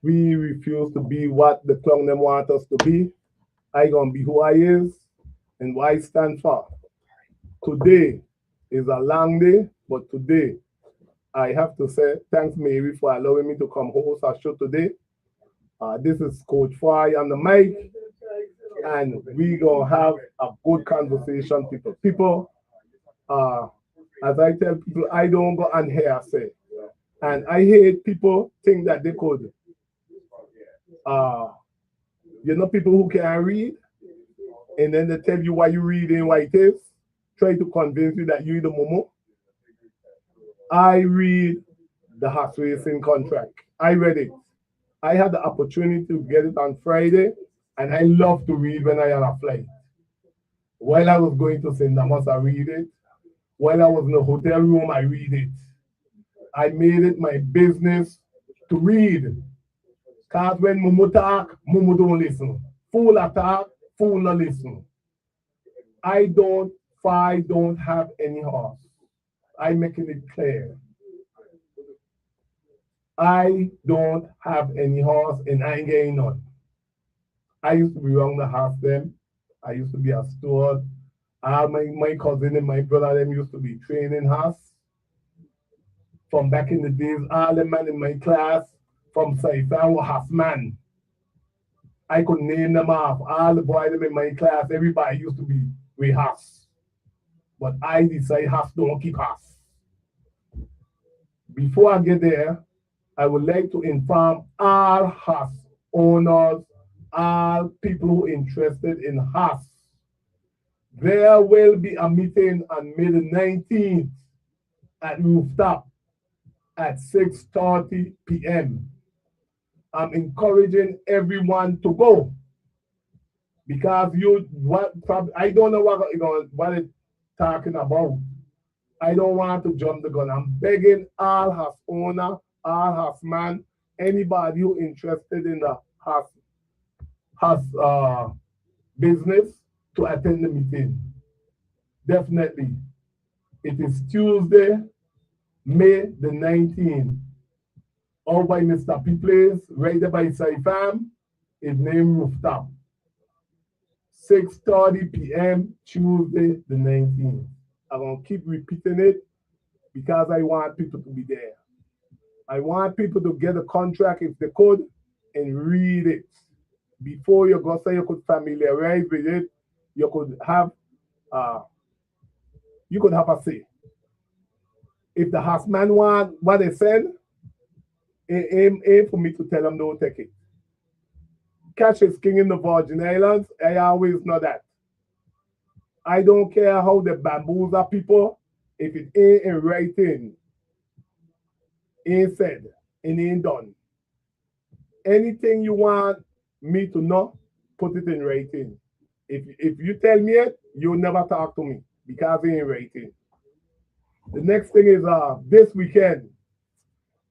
We refuse to be what the clown them want us to be. I gonna be who I is and what I stand for. Today is a long day, but today I have to say thanks Mary for allowing me to come host our show today. This is Coach Fahie on the mic, and we gonna have a good conversation, people. People, uh, as I tell people, I don't go on here say, and I hate people think that they could, uh, people who can read, and then they tell you why you reading, why it is, try to convince you that you the momo. I read the horse racing contract. I read it. I had the opportunity to get it on Friday, and I love to read when I am a flight. While I was going to St. Thomas, I read it. While I was in the hotel room, I read it. I made it my business to read. Because when Mumu talk, Mumu don't listen. Fool attack, fool not listen. I don't have any horse. I'm making it clear. I don't have any horse and I ain't getting none. I used to be around the house them. I used to be a steward. My cousin and my brother them used to be training horse. From back in the days, all the men in my class from Saifan were horse man. I could name them off. All the boys them in my class, everybody used to be with horse. But I decided horse don't keep horse. Before I get there, I would like to inform all horse owners, all people who are interested in horse. There will be a meeting on May the 19th at Rooftop at 6:30 p.m. I'm encouraging everyone to go because I don't know what it's talking about. I don't want to jump the gun. I'm begging all house owner, all house man, anybody who interested in the house business to attend the meeting. Definitely. It is Tuesday, May the 19th. All by Mr. P Place, right there by Saifam. His name Rooftop. 6:30 p.m. Tuesday the 19th. I'm gonna keep repeating it because I want people to be there. I want people to get a contract if they could and read it. Before you go so you could familiarize with it, you could have uh a say. If the houseman want what they send, aim for me to tell them don't take it. Cash is king in the Virgin Islands. I always know that. I don't care how they bamboozle people. If it ain't in writing, ain't said, and ain't done. Anything you want me to know, put it in writing. If you tell me it, you'll never talk to me because it ain't writing. The next thing is this weekend,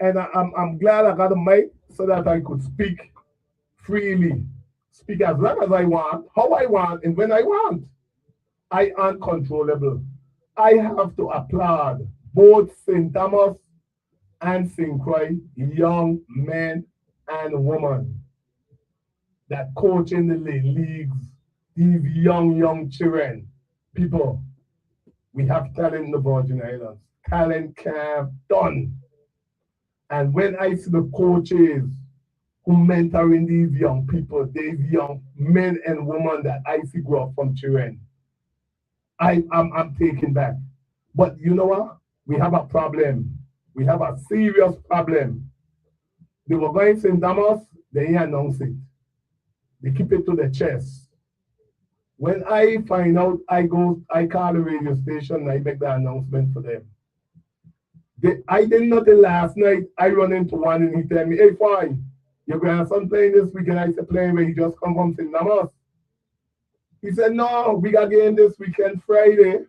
and I'm glad I got a mic so that I could speak freely, speak as long as I want, how I want, and when I want. I uncontrollable. I have to applaud both St. Thomas and St. Croix, young men and women that coach in the leagues, these young children. People, we have talent in the Virgin Islands. Talent camp done. And when I see the coaches who mentoring these young people, these young men and women that I see grow up from children, I'm taken back. But you know what? We have a problem. We have a serious problem. They were going to St. Thomas, they ain't announce it. They keep it to the chest. When I find out, I call the radio station and I make the announcement for them. I did nothing last night. I run into one and he tell me, hey, Fahie, your grandson playing this weekend. I said, playing where he just come from St. Thomas. He said, no, we got game this weekend, Friday,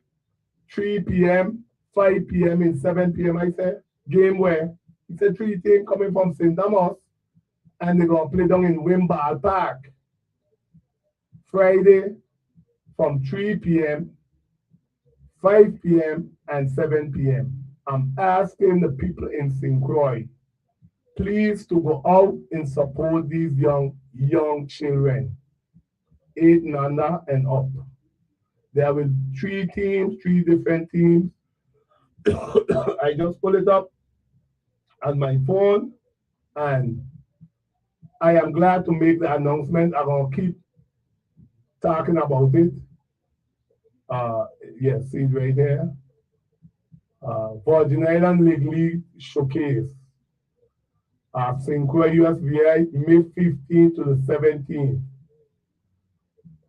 3 p.m., 5 p.m., and 7 p.m. I said, game where? He said, 3 teams coming from St. Thomas, and they're going to play down in Wimball Park. Friday from 3 p.m., 5 p.m., and 7 p.m. I'm asking the people in St. Croix, please to go out and support these young children, 8 and under and up. There will 3 teams, 3 different teams. I just pull it up on my phone, and I am glad to make the announcement. I'm gonna keep talking about it. Yes, see it right there. Virgin Island League Showcase. St. Croix USVI, May 15th to the 17th.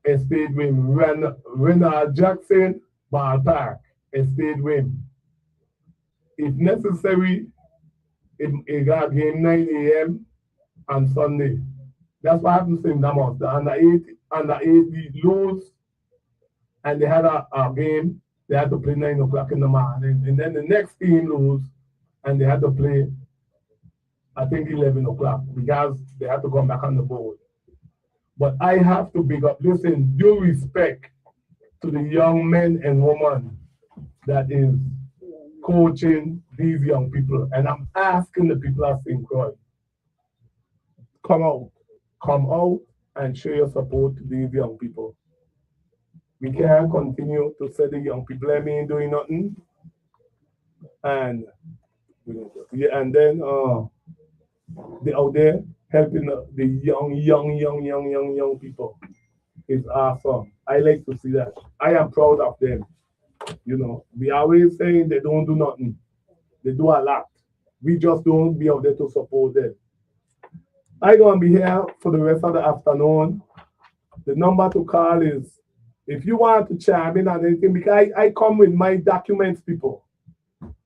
Estate Wim, Renard Jackson, Ballpark, Estate Wim. If necessary, it got game 9 a.m. on Sunday. That's what happened to St. Thomas. The under 8 lose, and they had a game. They had to play 9 o'clock in the morning. And then the next team lose, and they had to play, I think, 11 o'clock because they had to come back on the board. But I have to big up, listen, due respect to the young men and women that is coaching these young people. And I'm asking the people at St. Croix, come out and show your support to these young people. We can't continue to say the young people ain't doing nothing. And yeah, and then they out there helping the young people. It's awesome. I like to see that. I am proud of them. You know, we always saying they don't do nothing. They do a lot. We just don't be out there to support them. I'm gonna be here for the rest of the afternoon. The number to call is, if you want to chime in on anything, because I come with my documents, people.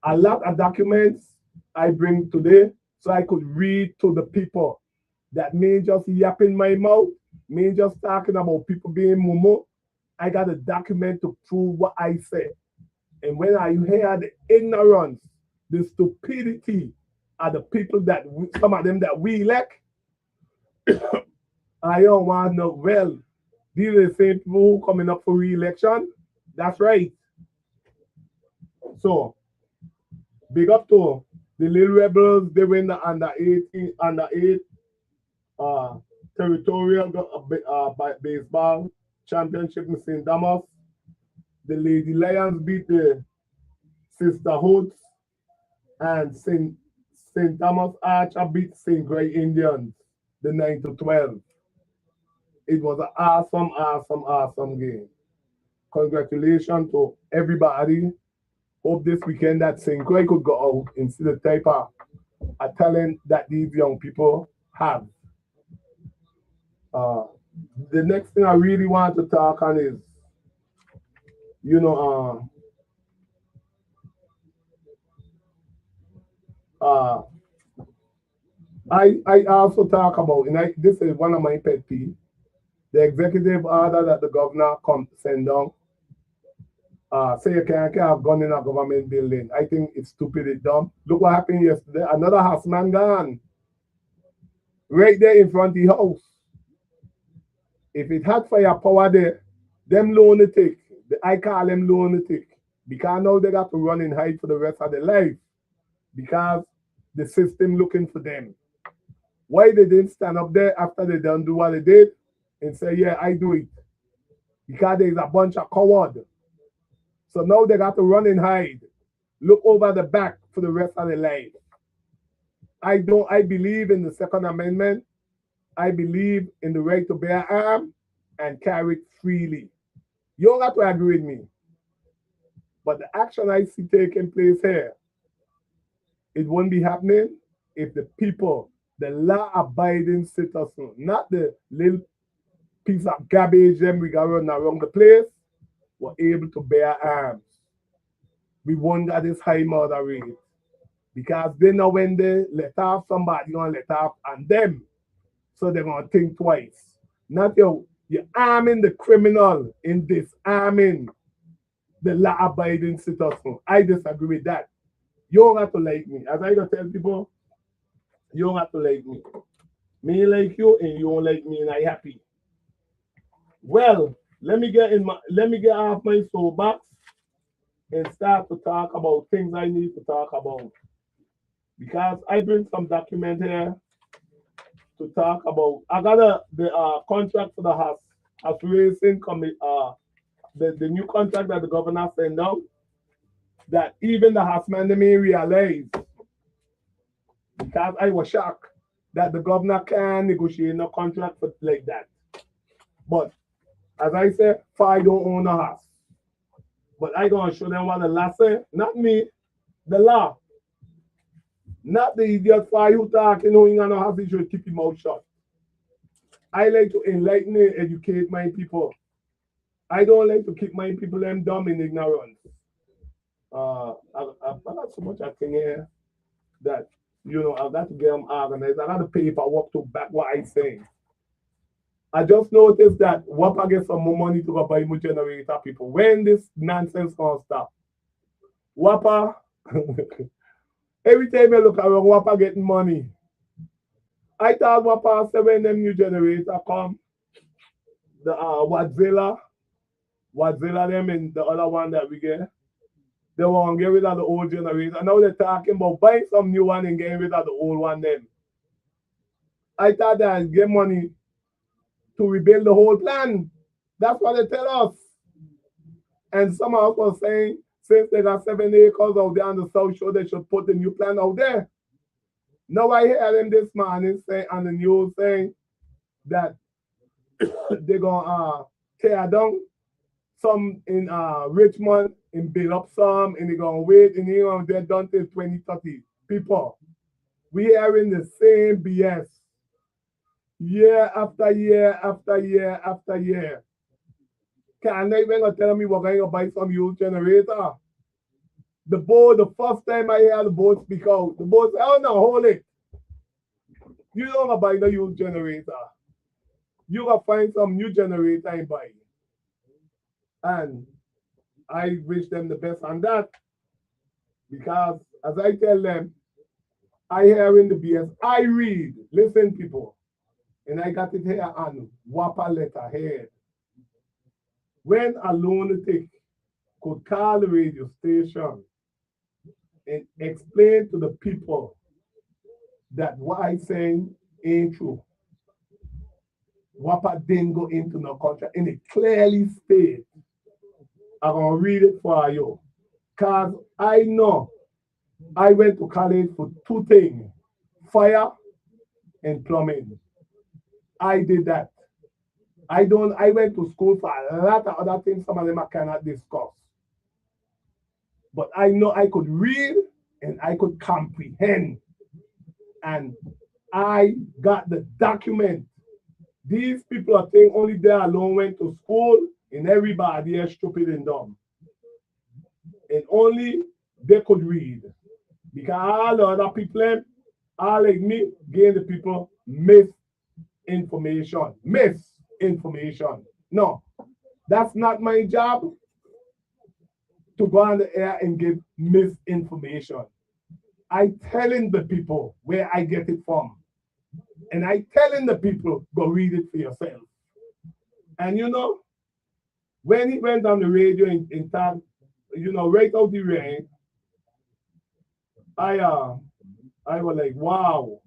A lot of documents I bring today so I could read to the people that may just yap in my mouth, may just talking about people being mumu. I got a document to prove what I say. And when I hear the ignorance, the stupidity of the people that some of them that we elect, I don't want to know. Well, these are the same people who coming up for re-election. That's right. So, big up to the Little Rebels. They win the under 8 territorial baseball championship in St. Thomas. The Lady Lions beat the Sisterhoods, and St. Thomas Archer beat St. Croix Indians, the 9-12. It was an awesome game. Congratulations to everybody. Hope this weekend that St. Croix could go out and see the type of talent that these young people have. The next thing I really want to talk on is, you know, I also talk about, and this is one of my pet peeves, the executive order that the governor send down. Say you can't have gun in a government building. I think it's stupid, it's dumb. Look what happened yesterday. Another houseman gone. Right there in front of the house. If it had firepower there, them lunatic, I call them lunatic, because now they got to run and hide for the rest of their life because the system looking for them. Why they didn't stand up there after they done do what they did and say, yeah, I do it? Because there's a bunch of cowards. So now they got to run and hide, look over the back for the rest of their life. I believe in the Second Amendment. I believe in the right to bear arms and carry it freely. You don't have to agree with me. But the action I see taking place here, it won't be happening if the people, the law-abiding citizens, not the little piece of garbage them we got running around the place, were able to bear arms. We won't get this high murder rate. Because they know when they let off somebody, you're going to let off on them. So they're going to think twice. Not you're arming the criminal in disarming the law-abiding citizen. I disagree with that. You don't have to like me. As I go tell people, you don't have to like me. Me like you and you don't like me and I happy. Well, let me get off my soapbox and start to talk about things I need to talk about. because I bring some document here to talk about. I got the contract for the house racing the new contract that the governor sent out, that even the houseman they may realize, because I was shocked that the governor can negotiate no contract for like that. But as I said, Fahie don't own a house. But I gonna show them what the law say, not me, the law. Not the idiot Fahie who talking, who ain't gonna have, he should keep his mouth shut. I like to enlighten and educate my people. I don't like to keep my people them dumb in ignorance. I've got so much I think here that I've got to get them organized. I got to pay for work to back what I say. I just noticed that WAPA gets some more money to go buy more generator people. When this nonsense gonna stop? WAPA, every time I look around, WAPA getting money. I thought WAPA said when them new generator come, the Wadzilla them and the other one that we get, they want to get rid of the old generator. Now they're talking about buying some new one and getting rid of the old one then. I thought that I'd get money to rebuild the whole plan. That's what they tell us. And some of us were saying, since they got 7 acres out there on the South Shore, they should put the new plan out there. Now I hear them this morning say on the news saying that they're gonna tear down some in Richmond and build up some, and they're gonna wait and they're done till 2030. People, we are in the same BS. Year after year after year after year. Can they even tell me we're going to buy some used generator? The board, the first time I hear the board speak out, the board say, oh no, hold it. You don't buy the used generator. You gotta find some new generator and buy. And I wish them the best on that. Because as I tell them, I hear in the BS, I read, listen people, and I got it here on WAPA letterhead. When a lunatic could call the radio station and explain to the people that what I saying ain't true. WAPA didn't go into no contract, and it clearly states, I'm gonna read it for you. Because I know I went to college for 2 things, fire and plumbing. I did that. I went to school for a lot of other things, some of them I cannot discuss. But I know I could read and I could comprehend. And I got the document. These people are saying only they alone went to school and everybody is stupid and dumb. And only they could read. Because all the other people, all like me, gave the people misinformation. No, that's not my job to go on the air and give misinformation. I telling the people where I get it from. And I telling the people, go read it for yourself. And when he went on the radio in time, right out the rain, I was like, wow,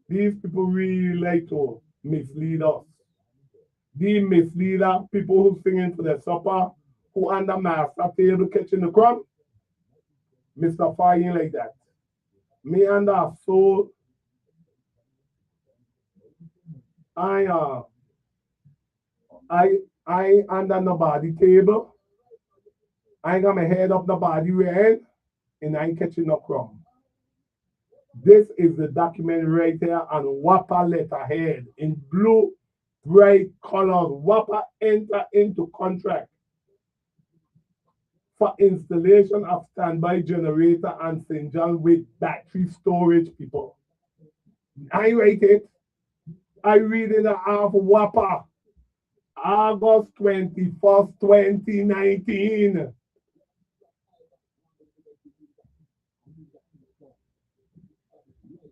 these people really like to mislead us. These misleader, people who singing for their supper, who under master table catching the crumb, Mr. Fahie like that. Me under a soul, I under nobody table. I got my head up nobody way, and I ain't catching no crumb. This is the document right there on WAPA letterhead in blue, bright colors. WAPA enter into contract for installation of standby generator and St. John with battery storage, people. I write it. I read it off WAPA, August 21st, 2019.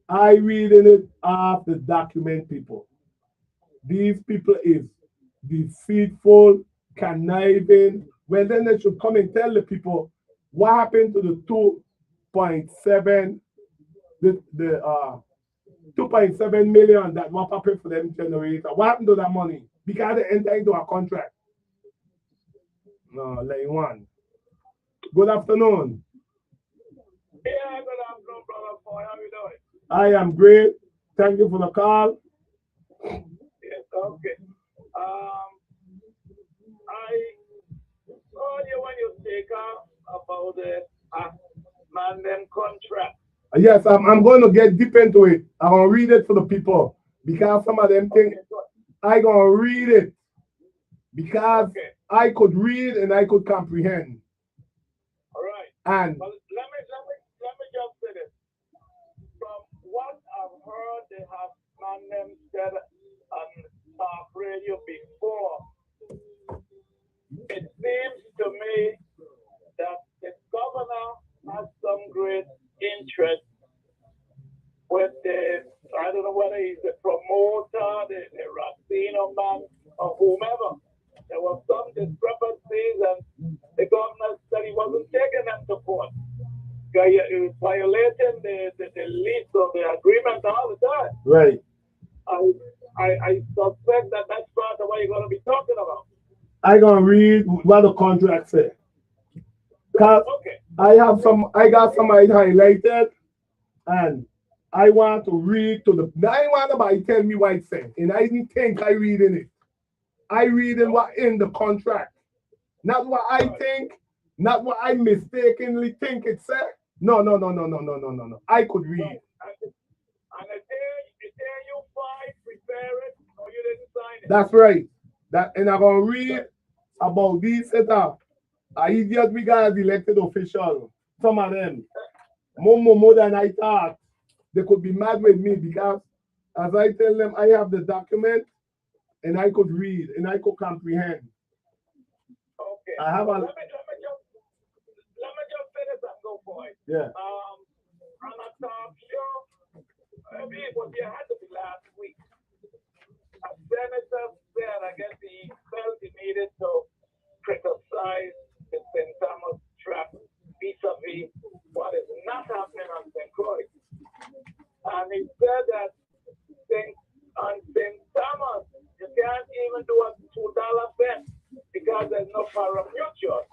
I reading it off the document, people. These people is deceitful, conniving. Well, then they should come and tell the people what happened to the 2.7 the 2.7 million that WAPA paid for them generator. What happened to that money? Because they entered into a contract. No, line one. Good afternoon. Yeah, good afternoon, brother. How you doing? I am great. Thank you for the call. Yes, okay. I saw you when you speak about the man contract. Yes, I'm going to get deep into it. I'm going to read it for the people because some of them think I'm going to read it because I could read and I could comprehend. All right. And well, let me just say this. From what I've heard, they have man said on talk radio before. It seems to me that the governor has some great interest with I don't know whether he's the promoter, the Racino man, or whomever. There were some discrepancies, and the governor said he wasn't taking them to court. He was violating the lease of the agreement all the time. Right. I suspect that that's part of what you're going to be talking about. I'm going to read what the contract says. Okay. I got some highlighted, and I want to read to the. I want nobody tell me what it says, and I didn't think I read in it. I read in what in the contract, not what I think, not what I mistakenly think it said. No. I could read. And the day you find, prepare it, or you didn't sign it. That's right. And I'm gonna read about these setup. I idiot we got as elected official. Some of them more than I thought. They could be mad with me because as I tell them, I have the document and I could read and I could comprehend. Okay. I have let me just say this and go for it. Yeah. On a talk show, I mean, it had to be last week. A senator said, I guess he felt he needed to criticize the St. Thomas trap vis-a-vis what is not happening on St. Croix. And he said that on St. Thomas, you can't even do a $2 bet because there's no pari-mutuel.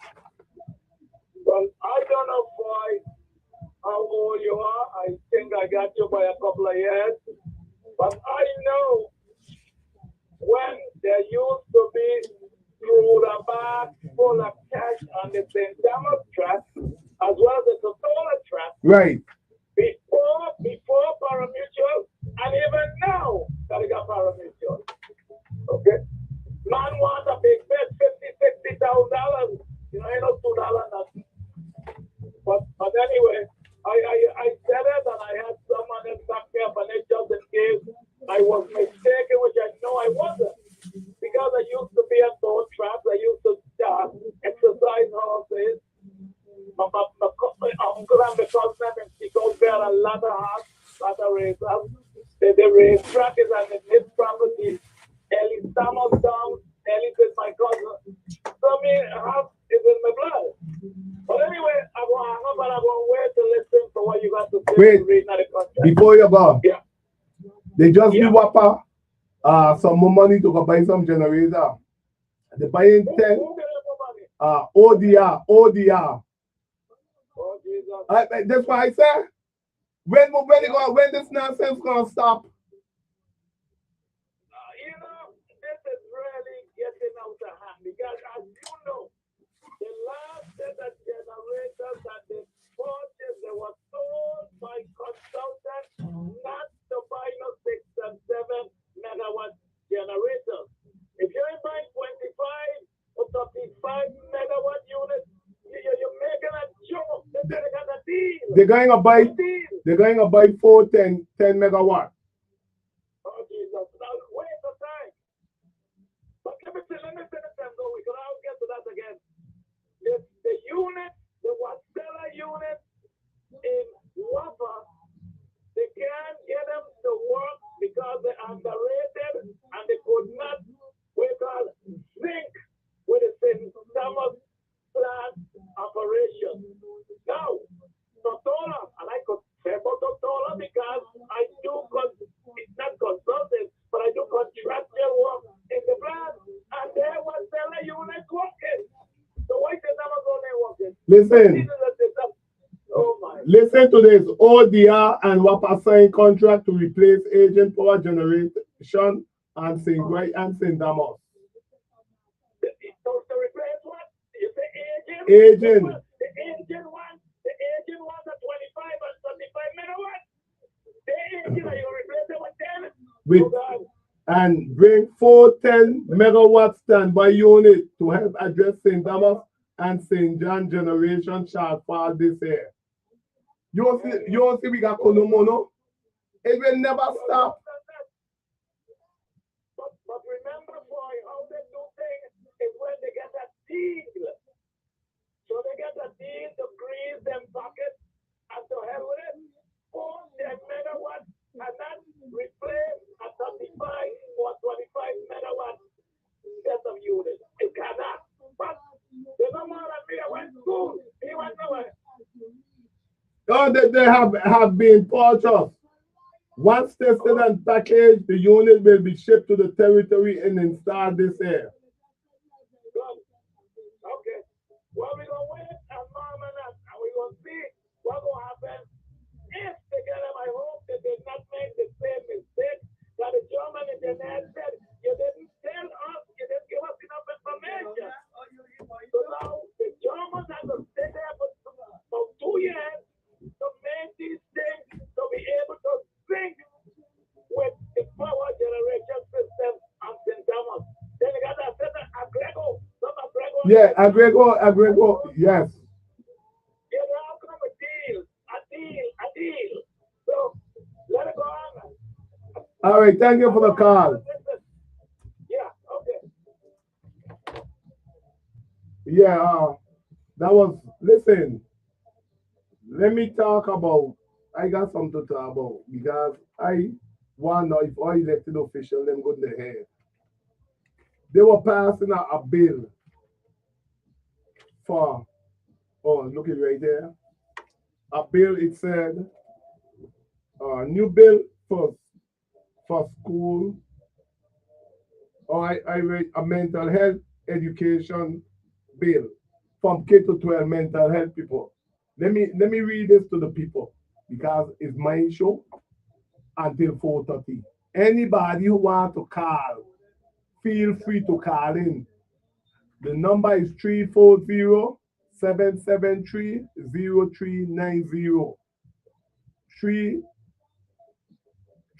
Well, I don't know why, how old you are. I think I got you by a couple of years. But I know when there used to be through the bag full of cash on the St. Thomas track, as well as the Totola track. Right. Before pari-mutuel, and even now that we got pari-mutuel. Okay? Man wants a big bet, $50,000, $60,000. You know, ain't no $2 nothing. But anyway, I said it, and I had someone else back there, but it just in case I was mistaken, which I know I wasn't. Because I used to be at boat traps, I used to exercise horses. My uncle and the cousin, he goes there a lot of horses, a lot of races. The racetrack is on his property. Ellie Thomas down, Ellie is my cousin. So I mean, half is in my blood. But anyway, I'm going to hang up and I'm going to wait to listen to what you got to say. Wait, before you go, they just give WAPA some more money to go buy some generator. They're buying 10 ODR. Oh, Jesus. That's why I said, when this nonsense gonna stop? You know, this is really getting out of hand because, as you know, the last set of generators that they purchased, they were sold by consultants not to buy no 6 and 7 megawatt generators. If you're buying 25 or 35 megawatt units, you're making a joke. They got a deal. They're going to buy 4 10 megawatt. Oh, Jesus. Now, wait the time. But let me finish and go. We can all get to that again. The unit, the Watella unit in Wapa, they can't get them to work because they're underrated and they could not, sync with the St. Thomas plant operation. Now, Totola, and I could say about Totola Listen. Oh my. Listen to this. ODR and WAPA signed contract to replace agent power generation and St. Guy and St. Damos. So to replace what? You say agent? Agent. The agent wants a 25 and 35 megawatt. The agent, are you replacing with 10? With, oh God. And bring 410 megawatt standby unit to help address St. Damos and St. John generation shortfall this year. You see we got Konomono? It will never stop. But remember, boy, how they do things is when they get a deal. So they get a deal to grease them pockets and to hell with it. 410 megawatts and that replace a 35 or 25 megawatt set of units. It cannot. But they don't want to be a went school. He went nowhere. Oh, they have been purchased. Once tested and packaged, the unit will be shipped to the territory and installed this year. Good. Okay. Well, we're going to wait and mom and we're going to see what's going to happen. If they get them, I hope they did not make the same mistake that the German engineer said. You didn't tell us, you didn't give us enough information. So now the Germans have to stay there for 2 years to make these things to be able to sync with the power generation system of St. Thomas. Then you got that set of Agrego. Yeah, Agrego, yes. Yeah, they all come with deals. A deal. So let it go on. All right, thank you for the call. Yeah, okay. Yeah, that was, listen, let me talk about, I got something to talk about because I want to know if all elected officials, them go to the head. They were passing a bill for, oh, look it right there. A bill, it said, new bill for school, or I read a mental health education bill from K to 12 mental health people. Let me read this to the people because it's my show until 4:30. Anybody who wants to call, feel free to call in. The number is 340-773-0390.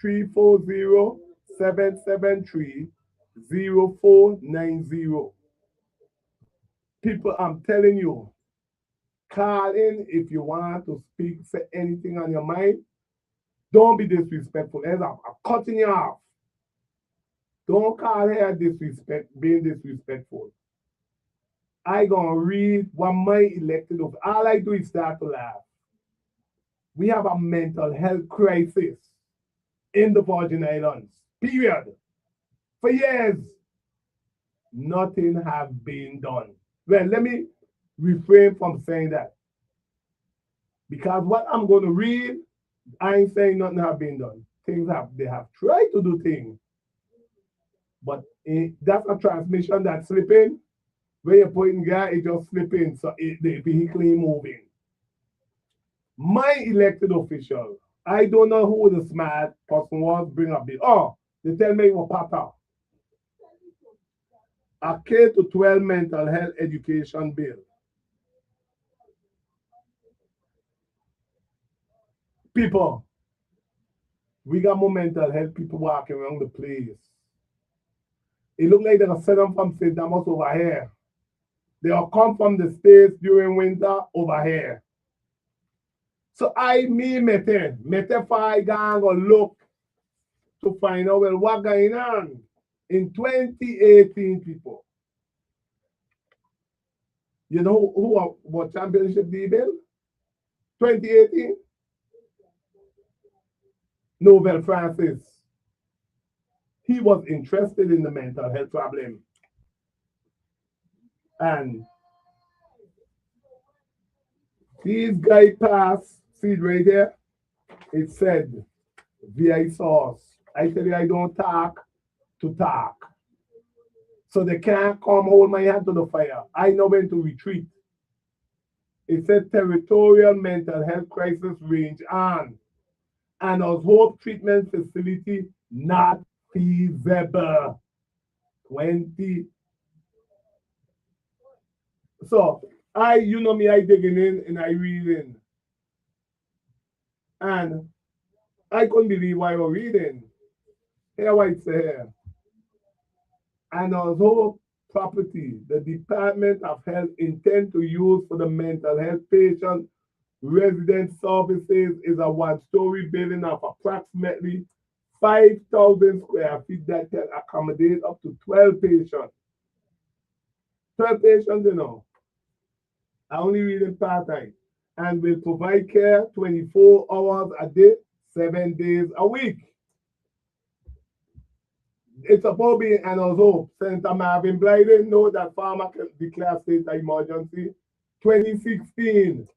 340-773-0490. People, I'm telling you, call in if you want to speak, say anything on your mind. Don't be disrespectful. As I'm cutting you off. Don't call here being disrespectful. I gonna read what my elected of. All I do is start to laugh. We have a mental health crisis in the Virgin Islands. Period. For years, nothing has been done. Well, let me refrain from saying that. Because what I'm going to read, I ain't saying nothing has been done. They have tried to do things. But that's a transmission that's slipping. When you're putting gas, it just slipping. So the vehicle is moving. My elected official, I don't know who the smart person was, bring up the, oh, they tell me it was Papa. A K to 12 mental health education bill. People, we got more mental health people walking around the place. It look like they're going to send them from St. Thomas over here. They will come from the States during winter over here. So Mete Fahie gang or look to find out well what going on in 2018, people. You know who what championship they built? 2018? Nobel Francis. He was interested in the mental health problem. And these guys passed, see it right there? It said, VI source. I tell you, I don't talk to talk. So they can't come hold my hand to the fire. I know when to retreat. It said territorial mental health crisis range on. And as hope treatment facility not feasible. 20. So you know me, I digging in and I reading. And I couldn't believe what I was reading. Here what it say here. And although property the Department of Health intend to use for the mental health patient resident services is a one-story building of approximately 5,000 square feet that can accommodate up to 12 patients. 12 patients, you know. I only reading part-time. And will provide care 24 hours a day, 7 days a week. It's supposed to be, and also, Senator Marvin Blyden know that farmer can declare state of emergency. 2016.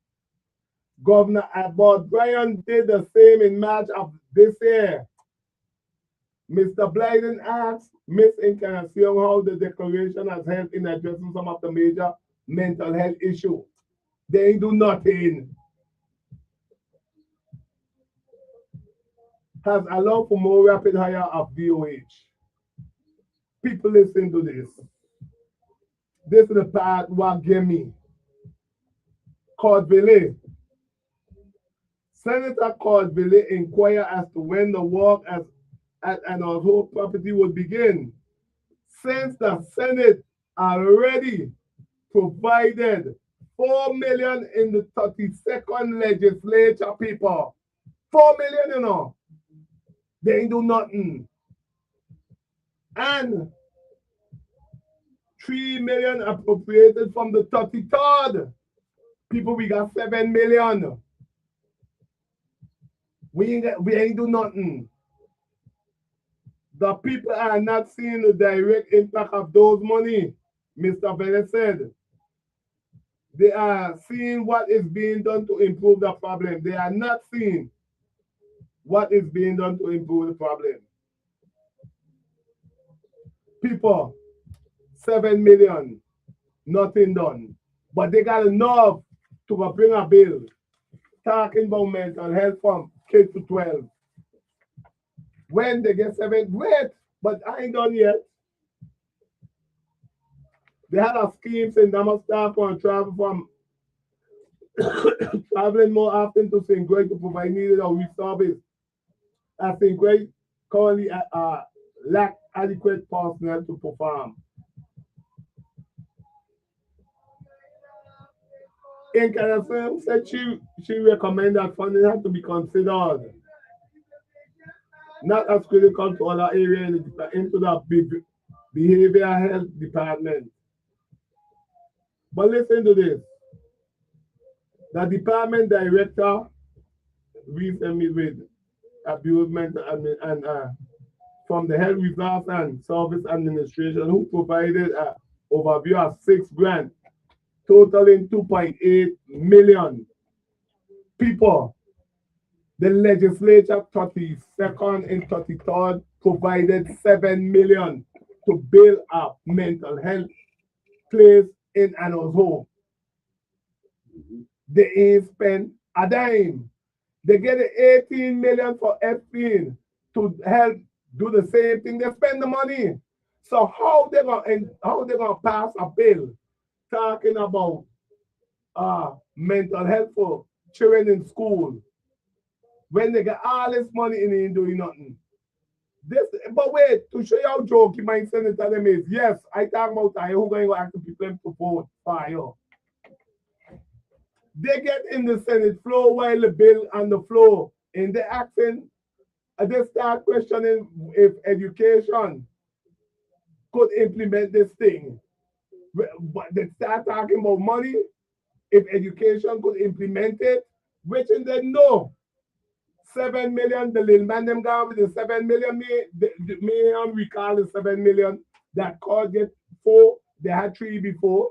Governor Abbott Bryan did the same in March of this year. Mr. Blyden asked Ms. Encarnacion how the declaration has helped in addressing some of the major mental health issues. They ain't do nothing. Has allowed for more rapid hire of DOH. People listen to this. This is the part what gave me. Cordville. Senator Cordville inquired as to when the work at an whole property would begin. Since the Senate already provided $4 million in the 32nd legislature, people. $4 million, you know. They ain't do nothing. And $3 million appropriated from the 33rd. People, we got $7 million. We ain't do nothing. The people are not seeing the direct impact of those money, Mr. Vélez said. They are seeing what is being done to improve the problem. They are not seeing what is being done to improve the problem. People, 7 million, nothing done. But they got enough to bring a bill talking about mental health from kids to 12. When they get 7, wait, but I ain't done yet. They had a scheme saying they must start from travel from traveling more often to St. Greg to provide needed or service. As St. Greg currently lack adequate personnel to perform. Encarnacion said she recommended that funding had to be considered not as critical to other areas into the behavioral health department. But listen to this. The department director recently with abusement and from the Health Resource and Service Administration who provided an overview of 6 grants totaling 2.8 million. People, the legislature 32nd and 33rd provided 7 million to build up mental health place in an home. They ain't spent a dime. They get 18 million for FP to help do the same thing. They spend the money. So how they gonna pass a bill talking about mental health for children in school when they get all this money and they ain't doing nothing? But wait, to show you how jokey my senator them is, yes, I talk about who going to ask the people to vote Fahie. They get in the Senate floor while the bill on the floor, and they asking, they start questioning if education could implement this thing. But they start talking about money, if education could implement it, which in they know. 7 million, the little man them gone with the 7 million, me recall the 7 million that could get 4, they had 3 before.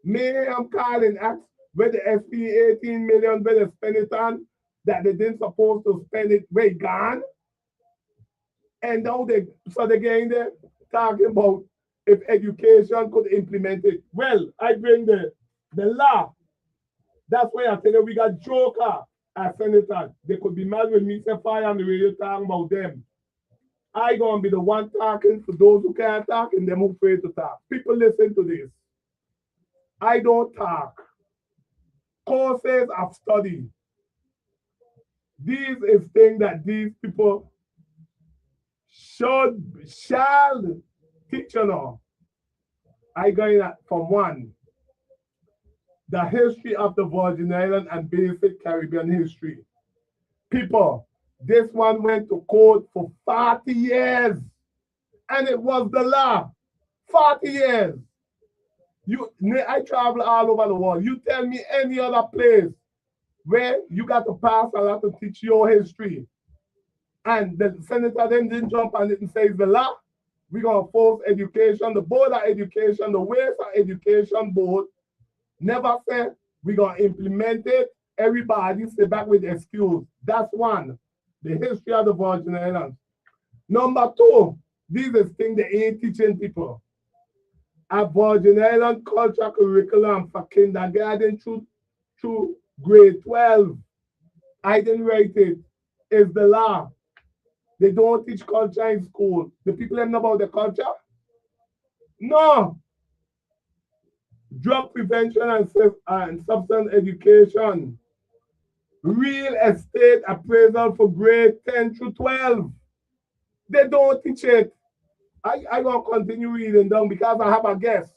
Me I'm calling ask where the SP 18 million where they spend it on that they didn't supposed to spend it, where it gone. And now they getting there talking about if education could implement it. Well, I bring the law That's why I tell you we got joker as senators. They could be mad with me, say Fahie on the radio talking about them. I gonna be the one talking for those who can't talk and them who afraid to talk. People listen to this. I don't talk. Courses I've studied. These is things that these people shall teach you now. I going from one, the history of the Virgin Islands and basic Caribbean history. People, this one went to court for 40 years. And it was the law. 40 years. I travel all over the world. You tell me any other place where you got to pass a lot to teach your history. And the senator then didn't jump on it and say it's the law. We're going to force education. The board of education, the ways of education board never said we're going to implement it. Everybody sit back with excuse. That's one. The history of the Virgin Islands. Number two, these are things they ain't teaching people. A Virgin Island culture curriculum for kindergarten through grade 12. I didn't write it. It's the law. They don't teach culture in school. The people don't know about the culture? No. Drug prevention and substance education. Real estate appraisal for grade 10 through 12. They don't teach it. I'm going to continue reading down because I have a guest.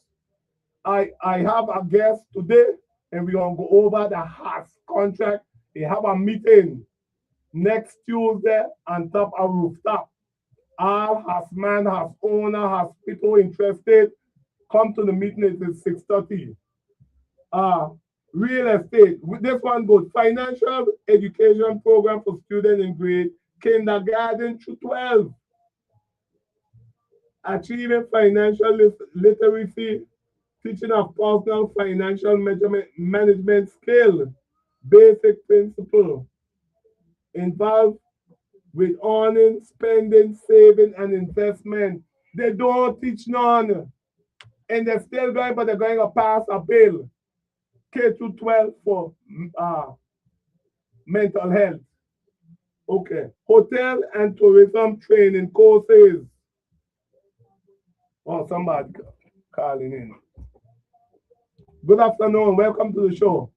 I have a guest today, and we're going to go over the HAS contract. They have a meeting next Tuesday on top of rooftop. All HAS man, HAS owner, HAS people interested, come to the meeting. It is 6:30. Real estate. This one goes financial education program for students in grade kindergarten through 12. Achieving financial literacy, teaching of personal financial management skill, basic principle, involved with earning, spending, saving, and investment. They don't teach none. And they're still going, but they're going to pass a bill, K through 12 for mental health. Okay. Hotel and tourism training courses. Oh, somebody calling in. Good afternoon. Welcome to the show.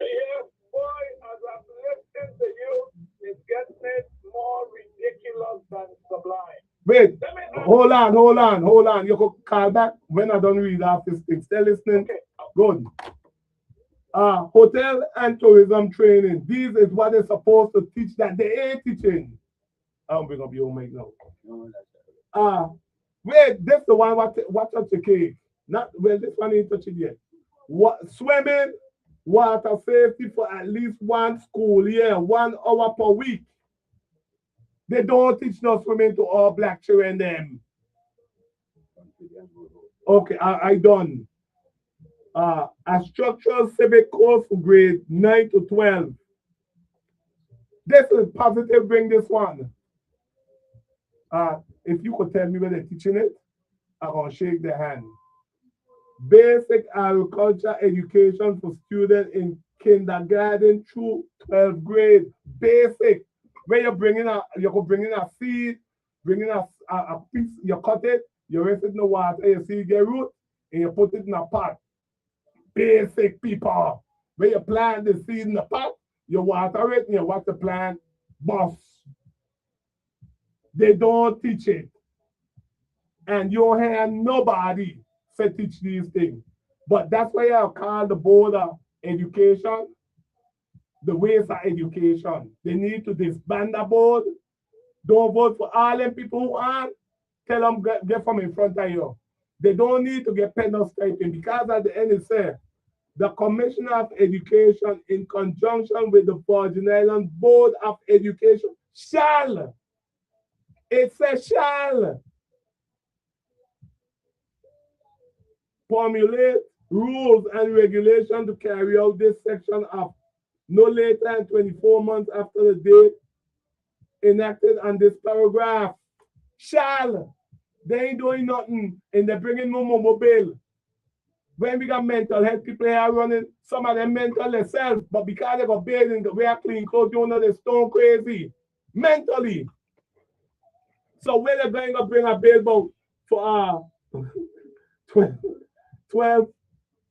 Yes, boy, as I'm listening to you, it's getting more ridiculous than sublime. Wait, hold on. You could call back when I don't read off this thing. Still listening? Okay. Good. Hotel and tourism training. These is what they're supposed to teach that they ain't teaching. I'm going to be home right now. Wait, this the one what touch the cake. Not well, this one ain't touching yet. What swimming, water safety for at least one school year, 1 hour per week. They don't teach no swimming to all black children them. Okay, I done. A structural civic course for grade 9 to 12. This is positive, bring this one. If you could tell me where they're teaching it, I'm going to shake their hand. Basic agriculture education for students in kindergarten through 12th grade. Basic. Where you could bring in a seed, bring in a piece, you cut it, you rest it in the water, you see it get root, and you put it in a pot. Basic people. Where you plant the seed in the pot, you water it, and you watch the plant bust. They don't teach it. And you don't hear nobody say teach these things. But that's why I call the board of education the ways of education. They need to disband the board. Don't vote for all them people who aren't. Tell them get from in front of you. They don't need to get penal stipend because at the end it says the Commissioner of Education in conjunction with the Virgin Islands Board of Education shall. It says shall formulate rules and regulations to carry out this section of no later than 24 months after the date enacted on this paragraph. Shall. They ain't doing nothing and they're bringing no more bill. When we got mental health people here running, some of them mental themselves, but because they got bathing, they wear clean clothes, you know, they stone crazy mentally. So when they're going to bring a bill about for 12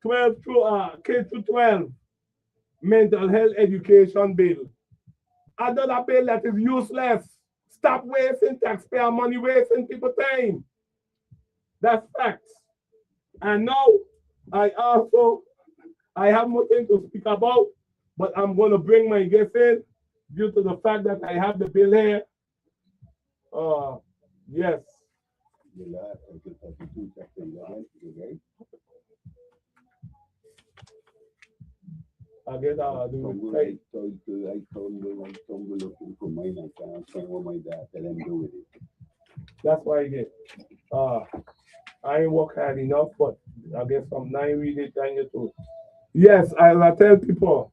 to kids to 12 mental health education bill. Another bill that is useless. Stop wasting taxpayer money, wasting people time. That's facts. And now I have more things to speak about, but I'm going to bring my guest in due to the fact that I have the bill here. Yes. I get looking for mine. I can't find what my dad tell him do with it. That's why I get. I ain't work hard enough, but I get some 9 reading trying to. Yes, I tell people,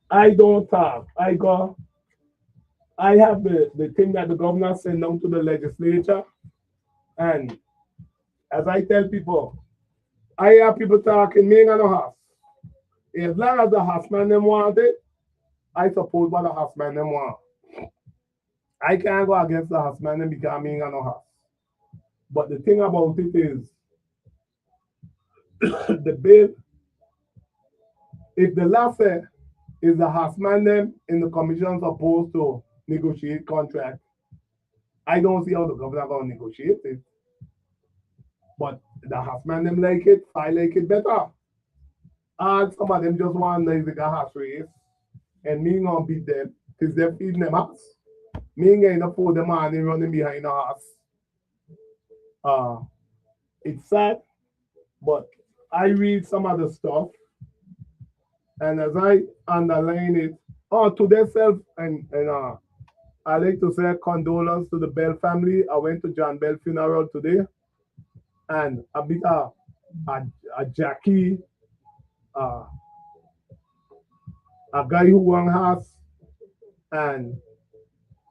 I don't talk. I have the thing that the governor sent down to the legislature, and as I tell people, I hear people talking, me and no house. As long as the houseman them want it, I suppose what the houseman them want. I can't go against the houseman them because me and no house. But the thing about it is, the bill, if the law says is the houseman them in the commission supposed to negotiate contract, I don't see how the governor going to negotiate it. But the houseman them like it, I like it better. And some of them just want to the house race, and me gonna beat them because they're feeding them house. Me ain't gonna pour them on and running behind the house. It's sad, but I read some of the stuff, and as I underline it, to themselves, and I like to say condolence to the Bell family. I went to John Bell funeral today, and a bit a Jackie. A guy who won house, and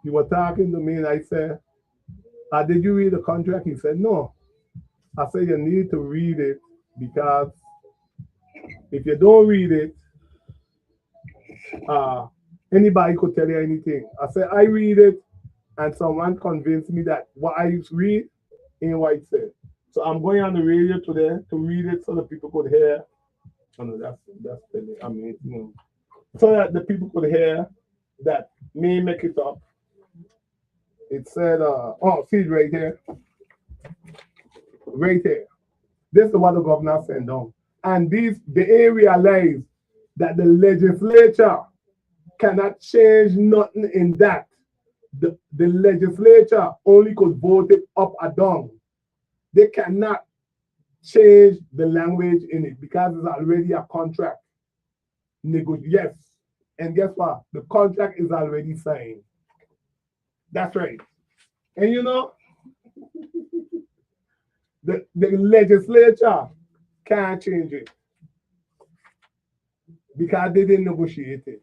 he was talking to me, and I said, did you read the contract? He said, no. I said, you need to read it, because if you don't read it, anybody could tell you anything. I said, I read it, and someone convinced me that what I read ain't what it said. So I'm going on the radio today to read it so that people could hear. Oh, no, that's I mean, you know, so that the people could hear that me make it up. It said, see it right here. Right here. This is what the governor sent down. And they realize that the legislature cannot change nothing in that. The legislature only could vote it up or down. They cannot change the language in it because it's already a contract. Yes. And guess what? The contract is already signed. That's right. And you know, the legislature can't change it because they didn't negotiate it.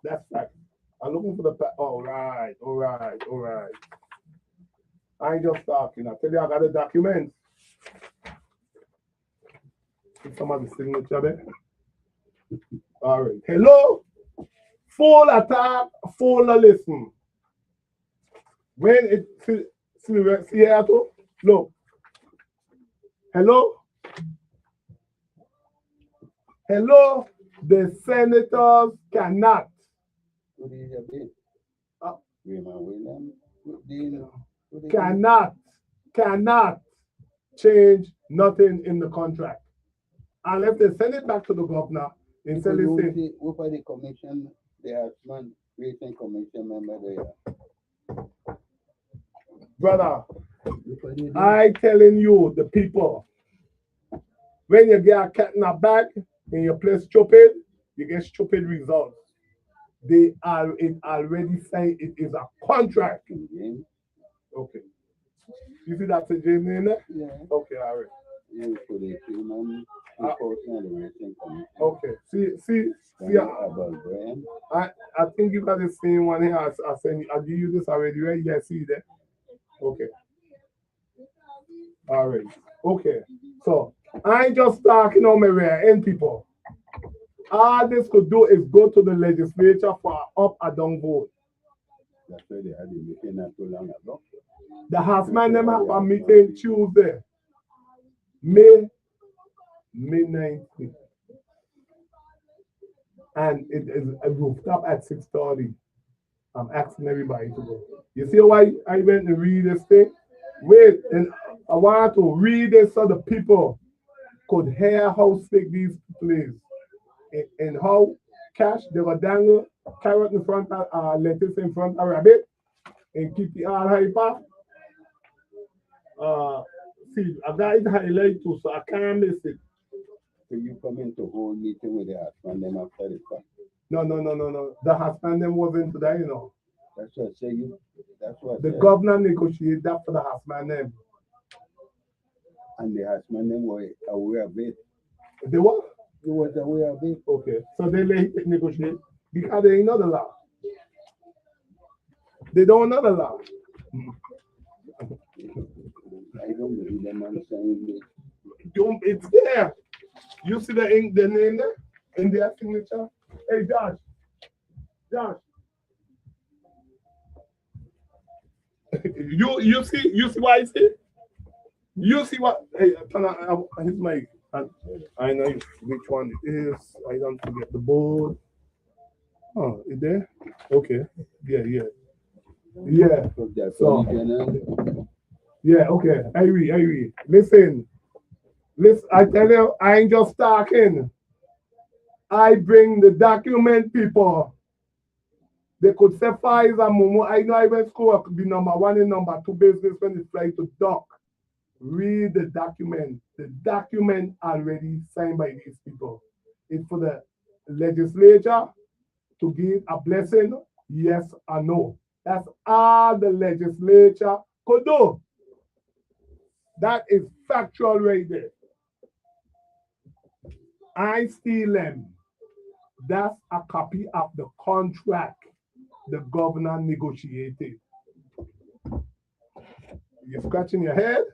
That's fact. I'm looking for the all right. I ain't just talking. I tell you, I got the documents. Some of the signature there. All right. Hello. Full attack, full listen. When it see here too? Look. Hello. Hello. The senators cannot. What is your bill? Cannot change nothing in the contract. Unless they send it back to the governor and send it. What are the commission, the man rating commission member there? Brother, I telling you, the people, when you get a cat in a bag and you play stupid, you get stupid results. It already say it is a contract. Okay. You see that's a James in there? Yeah. Okay, all right. You put a human okay. See, I think you got the same one here. I'll give you this already, right? Yeah, see there. Okay. All right. Okay. So I ain't just talking on my rear end, people. All this could do is go to the legislature for an up or down vote. That's why they had the meeting not too long ago. The Hasman them have a meeting Tuesday, May 19th. And it is a rooftop at 6:30. I'm asking everybody to go. You see why I went to read this thing? Wait, and I want to read this so the people could hear how sick these people is. And how cash they were dangle carrot in front of lettuce in front of rabbit and keep the all hyper. See, I got it highlight too, so I can't miss it. So you come into whole meeting with the husband them after the fact. No. The husband them wasn't today, you know. That's what I say you. That's what the governor negotiated that for the husband them. And the husband them were aware of it. They what? They was aware of it. Okay. So they let it negotiate because they ain't know the law. They don't know the law. I don't believe them on saying this. It's there. You see the name there in their signature? Hey, Josh. you see what I see? You see what? Hey, his mic. I know which one it is. I don't forget the board. Oh, is there? Okay. Yeah. So, yeah, okay. I read. Listen, I tell you, I ain't just talking. I bring the document, people. They could say Fahie is a mumu. I know I went to school, I could be number one and number two business when it's fly to dock. Read the document. The document already signed by these people. It's for the legislature to give a blessing, yes or no. That's all the legislature could do. That is factual right there. I steal them. That's a copy of the contract the governor negotiated. You're scratching your head.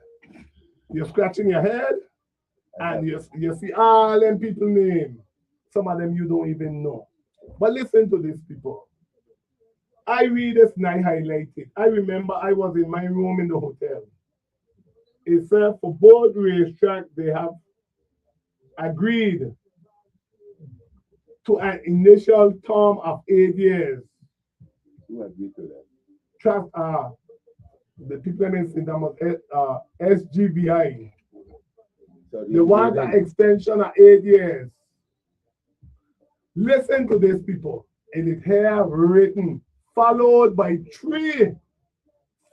And you see all them people name. Some of them you don't even know. But listen to this, people. I read this and I highlight it. I remember I was in my room in the hotel. It said for both racetrack, they have agreed to an initial term of 8 years. Who agreed to that? The people in terms of SGVI. So they want an extension of 8 years. Listen to this, people. It is here written, followed by 3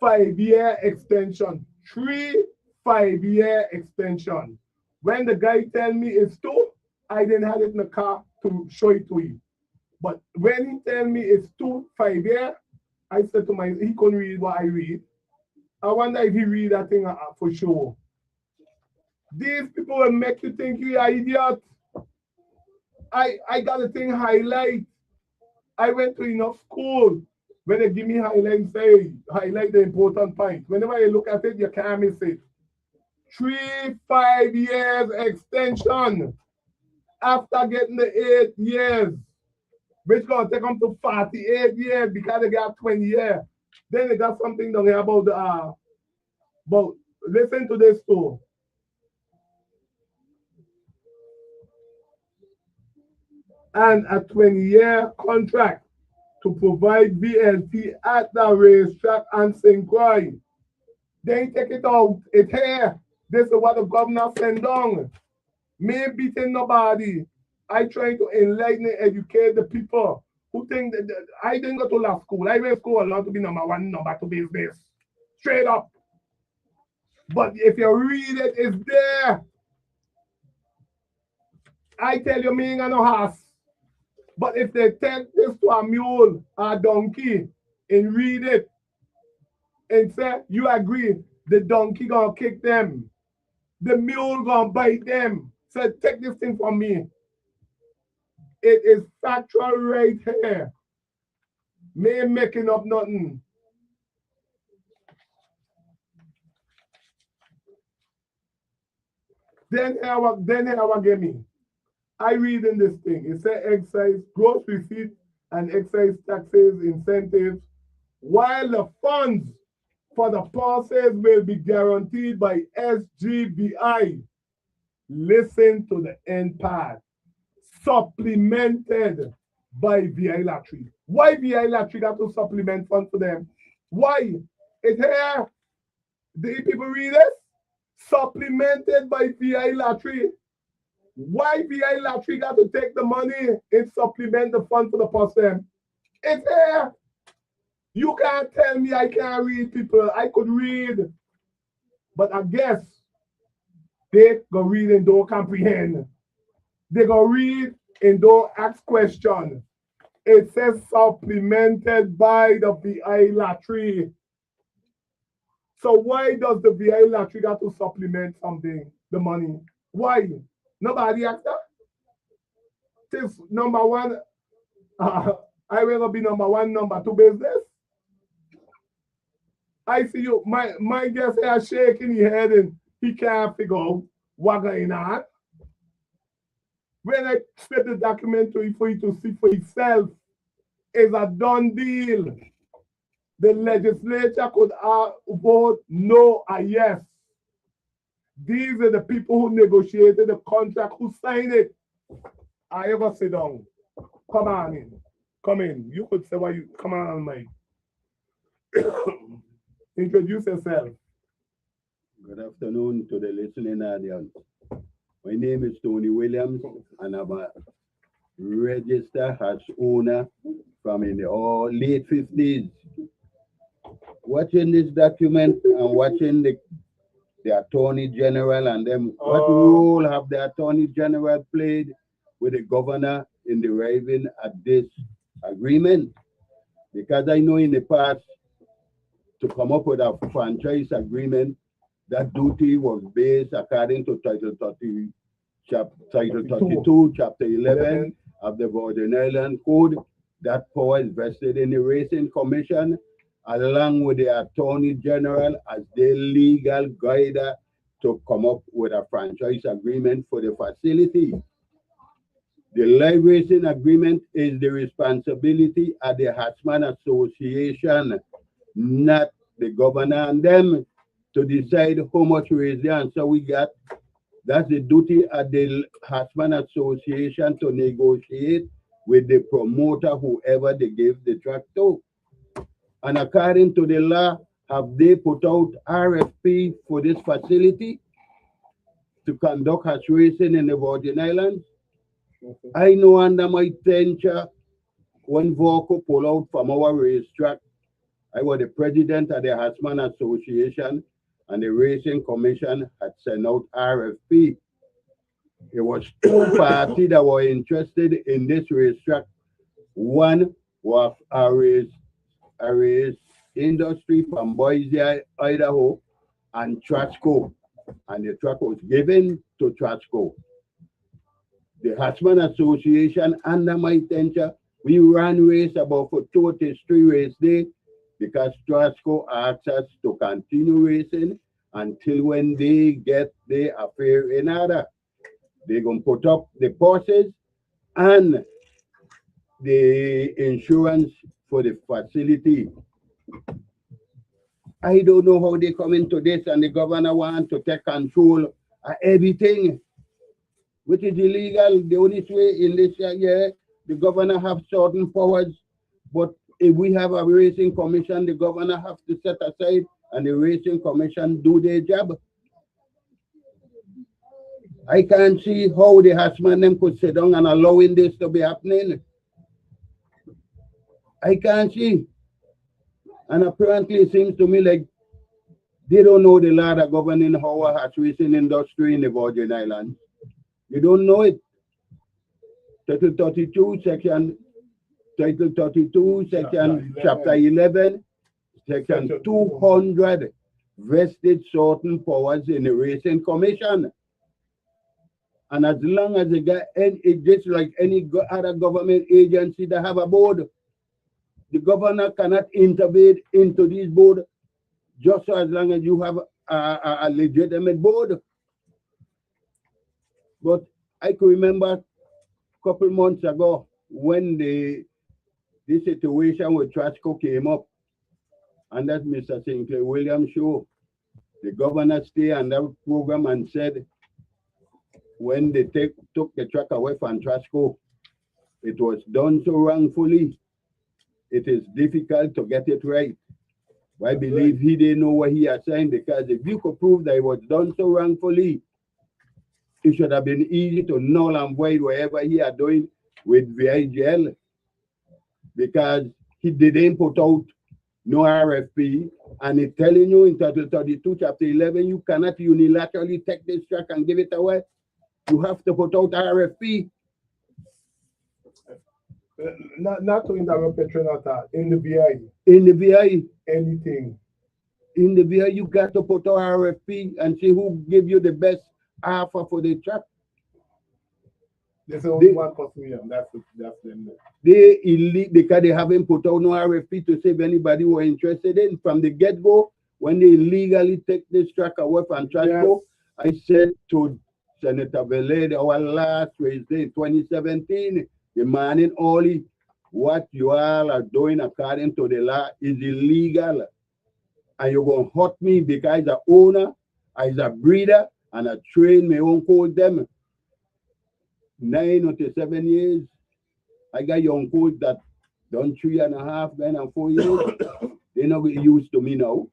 5-year extension. 3 5-year extension. When the guy tell me it's 2, I didn't have it in the car to show it to him. But when he tell me it's 2 5-year, I said to myself, he couldn't read what I read. I wonder if he read that thing for sure. These people will make you think you're an idiot. I got the thing highlight. I went to enough school. When they give me highlight, say highlight the important point. Whenever you look at it, you can't miss it. 3 5 years extension after getting the 8 years, which gonna take them to 48 years because they got 20 years. Then they got something down here about the listen to this too. And a 20-year contract to provide VLT at the racetrack and St. Croix. They ain't take it out. It's here. This is what the governor sent down. Me ain't beating nobody. I trying to enlighten and educate the people who think that I didn't go to law school. I went to school alone to be number one, number two business. Straight up. But if you read it, it's there. I tell you, me ain't got no horse. But if they take this to a mule or a donkey and read it and say, you agree, the donkey gonna kick them. The mule gonna bite them. So take this thing from me. It is factual right here. Me ain't making up nothing. Then here what get me. I read in this thing. It says excise, gross receipt and excise taxes, incentives, while the funds for the passes will be guaranteed by SGBI. Listen to the end part. Supplemented by VI Lottery. Why VI Lottery got to supplement funds for them? Why? It here. The people read this? Supplemented by VI Lottery. Why VI Lottery got to take the money and supplement the fund for the person? It's here. You can't tell me I can't read, people. I could read. But I guess they go read and don't comprehend. They go read and don't ask questions. It says supplemented by the VI Lottery. So why does the VI Lottery got to supplement something, the money? Why? Nobody asked that. This number one, I will be number one, number two business. I see you, my guest here shaking his head and he can't figure out what's going on. When I split the document for you to see for yourself, it's a done deal. The legislature could vote no or yes. These are the people who negotiated the contract, who signed it. I ever sit down. Come on in. Come in. You could say why you come on, Mike. Introduce yourself. Good afternoon to the listening audience. My name is Tony Williams, and I'm a registered hash owner from in the late 50s. Watching this document and watching the Attorney General and them, what role have the Attorney General played with the governor in deriving at this agreement? Because I know in the past, to come up with a franchise agreement, that duty was based according to Title 32, Chapter 11 of the Virgin Island Code. That power is vested in the Racing Commission, along with the Attorney General as the legal guide to come up with a franchise agreement for the facility. The live racing agreement is the responsibility of the Hatsman Association, not the governor and them, to decide how much race the answer we got. That's the duty of the Hatsman Association to negotiate with the promoter, whoever they give the track to. And according to the law, have they put out RFP for this facility to conduct horse racing in the Virgin Islands? I know under my tenure, when Vorco pulled out from our racetrack, I was the president of the Hatsman Association, and the Racing Commission had sent out RFP. It was two parties that were interested in this racetrack. One was a race industry from Boise, Idaho, and Trasco, and the track was given to Trasco. The Hatsman Association, under my tenure, we ran race about for 2 to 3 race days, because Trasco asked us to continue racing until when they get their affair in order. They're going to put up the horses and the insurance for the facility. I don't know how they come into this, and the governor wants to take control of everything, which is illegal. The only way in this year, the governor have certain powers, but if we have a racing commission, the governor have to set aside and the racing commission do their job. I can't see how the Hatsman them could sit down and allowing this to be happening. I can't see. And apparently it seems to me like they don't know the law that governing our horse racing industry in the Virgin Islands. You don't know it. Title 32, Chapter 11, Section 200, vested certain powers in the Racing Commission. And as long as they get, it's just like any other government agency that have a board, the governor cannot intervene into this board just as long as you have a legitimate board. But I can remember a couple months ago when this situation with Trasco came up, and that Mr. Sinclair Williams show. The governor stayed on that program and said when they took the track away from Trasco, it was done so wrongfully. It is difficult to get it right. I believe he didn't know what he assigned, because if you could prove that it was done so wrongfully, it should have been easy to null and void whatever he are doing with VIGL, because he didn't put out no RFP, and it's telling you in Title 32, Chapter 11, you cannot unilaterally take this track and give it away. You have to put out RFP. Not to interrupt Petronata, in the VI. In the VI. Anything. In the VI, you got to put out RFP and see who give you the best offer for the track. There's only one customer, that's them. Because they haven't put out no RFP to see if anybody were interested in. From the get-go, when they illegally take this track away from Trasco, yes. I said to Senator Velade, our last Wednesday, 2017, demanding only what you all are doing according to the law is illegal. And you're going to hurt me because I'm an owner, I'm a breeder, and I train my own code them. 9 or 7 years, I got young codes that done 3.5, then and 4 years. They're not used to me now.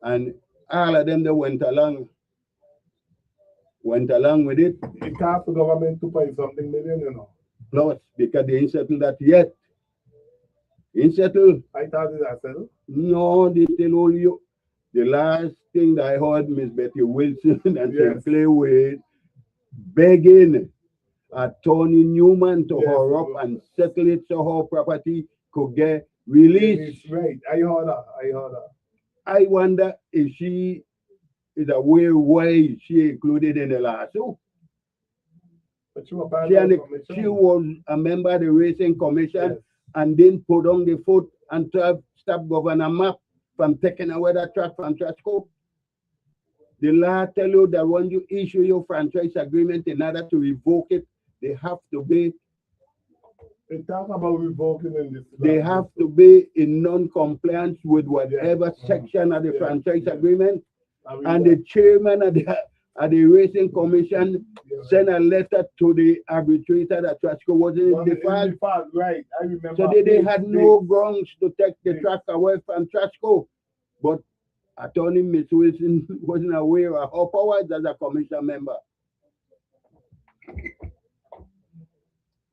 And all of them that went along with it. It cost the government 2.something million, you know. Plus, because they ain't settled that yet. Ain't settled. I thought it had settled. No, they still owe you. The last thing that I heard, Miss Betty Wilson and Sinclair Wade begging Attorney Newman to hurry up and settle it so her property could get released. Right. I heard that. I wonder if she is aware why she included in the lawsuit. But she was a member of the Racing Commission and then put on the foot and stop Governor Mapp from taking away that track from Trasco. The law tell you that when you issue your franchise agreement, in order to revoke it, they have to be. They talk about revoking in this. They have to be in non-compliance with whatever section of the franchise agreement. And the chairman of the Racing Commission sent a letter to the arbitrator that Trasco wasn't in default. Right, I remember. So they had no grounds to take the track away from Trasco. But Attorney Miss Wilson wasn't aware of her powers as a commission member.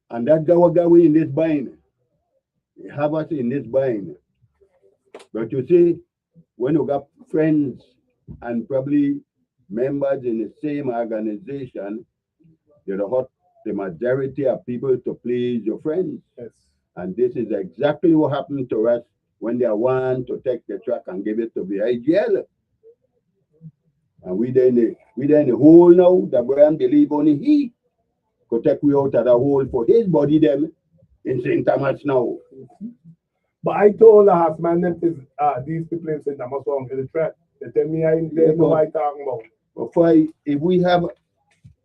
And that Gawa in this bind. They have us in this bind. But you see, when you got friends and probably members in the same organization, you know, the majority of people to please your friends. Yes. And this is exactly what happened to us when they want to take the track and give it to the IGL. And we then the hole now, that Brian believe only he could take we out of the hole for his body them in St. Thomas now. But I told her, my name is these people in St. Thomas won't get the track. They tell me I didn't know what I'm talking about. But if we have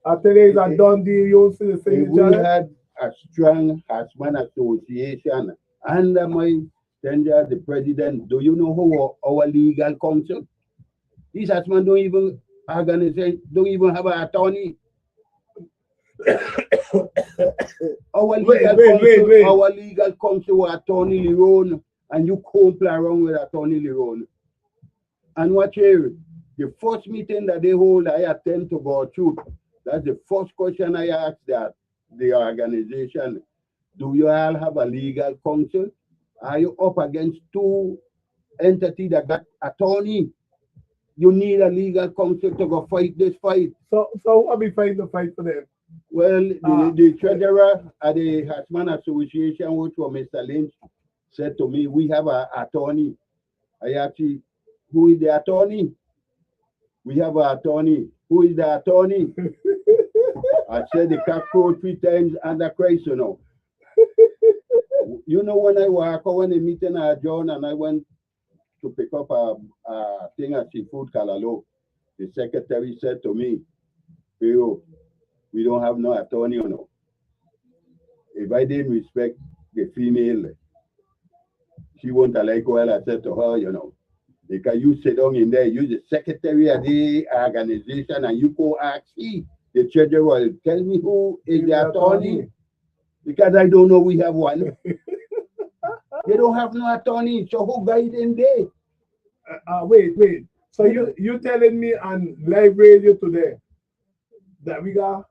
after days are done deal, you'll see the same. If we had a strong Hasman association under my tenure as the president, do you know who our legal counsel? These Hasman don't even have an attorney. Our legal counsel was Attorney Leron, and you can't play around with Attorney Leron. And watch here, the first meeting that they hold, I attend to go through. That's the first question I asked the organization. Do you all have a legal counsel? Are you up against two entities that got attorney? You need a legal counsel to go fight this fight. So I'll be fighting the fight for them. Well, the treasurer at the Hasman Association, which was Mr. Lynch, said to me, we have an attorney. I asked him, who is the attorney? We have an attorney. Who is the attorney? I said the cat crowed 3 times under Christ, you know. You know, when I walk out when the meeting adjourned and I went to pick up a thing at seafood Kalalo, the secretary said to me, Pero, we don't have no attorney, you know. If I didn't respect the female, she won't like what I said to her, you know. Because you sit down in there, you the secretary of the organization, and you go ask he, the treasurer will tell me who is the attorney. Because I don't know we have one. They don't have no attorney, so who guide in there? Wait. So you telling me on live radio today that we got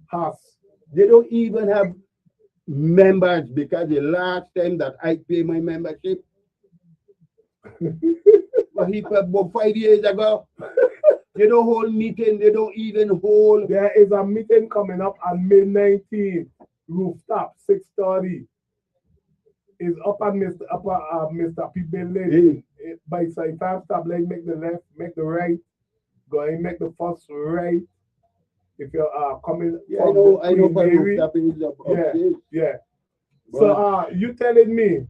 house? They don't even have members because the last time that I pay my membership, about 5 years ago, they don't hold meeting. They don't even hold. There is a meeting coming up on May 19th, rooftop, 6:30. Is up on Mr. P building. By side five stop, like make the left, make the right, go and make the first right. If you're coming, yeah, I know, but rooftop is up. Yeah. So you telling me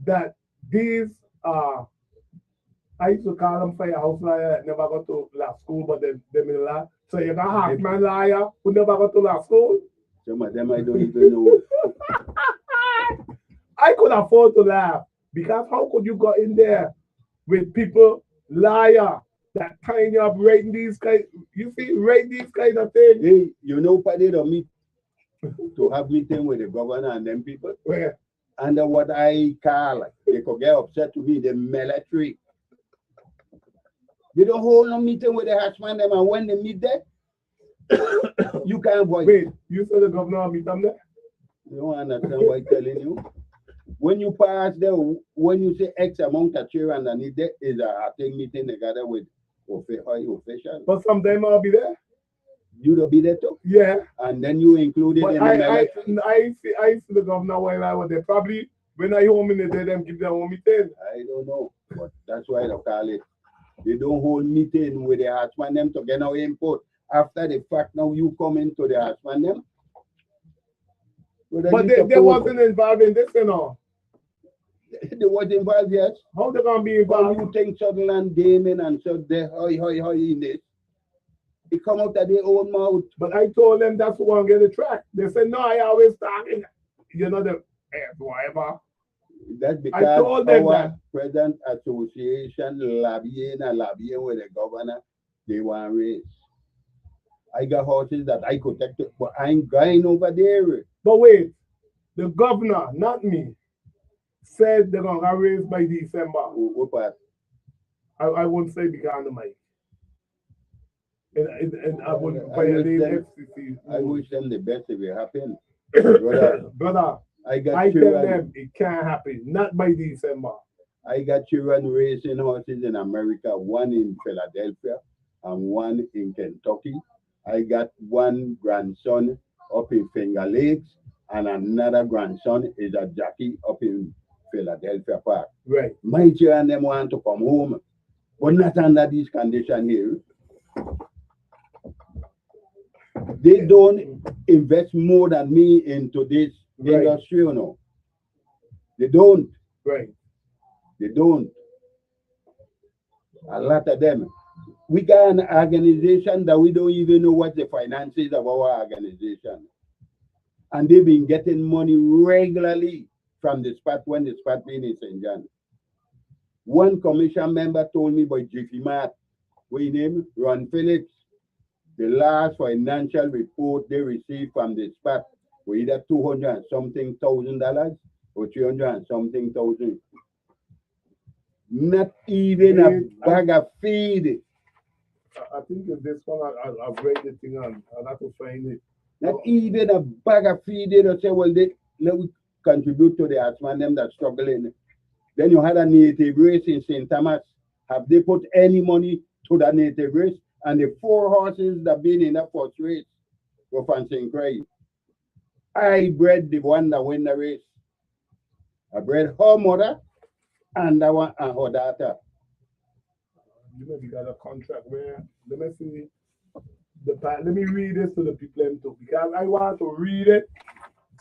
that these I used to call them firehouse liar that never got to law school, but them in law. So you got half man liar who never got to law school. Some of them I don't even know. I could afford to laugh because how could you go in there with people liar that kind of writing these kind? You see, write these kind of things. Hey, you know, Paddy don't meet to have meeting with the governor and them people. Where? Under what I call, they could get upset to me, the military. They don't hold no meeting with the hatchman them, and when they meet there, you can't voice. Wait, you said the governor meet them there? You don't understand what I'm telling you. When you pass there, when you say X amount of chair underneath there is a thing meeting together with high officials. But sometimes I'll be there. You don't be there too? Yeah. And then you include it in the military. I see the governor while I was there. Probably when I home in the day, them give them home meeting. I don't know, but that's why they call it. They don't hold meeting with the hatchman them to get no input. After the fact, now you come into the hatchman them. But they wasn't involved in this, you know. They was involved, yes. How they gonna be involved? How you think Sutherland, Damon, and so they hi in this? They come out of their own mouth. But I told them that's who gonna get the track. They said no, I always talking. You know the whatever. That's because I told them that present association lobbying with the governor, they want race. I got horses that I could take, but I ain't going over there. But wait, the governor, not me, said they're gonna raise by December. What part? I won't say because of mic. And I would violate FCC. I wish them the best if it happen. Brother, I tell them it can't happen, not by December. I got children racing horses in America, one in Philadelphia and one in Kentucky. I got one grandson up in Finger Lakes, and another grandson is a jockey up in Philadelphia Park. Right. My children them want to come home, but not under these conditions here. They don't invest more than me into this industry, you know. They don't. Right. They don't. A lot of them. We got an organization that we don't even know what the finances of our organization. And they've been getting money regularly from the spot when the spot being in St. John. One commission member told me by Jiffy Mart, what his name? Ron Phillips. The last financial report they received from the spot were either $200 and something thousand or $300 and something thousand. Not even a bag of feed. I think if this one, I've read the thing on. I'll have to find it. Not even a bag of feed. They don't say, well, let me contribute to the Hatchman, them that's struggling. Then you had a native race in St. Thomas. Have they put any money to that native race? And the 4 horses that been in that first race were from St. Croix. I bred the one that win the race. I bred her mother and that one and her daughter. You maybe got a contract where, let me see, let me read this to the people too, because I want to read it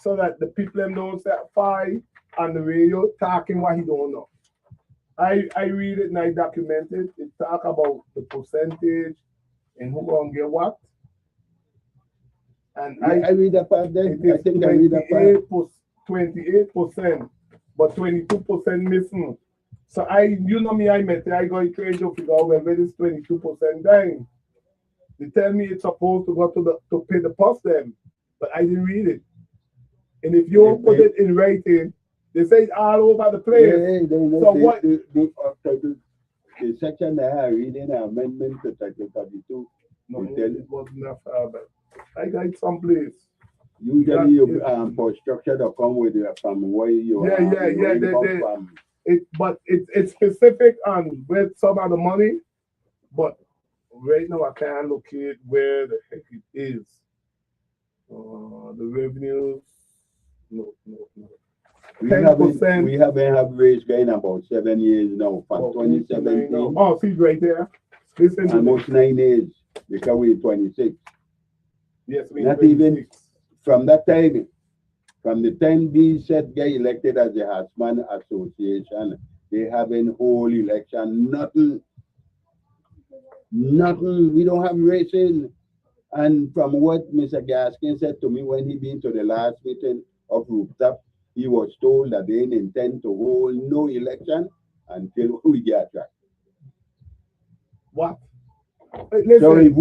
so that the people don't say Fahie on the radio talking what he don't know. I read it and I document it. It talk about the percentage And who gonna get what? And I read that part there. it is I think I read that part. 28%, but 22% missing. So you know me, I met I go try to figure out where this 22% dying. They tell me it's supposed to go to pay the post them, but I didn't read it. And if you don't put it in writing, they say it's all over the place. So what? The section that I read in amendment to Title 32. No, it wasn't that far, but I got someplace. Usually, you for structure that come with you from where you are. Yeah. But it's specific on where some of the money, but right now I can't locate where the heck it is. The revenues. No. We haven't had raise gain about 7 years now, from 2017. Oh, see right there. Listen almost 9 years, because we're 26. Yes, not 26. Even from that time, from the time these set get elected as the Hartsman Association, they having whole election, nothing. We don't have racing. And from what Mr. Gaskin said to me when he been to the last meeting of Rooftop, he was told that they intend to hold no election until we get track. What? Listen. So if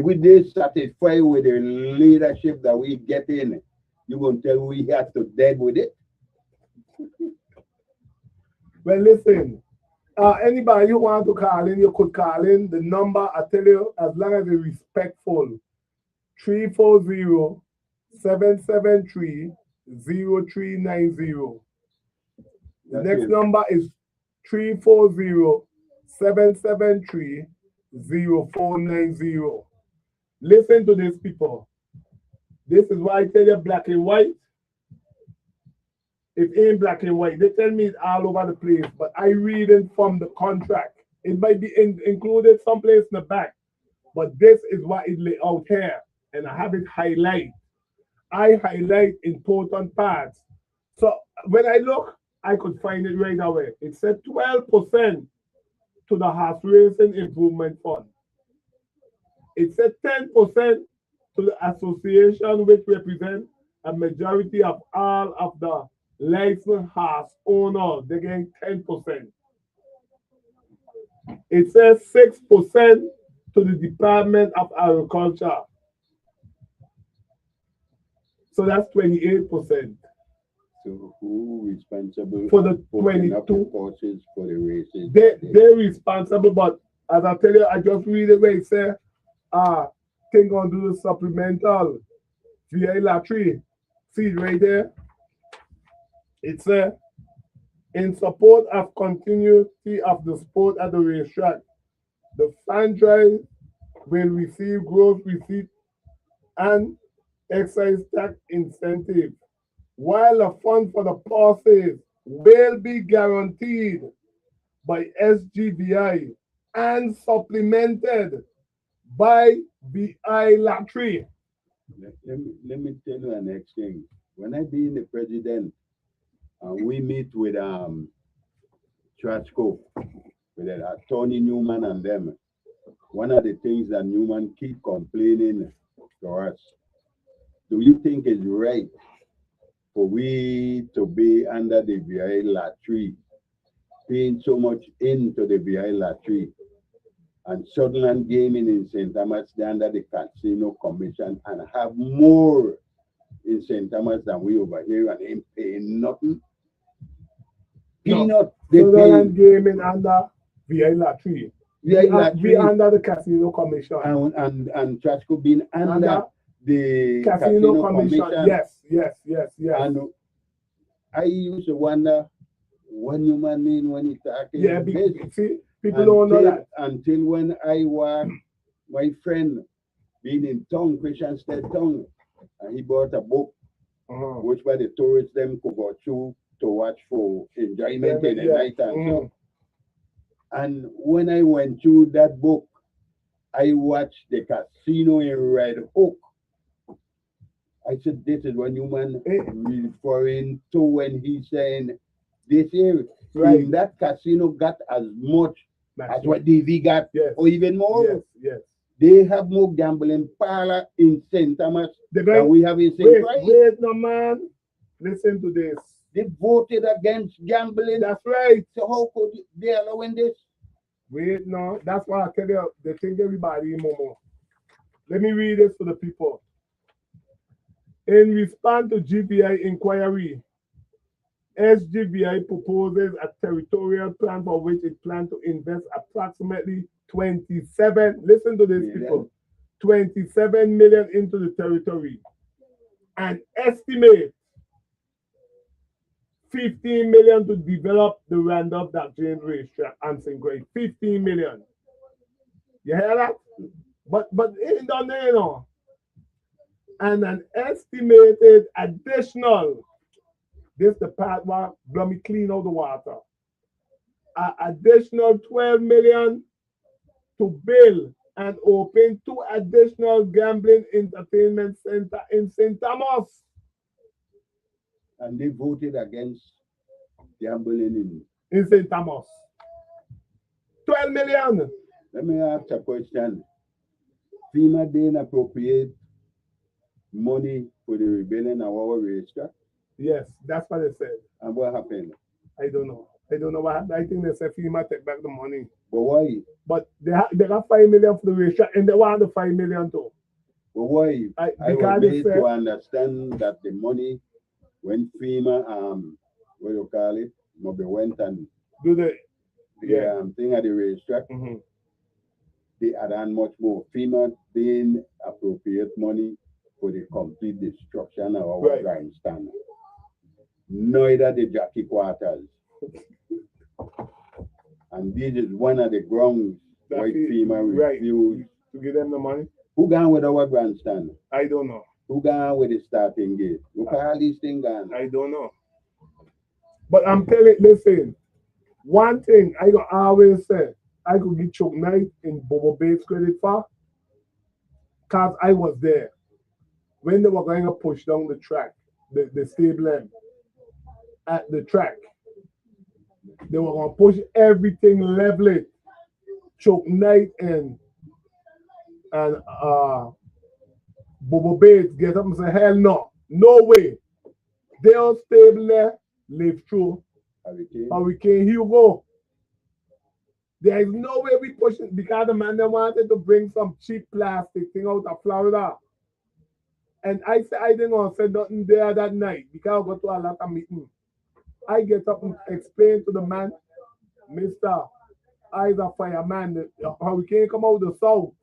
we did satisfied with the leadership that we get in, you gonna tell we have to dead with it? Well, listen. Anybody who want to call in, you could call in. The number, I tell you, as long as you're respectful, 340-773-0390. The next number is 340-773-0490. Listen to this, people. This is why I tell you black and white. It ain't black and white. They tell me it's all over the place, but I read it from the contract. It might be included someplace in the back, but this is what it lay out here, and I have it highlight. I highlight important parts. So when I look, I could find it right away. It said 12% to the Horse Racing Improvement Fund. It said 10% to the association, which represents a majority of all of the licensed horse owners. They're getting 10%. It says 6% to the Department of Agriculture. So that's 28%. So who responsible for the 22 horses for the races? They're responsible, but as I tell you, I just read it where it says, thing gonna do the supplemental VA lottery. See it right there? It says, in support of continuity of the sport at the racetrack, the franchise will receive gross receipt and excise tax incentive, while the fund for the passes will be guaranteed by SGBI and supplemented by VI Lottery. Let me tell you the next thing. When I be the president, we meet with Trachko, with Tony Newman and them. One of the things that Newman keep complaining to us, do you think it's right for we to be under the VI lottery, paying so much into the VI lottery, and Sutherland Gaming in St. Thomas under the Casino Commission and have more in St. Thomas than we over here and ain't paying nothing? No. Sutherland Gaming under VI lottery. We under the Casino Commission. And Trachko being under the Casino Commission. Yes. And I used to wonder what Newman mean when he talking. Yeah, see, people don't know that. Until when I was my friend being in town, Christian State Town, and he bought a book, which by the tourists them could go through to watch for enjoyment in the night and so. And when I went through that book, I watched the casino in Red Hook. I said, this is what Newman referring to when he's saying this here. Right. That casino got as much as what DV got, or even more. Yes. They have more gambling parlor in St. Thomas They're than going, we have in St. Croix. wait, no man. Listen to this. They voted against gambling. That's right. So how could they allow this? Wait, no. That's why I tell you, they think everybody in Momo. Let me read this for the people. In response to GVI inquiry, SGVI proposes a territorial plan for which it plans to invest approximately 27, listen to this, people, 27 million into the territory and estimate 15 million to develop the Randolph James racetrack and St. Croix. 15 million. You hear that? But it ain't done there, you know. And an estimated additional, this the part where let me clean out the water. An additional 12 million to build and open 2 additional gambling entertainment center in St. Thomas. And they voted against gambling in St. Thomas. 12 million. Let me ask a question. FEMA didn't appropriate money for the rebuilding of our racetrack? Yes, that's what they said. And what happened? I don't know. I don't know what happened. I think they said FEMA take back the money. But why? But they got 5 million for the racetrack and they want the 5 million too. But why? I was made said, to understand that the money when FEMA what do you call it? Maybe went and do the thing at the racetrack. Mm-hmm. They had done much more. FEMA didn't appropriate money for the complete destruction of our grandstand. Neither the jockey quarters. And this is one of the grounds why FEMA refused to give them the money. Who gone with our grandstand? I don't know. Who gone with the starting gate? Look at all these things gone. I don't know. But I'm telling, listen, one thing I gonna always say, I could get Chuck Knight in Bobo Bates credit for, because I was there when they were going to push down the track, the stable end at the track. They were going to push everything, level it. Chuck Knight and Bobo Bates get up and say, hell no, no way. They'll stable there, live through Hurricane Hugo. There is no way we push it because the man they wanted to bring some cheap plastic thing out of Florida. And I said I didn't want to say nothing there that night because I got to a lot of meetings. I get up and explain to the man, Mr. I's a fireman, the hurricane come out the south.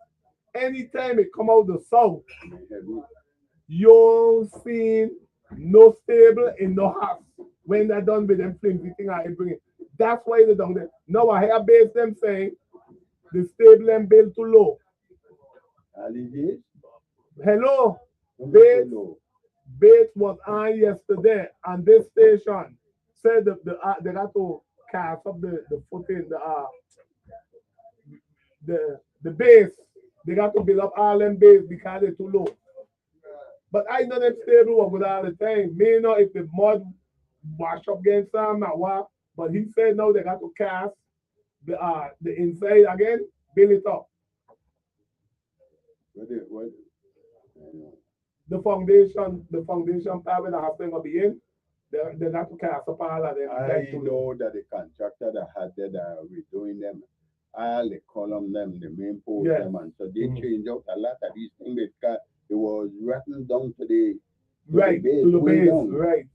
Anytime it come out the south, you seen no stable in no house when they're done with them flimsy thing I bring it. That's why they done that. Now I hear base them saying the stable and built too low. Hello, Bates was on yesterday, and this station said that they got to cast up the footing, the base. They got to build up all them base because they're too low. But I know them stable work with all the time. Me know if the mud wash up against them or what. But he said no, they got to cast the inside again, build it up. The foundation part where the house gonna be in, they got to cast up all of them. I know that the contractor that had that are redoing them, all the column them, the main post them, and so they change out a lot of these things because it was rotten down to the base, right.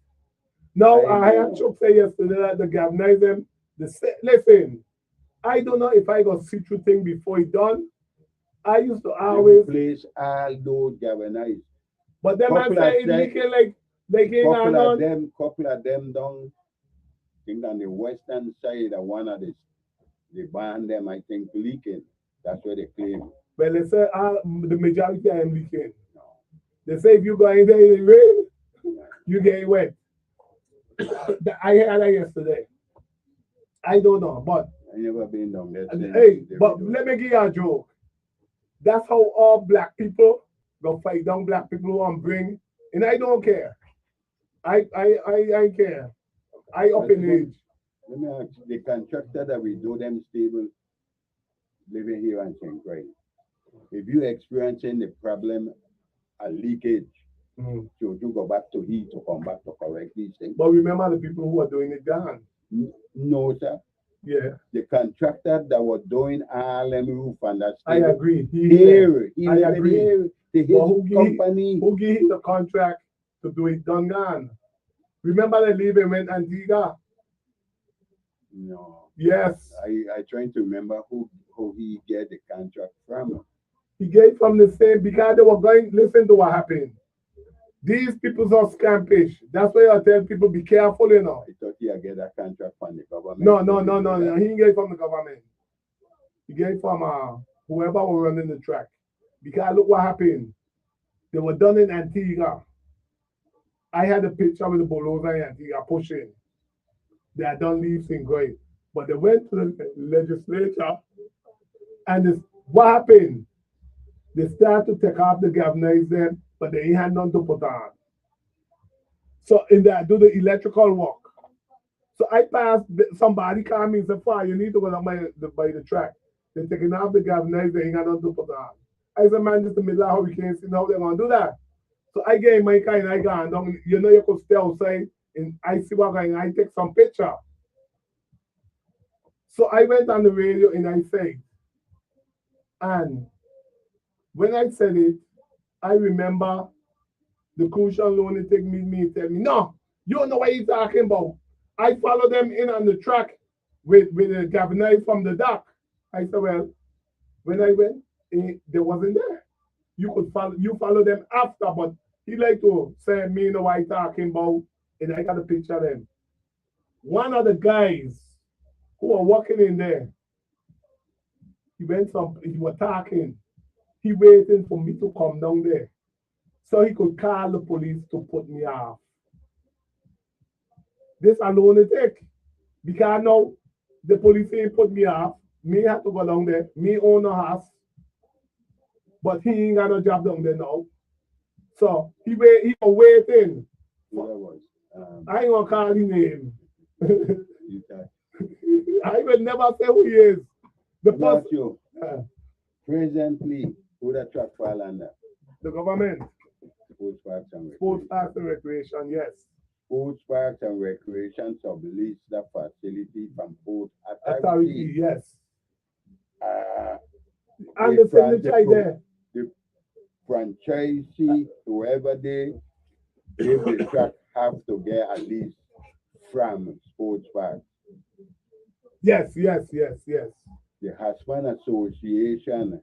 No, I had Chuck say yesterday that the galvanize them. Listen, I don't know if I got see through thing before it done. I used to always replace all those galvanized. But them man say it leaking like couple of them down. I think on the western side of one of the band them I think leaking. That's what they claim. Well, they say the majority are leaking. No. They say if you go in there in the rain, you get wet. I heard that yesterday. I don't know, but I never been down there. Hey, but let me give you a joke. That's how all black people go fight down black people who want to bring, and I don't care. I care. I up in age. Let me ask the contractor that we do them stable living here in St. Croix. If you're experiencing the problem, a leakage, Mm. so you go back to heat to come back to correct these things. But remember the people who are doing it gone. No, sir. Yeah, The contractor that was doing all them roof and that I thing, agree. he I live agree. here. To his But company. who gave him the contract to do it done gone? Remember they leave him in Antigua? No. Yes. I trying to remember who he get the contract from. He gave from the same because they were going, listen to what happened. These people are scampish. That's why I tell people be careful, you know. I thought he get a contract from the government. No. He didn't get it from the government. He gave it from whoever was running the track. Because look what happened. They were done in Antigua. I had a picture with the bulldozer in Antigua pushing. They had done leaves in grade. But they went to the legislature and this, what happened? They started to take off the galvanized them, but they ain't had none to put on. So in that, do the electrical work. So I passed, somebody called me and said, Fahie, you need to go down by the track. They're taking off the galvanized, they ain't got nothing to put on. I said, man, this is the middle of hurricane season, how they're going to do that? So I gave my car and I gone down. You know, you could stay outside and I see what going on. I take some picture. So I went on the radio and I said, and when I said it, I remember the crucial loan take me and tell me, no, you don't know what you're talking about. I follow them in on the track with the galvanized from the dock. I said, well, when I went, they wasn't there. You follow them after, but he like to say me know what I talking about, and I got a picture of them. One of the guys who were working in there, he was talking. He waiting for me to come down there. So he could call the police to put me off. This alone it take. Because now the police ain't put me off. Me have to go down there. Me own a house. But he ain't got no job down there now. So he was waiting. I ain't gonna call his name. I will never say who he is. The person. Presently, who that track fall under? The government. Sports Parks and Sports Parks and Recreation, yes. Sports Parks and Recreation sublease the facility from Port Authority, yes. And the signature there. The franchisee, whoever they give the track, have to get at least from Sports Parks. Yes. The Husband Association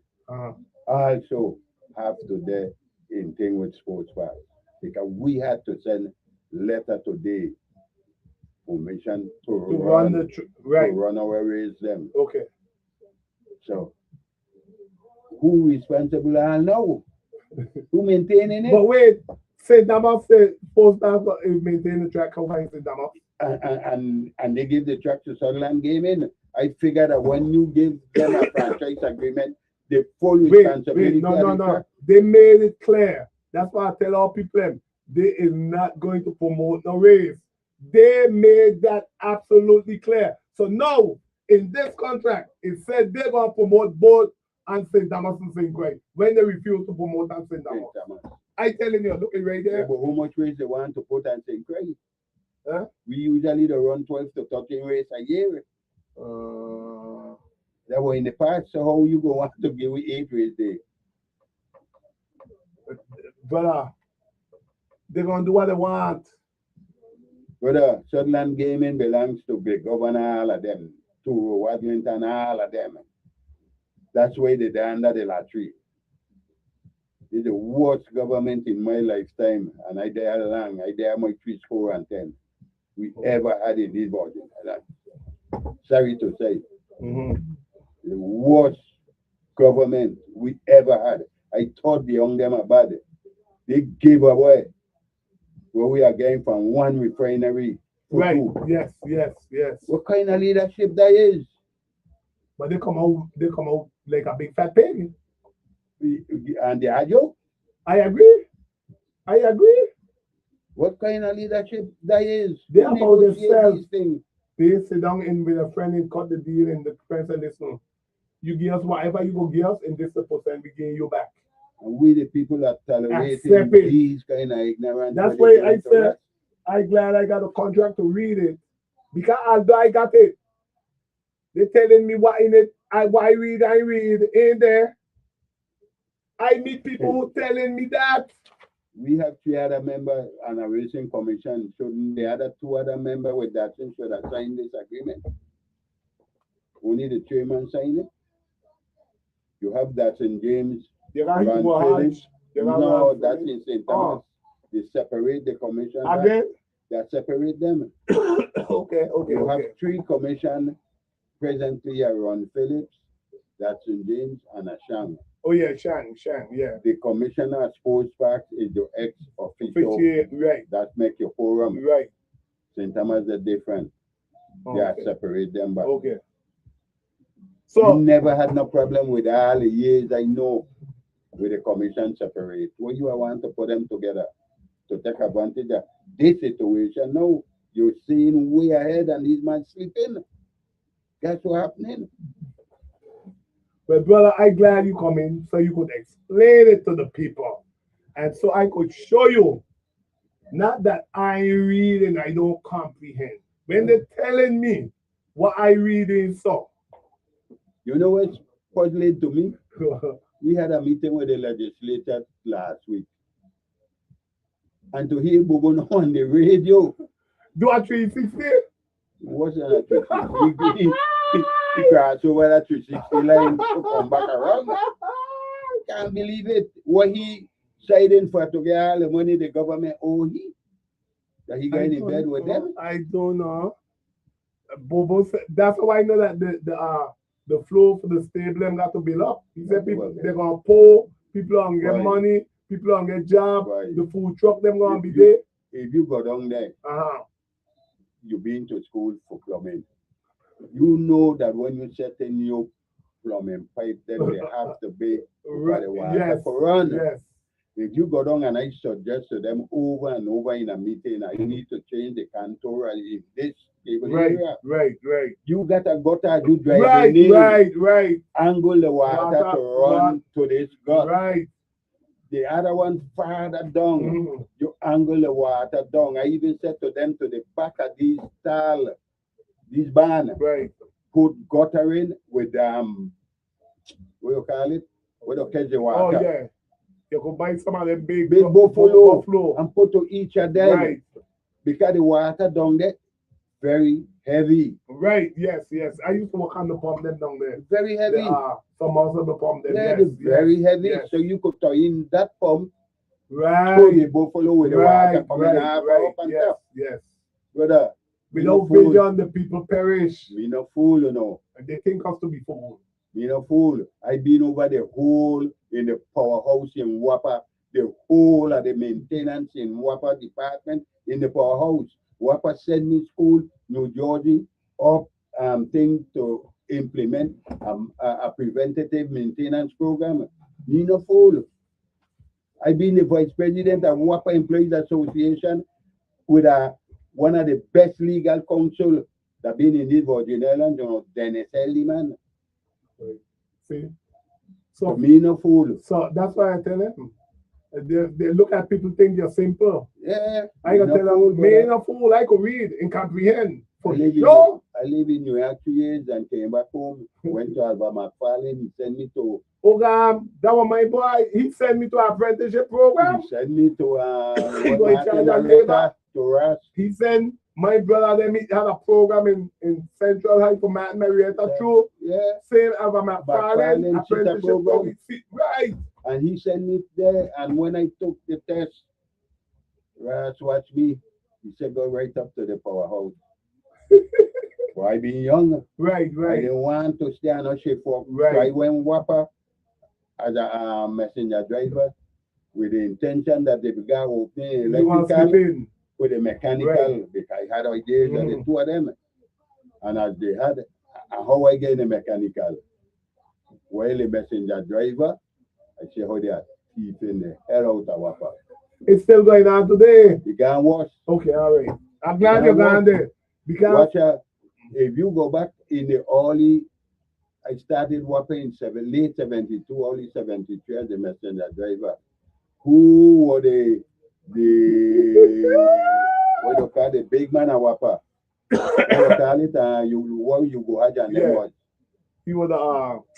also have to do in thing with Sports Parks, because we had to send letter today permission to run our raise them. Okay. So who responsible are now? Who maintaining it? But wait, St. Damas said Sports Parks maintain the track over St. Damas. And they give the track to Sutherland Gaming. I figured that when you give them a franchise agreement, the full responsibility. No. They made it clear. That's why I tell all people they is not going to promote no race. They made that absolutely clear. So now in this contract, it said they're gonna promote both and St. Damas and St. Croix when they refuse to promote and St. Damas. I telling you, look it right there. Yeah, but how much race they want to put on St. Croix? Huh? We usually run 12 to 13 race a year. That were in the past, so how you go want to give me 8 race day? Brother, they're gonna do what they want. Brother, Sutherland Gaming belongs to the governor, all of them, to Wadlington, all of them. That's why they're under the lottery. It's the worst government in my lifetime, and I dare long, I dare my 3 score and 10 we ever had in this body. Sorry to say. The worst government we ever had. I thought the young them about it. They gave away where we are getting from one refinery to right. 2. Yes. What kind of leadership that is? But they come out like a big fat pig. And they are you? I agree. What kind of leadership that is? They about themselves. They sit down in with a friend and cut the deal, and the friend said, listen, you give us whatever you go give us, and this the percent we give you back. And we the people that tolerating Accept it. these kind of ignorance. That's what they why I doing to said us. I'm glad I got a contract to read it. Because although I got it, they telling me what in it, I read, ain't there. I meet people who telling me that. We have 3 other members on a racing commission. Shouldn't the other 2 other members with that thing should have signed this agreement? Only the chairman signed it. You have that in James. They got Ron more Phillips. Hodge. They got No, Ron that's Phillips. in St. Thomas. They separate the commission. Again? That separate them. Okay. You have 3 commission presently are Ron Phillips, that's in James, and Ashang. Oh yeah, Shang, yeah. The commissioner of sports parks is the ex-official. 58, right, That make your forum. right. St. Thomas are different. They are separate them back. Okay. We So never had no problem with all the years I know with the commission separate. What you want to put them together to take advantage of this situation? No, you're seeing way ahead and these man sleeping. That's what happening. but brother, I'm glad you come in so you could explain it to the people. And so I could show you. Not that I read and I don't comprehend. When they're telling me what I read in so. You know what's puzzling to me? We had a meeting with the legislature last week. And to hear Bobo on the radio. Do a 360? What's that 360? He crashed over that 360 line to come back around. Can't believe it. What he siding for to get all the money the government owe he? That he got in bed with them? I don't know. Bobo said, that's how I know that the flow for the stable got to build up. He said people they're gonna pull, people are gonna get money, people are gonna get job, the food truck them gonna be there. If you go down there, you've been to school for plumbing. You know that when you set a new plumbing pipe, then they have to be the water for run. Yes. If you go down and I suggest to them over and over in a meeting, I need to change the contour in this area. Right. You got a gutter, you drive in, right. angle the water to run to this gut. Right. The other one farther down, you angle the water down. I even said to them to the back of these stall, this barn, put gutter in with what you call it? With a catch the water. Oh yeah. You could buy some of them big buffalo and put to each of them. Right. Because the water down there very heavy. Right, yes. I used to work on the pump them down there. Very heavy. Some of the pump them. Yeah, very heavy. Yes. So you could tie in that pump to the buffalo with the water coming half up and stuff. Yes. Brother. Without vision, the people perish. We no fool, you know. And they think us to be fool. Me no fool. I've been over the whole in the powerhouse in Wapa, the whole of the maintenance in Wapa department in the powerhouse. Wapa sent me school, New Jersey, up thing to implement a preventative maintenance program. Me no fool. I've been the vice president of Wapa Employees Association with one of the best legal counsel that been in this Virgin Islands, you know, Dennis Elliman. See? So me no fool. So that's why I tell them. They look at people think you're simple. Yeah. I can tell them, me no fool, I could read and comprehend. For sure. I live in New York 2 years and came back home. Went to Alabama McFarlane. He sent me to that was my boy. He sent me to an apprenticeship program. He sent me to He sent my brother, them had a program in Central High for Matt Marietta too. Yeah. Same as a McFarlane apprenticeship program. Right. And he sent me there. And when I took the test, Ras watched me. He said, go right up to the powerhouse. Well, I been young. Right. I didn't want to stay on a shift work. So I went Wapa as a messenger driver with the intention that the guy opening electrical with the mechanical because I had ideas of the two of them. And as they had, how I get the mechanical? Well, the messenger driver, I see how they are keeping the hell out of Wapa. It's still going on today. You can't wash. Okay, all right. I'm glad you're going there. Because watch out, if you go back in the early I started working in late 72, early 73 as a messenger driver. Who were the what you call the big man of Wapa? What you call it? You go ahead and then Yeah. what? He was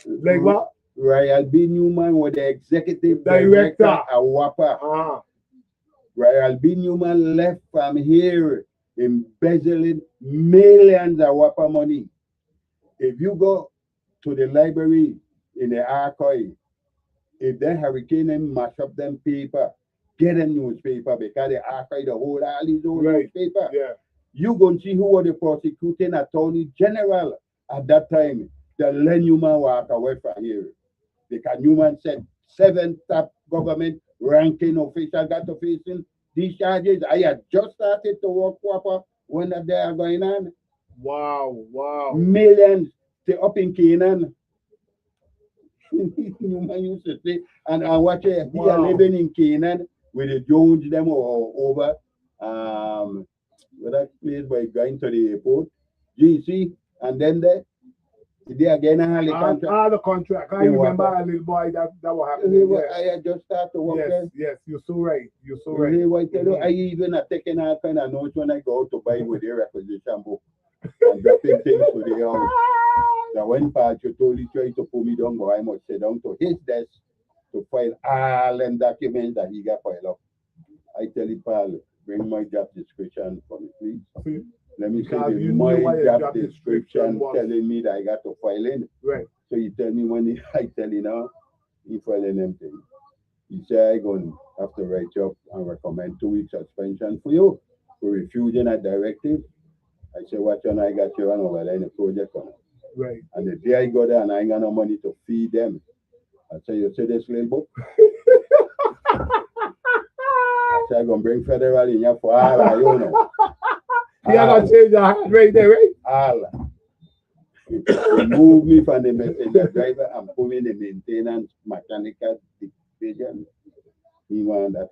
like what? Royal B. Newman was the executive Director. director of Wapa. Royal B. Newman left from here embezzling millions of Wapa money. If you go to the library in the archive, if the hurricane and mash up them paper, get them newspaper because the archive the whole all these old newspaper. Yeah. You go and see who was the prosecuting attorney general at that time. The let Newman walk away from here. Because Newman said 7 top government ranking officials got to facing these charges. I had just started to work proper when they are going on. Wow. Millions up in Canaan. Newman used to say, and watch it, he are living in Canaan with the Jones them or over with that place by going to the airport, GC, and then they again all the contract. I remember a little boy that was happening. Yes. I had just started to work there. Yes, you're so right. I even have taken all kind of notes when I go out to buy with the requisition book and dropping things to the house. Now when Pacho told he tried to pull me down, but I must sit down to his desk to file all them documents that he got filed up. I tell him, Paul, bring my job description for me, please. Let me say my job description telling me that I got to file in. Right. So he tell me when I tell him now, he filing them things. He said, I'm going to have to write you up and recommend 2 weeks suspension for you for refusing a directive. I said, what you I got you on over there in the project on it. Right. And the day I go there and I ain't got no money to feed them, I say, you see this little book? I said, I'm going to bring federal in here for all of you know. You are going to change your hand right there, right? All. Remove me from the messenger driver and put me in the maintenance mechanical division. He wanted that.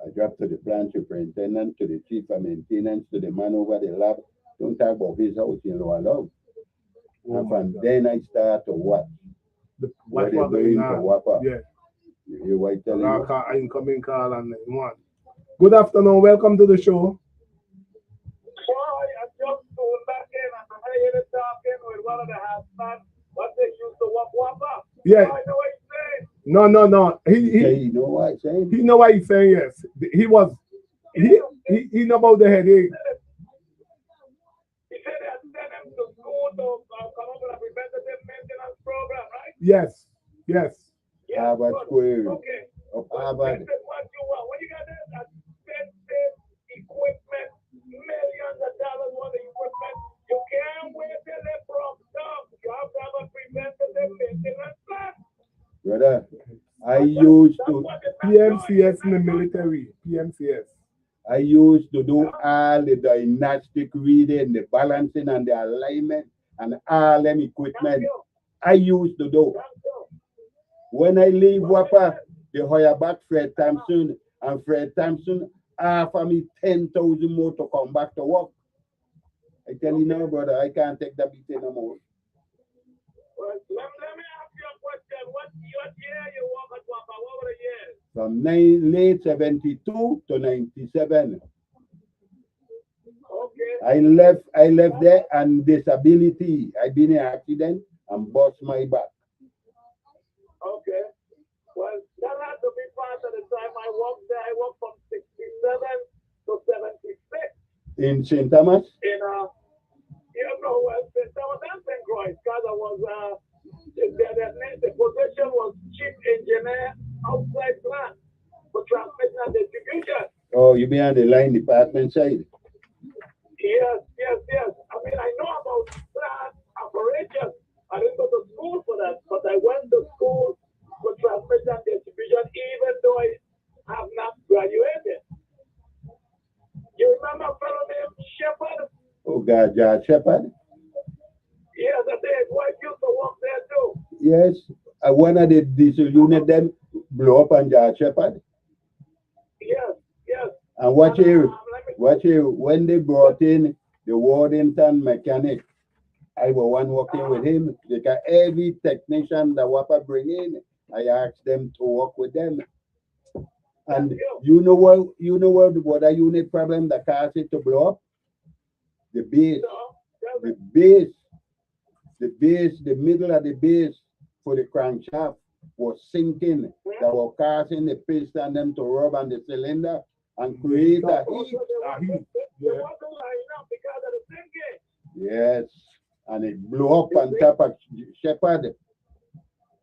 I dropped to the plant superintendent, to the chief of maintenance, to the man over the lab. Don't talk about his house in Lower Love. And from then I start to watch what they're doing to Wapa. Yeah. You hear what I tell you? Incoming call and one. Good afternoon. Welcome to the show. I just tuned back in and I hear you talking with one of the husbands, but they used to walk Wapa. Yeah. I know what he's saying. No. He know what I'm saying? He know what he's saying, yes. He know about the headache. He said they had sent him to school to come up with a preventative maintenance program, right? Yes. Harvard Square. Okay. Harvard. This is what you want. When you got that expensive equipment, millions of dollars worth of equipment, you can't wait till they broke down. You have to have a preventative maintenance plan. Brother, I used to PMCS in the military. PMCS. I used to do all the dynastic reading, the balancing and the alignment and all them equipment. I used to do. When I leave Wapa, they hire back Fred Thompson, and Fred Thompson offer me 10,000 more to come back to work. I tell you now, brother, I can't take that beating no more. Well, let me ask you a question. What year you work at Wapa? What were the years? From late 72 to 97. Okay. I left there and disability. I been in an accident and bust my back. Okay. Well, that had to be part of the time I worked there. I worked from 67 to 76. In St. Thomas? St. Thomas and St. Croix, because I was, the position was chief engineer outside plant for transmission and distribution. Oh, you be on the line department side? Yes. I mean, I know about plant operations. I didn't go to school for that, but I went to school for transmission and distribution, even though I have not graduated. You remember a fellow named Shepard? Oh, God, George Shepard? Yes, I did. Wife used to work there too. Yes. One of the diesel unit them blow up on George Shepard? Yes. And watch here, when they brought in the Worthington mechanic I was one working with him because every technician that WAPA bring in, I ask them to work with them. And you know what a unit problem that caused it to blow up? The base. The base, the middle of the base for the crankshaft was sinking. That was causing the piston them to rub on the cylinder and create a heat. Yes, and it blew up on top of Shepherd.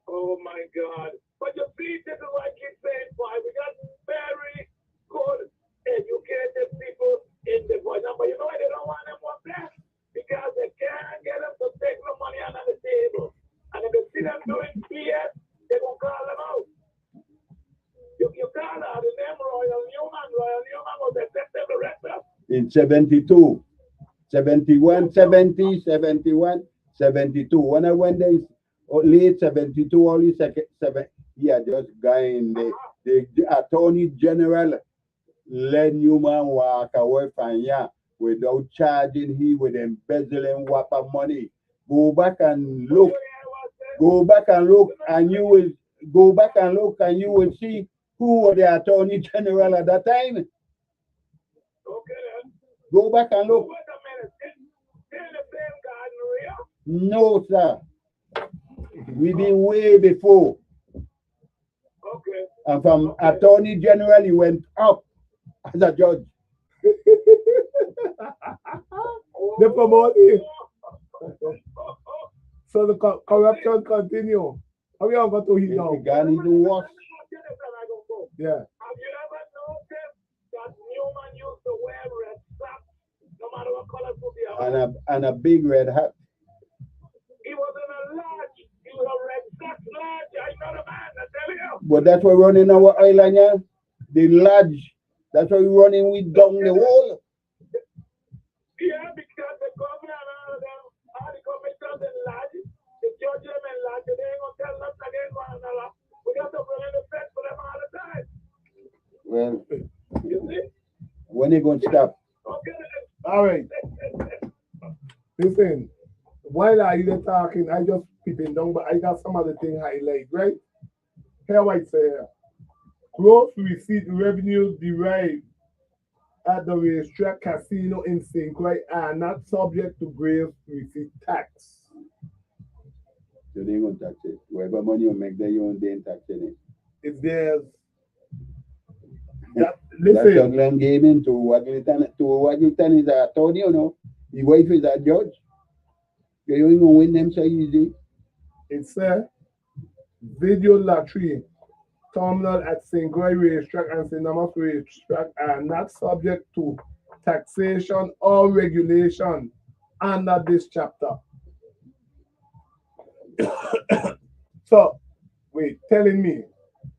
Oh my God. But you see, this is what I keep saying, boy. We got very good educated people in the voice. But you know why they don't want them up there? Because they can't get them to take no money under the table. And if they see them doing BS, they will call them out. You call out the name Royal Newman. Royal Newman was the executive director. In 72, 71, 70, 71, 72. When I went there, late 72, only seven. Yeah, just guy in the Attorney General let Newman walk away from here without charging him with embezzling WAPA money. Go back and look. Go back and look, and you will go back and look, and you will see who was the Attorney General at that time. Okay. Go back and look. Wait a minute. They're the same guy, Maria? No, sir. We've been way before. Okay. And from Attorney General, he went up as a judge. They promote him. So the corruption continue. How we all got to heat now? It got even worse. Yeah. Have you ever noticed that Newman used to wear red socks, no matter what color could be? And a big red hat. He was in a lodge. He was a red sock lodge. I know the man, I tell you. But that's what running our island, yeah? The lodge. That's what we're running with down the wall. Yeah, because the governor and all of them, all the commissioners in lodge, the judges in lodge, they ain't gonna tell us against one another. We got to bring in the fence for them all the time. Well, You see? when are you going to stop? Okay. All right. Listen, while I either talking, I just peeping down, but I got some other thing highlight, right? Here what say here. Gross receipt revenues derived at the racetrack casino in St. Croix are not subject to gross receipt tax. So they ain't going to tax it. Whatever money you make there, you ain't taxing it. If there's That's listen, Juggling gaming to Waggleton is a attorney, you know. His wife is a judge. You ain't gonna win them so easy. it's a video lottery terminal at St. Croix Racetrack and St. Thomas Racetrack are not subject to taxation or regulation under this chapter. So, wait, telling me,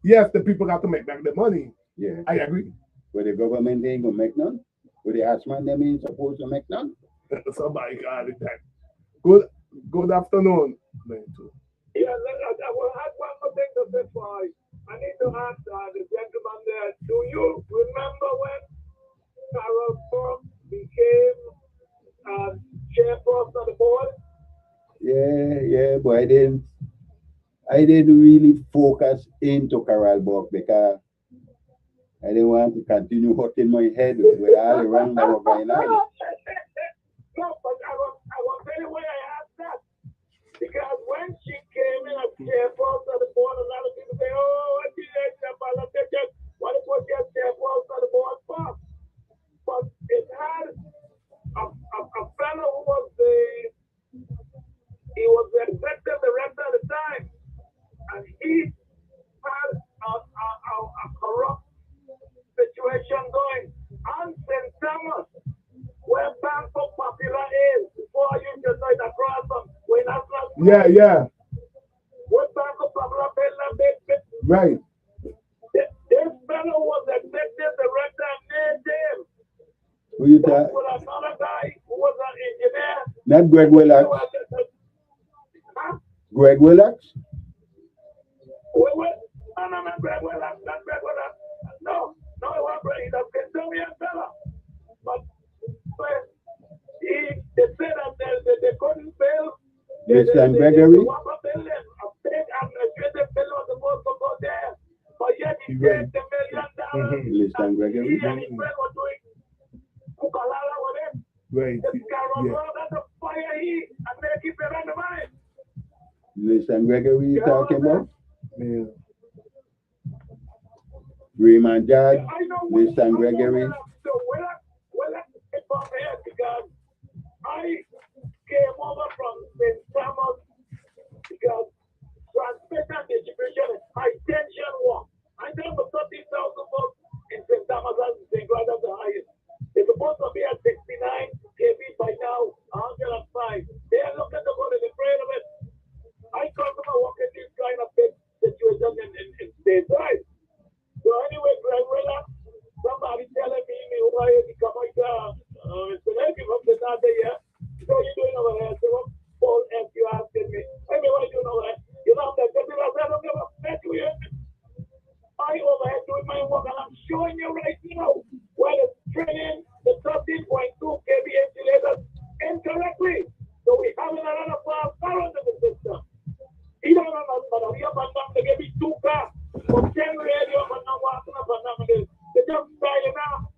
yes, the people got to make back the money. Yeah. I agree. But the government ain't gonna make none. But the Ashman them ain't supposed to make none. Somebody got it back. Good afternoon. Yeah, I will add one more thing to this point. I need to ask the gentleman there, do you remember when Carol Burke became chairperson of the board? Yeah, but I didn't really focus into Carol Buck because I didn't want to continue hurting my head with all the wrong that was going on. No, but I will tell you why I asked that. Because when she came in as chairperson of the board, a lot of people say, oh, what did what is what your chairperson of the board for? But it had a fellow who was he was the executive director at the time, and he had a corrupt situation going. And St. Thomas, where Banco Popular is, before you just know it across from where National. Yeah. Where Banco Popular paid. Right. This fellow was executive director and named him. Who you That's talk? with another guy who was an engineer. Not Greg Willacks. Huh? Greg Willacks? Wait. No, Greg Willacks, not Greg Willacks. No, it wasn't Greg. He's a Kentuckian fella. But he they said that they couldn't build. Mr. Gregory? Whopper building, a big administrative building was supposed to go there. But yet he Right. paid $1 million. Mr. Gregory? He and his friend were doing Kukalala with him. Right. This guy Yeah. was at the fire heat and they keep it on the mind. Mr. Gregory you talking about? Yeah. Raymond Judge, I know Mr. Gregory. If I'm here because I came over from St. Thomas because transmission distribution is high tension work. I know for 30,000 volts in St. Thomas and St. Cloud at the highest. It's supposed to be at 69 kV by now, 105. They are looking to go to the afraid of it. I come from a work in this kind of big situation in stateside. So anyway, Greg Willa, somebody telling me who I am become like Mr. Levy from the Nada here. So you doing over there? So what Paul F you asking me? Hey, what are you doing over there? You know, I'm like, I don't give a fuck to you. I over here doing my work and I'm showing you right now where the training the 13.2 kV insulators incorrectly. So we have another current in the system. He don't know, but we have to give me 2 cars. From 10 radio, but now walking up and down again. They just style now.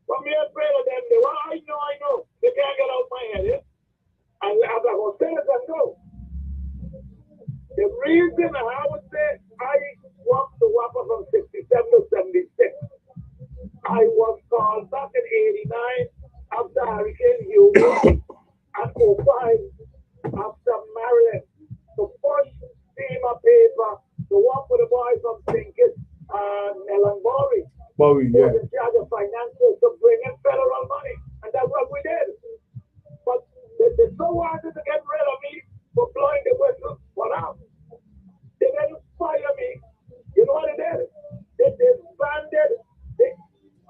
From here, afraid of them. They well, I know. They can't get out my head. And as I was saying, I know. The reason I would say I walked the Whopper from 67 to 76. I was called back in 89 after Hurricane Hugo and 05 after Maryland to push FEMA paper to work with the boys from St. Kitts and Melbourne. Bowie, Who yeah. was in charge of finances to bring in federal money. And that's what we did. But they so wanted to get rid of me for blowing the whistle. What happened? They didn't fire me. You know what they did? They disbanded the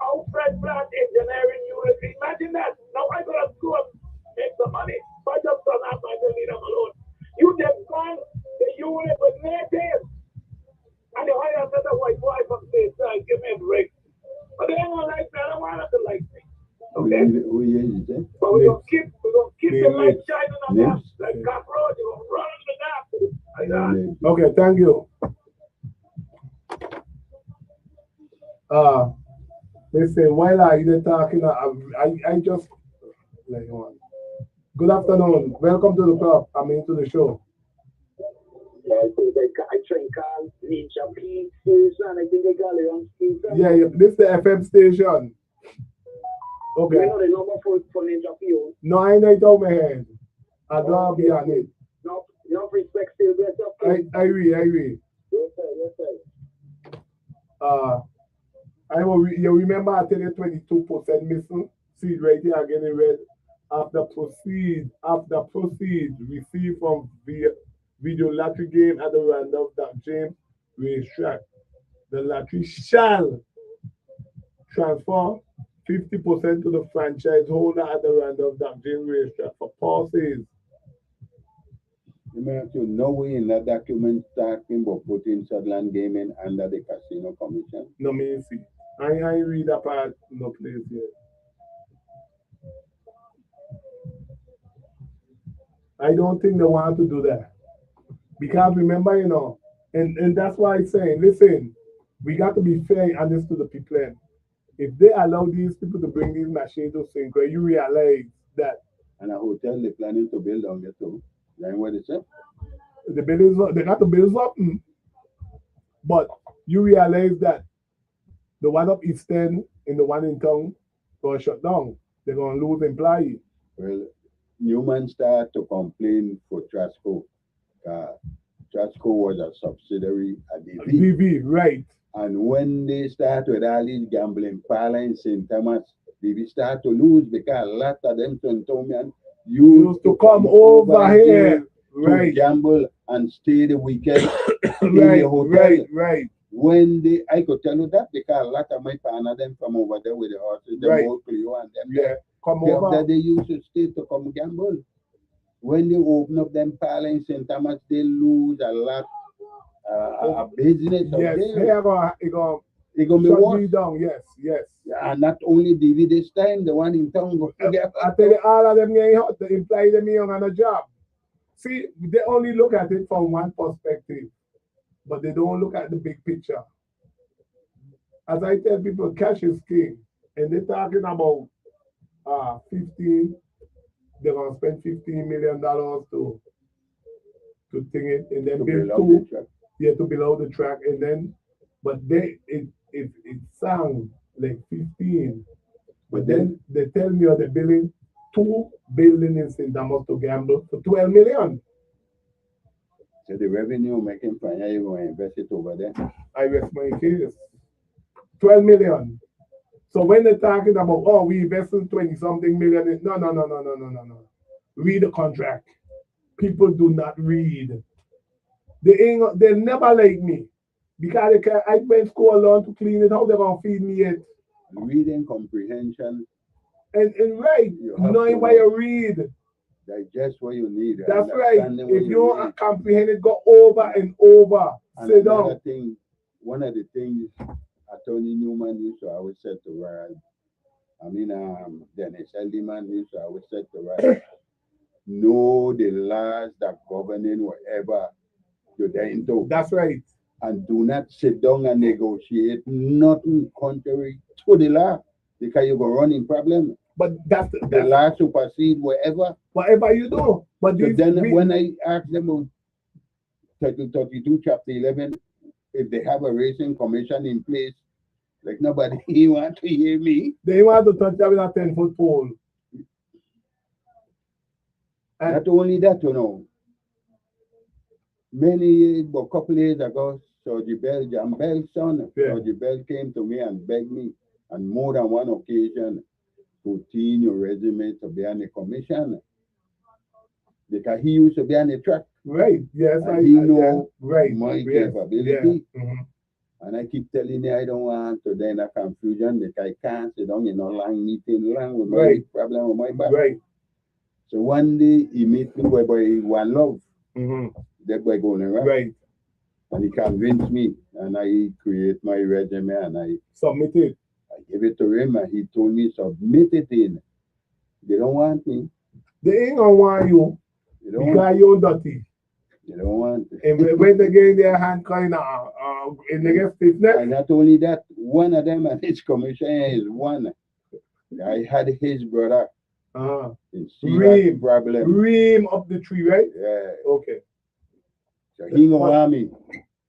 outside plant engineering unit. Imagine that. Now I go to school and make some money. If I just don't have my leave them alone. You disband the unit with natives. And you hire another white boy from stateside. Give me a break. But they ain't gonna like me. I don't want them to like me. Okay? Who is it? But we're gonna keep the light Nips. shining on them. Like cockroach, you're gonna run in the dark. Like that. Okay, thank you. Listen, while I either talking, I just like one. Good afternoon. Welcome to the club. I mean to the show. Yeah, I train cars, Ninja P station. I think they call it on station. Yeah, this is the FM station. Okay. You know the number for Ninja P. No, I ain't out my head. I don't be on it. No, you don't respect still better. I read. Yes, sir. You remember I tell you 22% missing? See right here again in red. After proceeds received from video lottery game at the Randolph James racetrack. The lottery shall transfer 50% to the franchise holder at the Randolph James racetrack for pauses. No way in that document talking about putting Sutherland Gaming under the Casino Commission. No, me see. I read that part no place here. I don't think they want to do that. Because remember, and that's why I'm saying, listen, we got to be fair and honest to the people. If they allow these people to bring these machines to Synchro, you realize that. And a hotel they're planning to build on there too. Then what is it? The buildings, they got the buildings up. But you realize that the one up Eastern and the one in town going to shut down. They're going to lose employees. Well, Newman started to complain for Trasco. Trasco was a subsidiary at DV. DV, right. And when they start with all these gambling parlor in St. Thomas, DV start to lose because a lot of them Tontonian used to come over here to gamble and stay the weekend in the hotel. Right. When I could tell you that because a lot of my partner them from over there with the horses, the old Clio and them. Yeah, come over. That they used to stay to come gamble. When they open up them parlor in St. Thomas, they lose a lot of business. Yes, It's gonna be Shut worse. me down, yes, yes. And not only DV this time, the one in town go together. I tell you, all of them getting hot, they imply them young on a job. See, they only look at it from one perspective, but they don't look at the big picture. As I tell people, cash is king, and they're talking about 15. They're gonna spend $15 million to thing it, and then To build build out two. the track. Yeah, to build out the track, and then, but they it sound like 15, but then they tell me they're building 2 buildings in St. Thomas to gamble for 12 million. So the revenue making Fahie, you going to invest it over there. I rest my case. 12 million. So when they're talking about, oh, we invested 20 something million, no. Read the contract. People do not read. They never like me. Because I went school alone to clean it. How they gonna feed me it? Reading comprehension. And right, knowing why you read. Digest what you need. That's right. If you don't comprehend it, go over and over. And sit another down. thing, one of the things Attorney Newman used to always say to Ryan, Dennis Elderman used to always say to Ryan, know the laws that governing whatever you're there into. That's right. And do not sit down and negotiate nothing contrary to the law, because you're going to run in problem. But that's the law supersede whatever you do. But so then when I ask them about 32 chapter 11, if they have a racing commission in place, like nobody want to hear me. They want to touch that with a 10-foot pole. And not only that, a couple years ago, Sergeant Bell, John Bell's son, Sergeant Bell came to me and begged me on more than one occasion to tune your resume to be on a commission. Because he used to be on the track. Right, yes. He know my capability. Yeah. Mm-hmm. And I keep telling you, I don't want to then a confusion because I can't sit down in a long meeting long with my problem with my back. Right. So one day he meet me by One Love. Mm-hmm. That boy going around. Right. And he convinced me, and I create my resume and I submit it. I gave it to him, and he told me submit it in. They don't want me. They ain't gonna want you because you're dirty. They don't want it. And when they get their hand kind of in the get stiffness. And not only that, one of them and his commissioner is one. I had his brother. Ream problem. Ream up the tree, right? Yeah. Okay. So he gonna want me.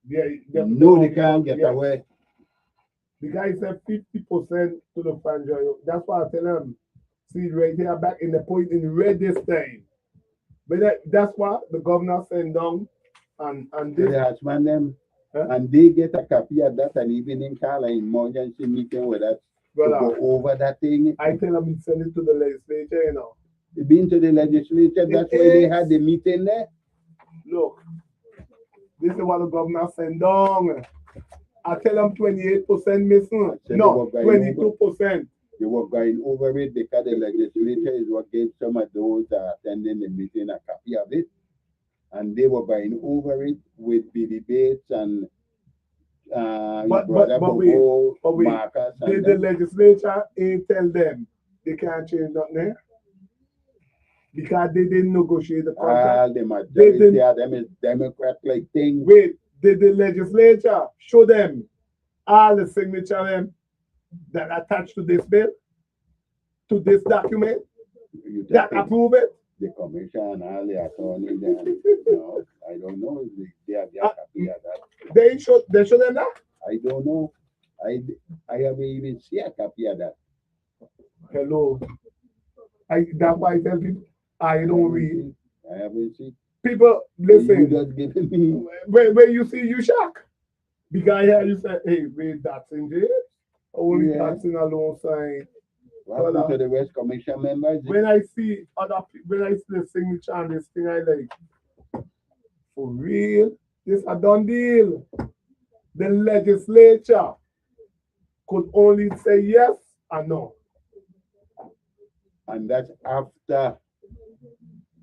Yeah. No, they can't get away. The guy said 50% to the franchise. That's why I tell him, see right here back in the point in red this time. But that's why the governor sent down and this. They harassment them, and they get a copy of that and even in call an emergency meeting with us to go over that thing. I tell them send it to the legislature, They've been to the legislature, that's why they had the meeting there. Look, this is what the governor sent down. I tell them 28% missing. No, 22%. They were going over it because the legislature is what gave some of those attending the meeting a copy of it. And they were going over it with the debates and Marcus. Did the legislature ain't tell them they can't change nothing there? Because they didn't negotiate the contract. The majority of them is Democrat-like thing. Wait, did the legislature show them all the signature them that attached to this bill, to this document, that approve it? The commission and all the attorneys, no, I don't know if they have copy of that. They show them that? I don't know. I haven't even seen a copy of that. Hello. That's why I tell people I don't read. I haven't seen. People, listen. You just giving me. When you see, you shock. Because here you say, hey, wait, that's in jail. Only that's in a loan sign. What happened to the West Commission members? When I see the signature and this thing, I like, for real, this a done deal. The legislature could only say yes or no. And that's after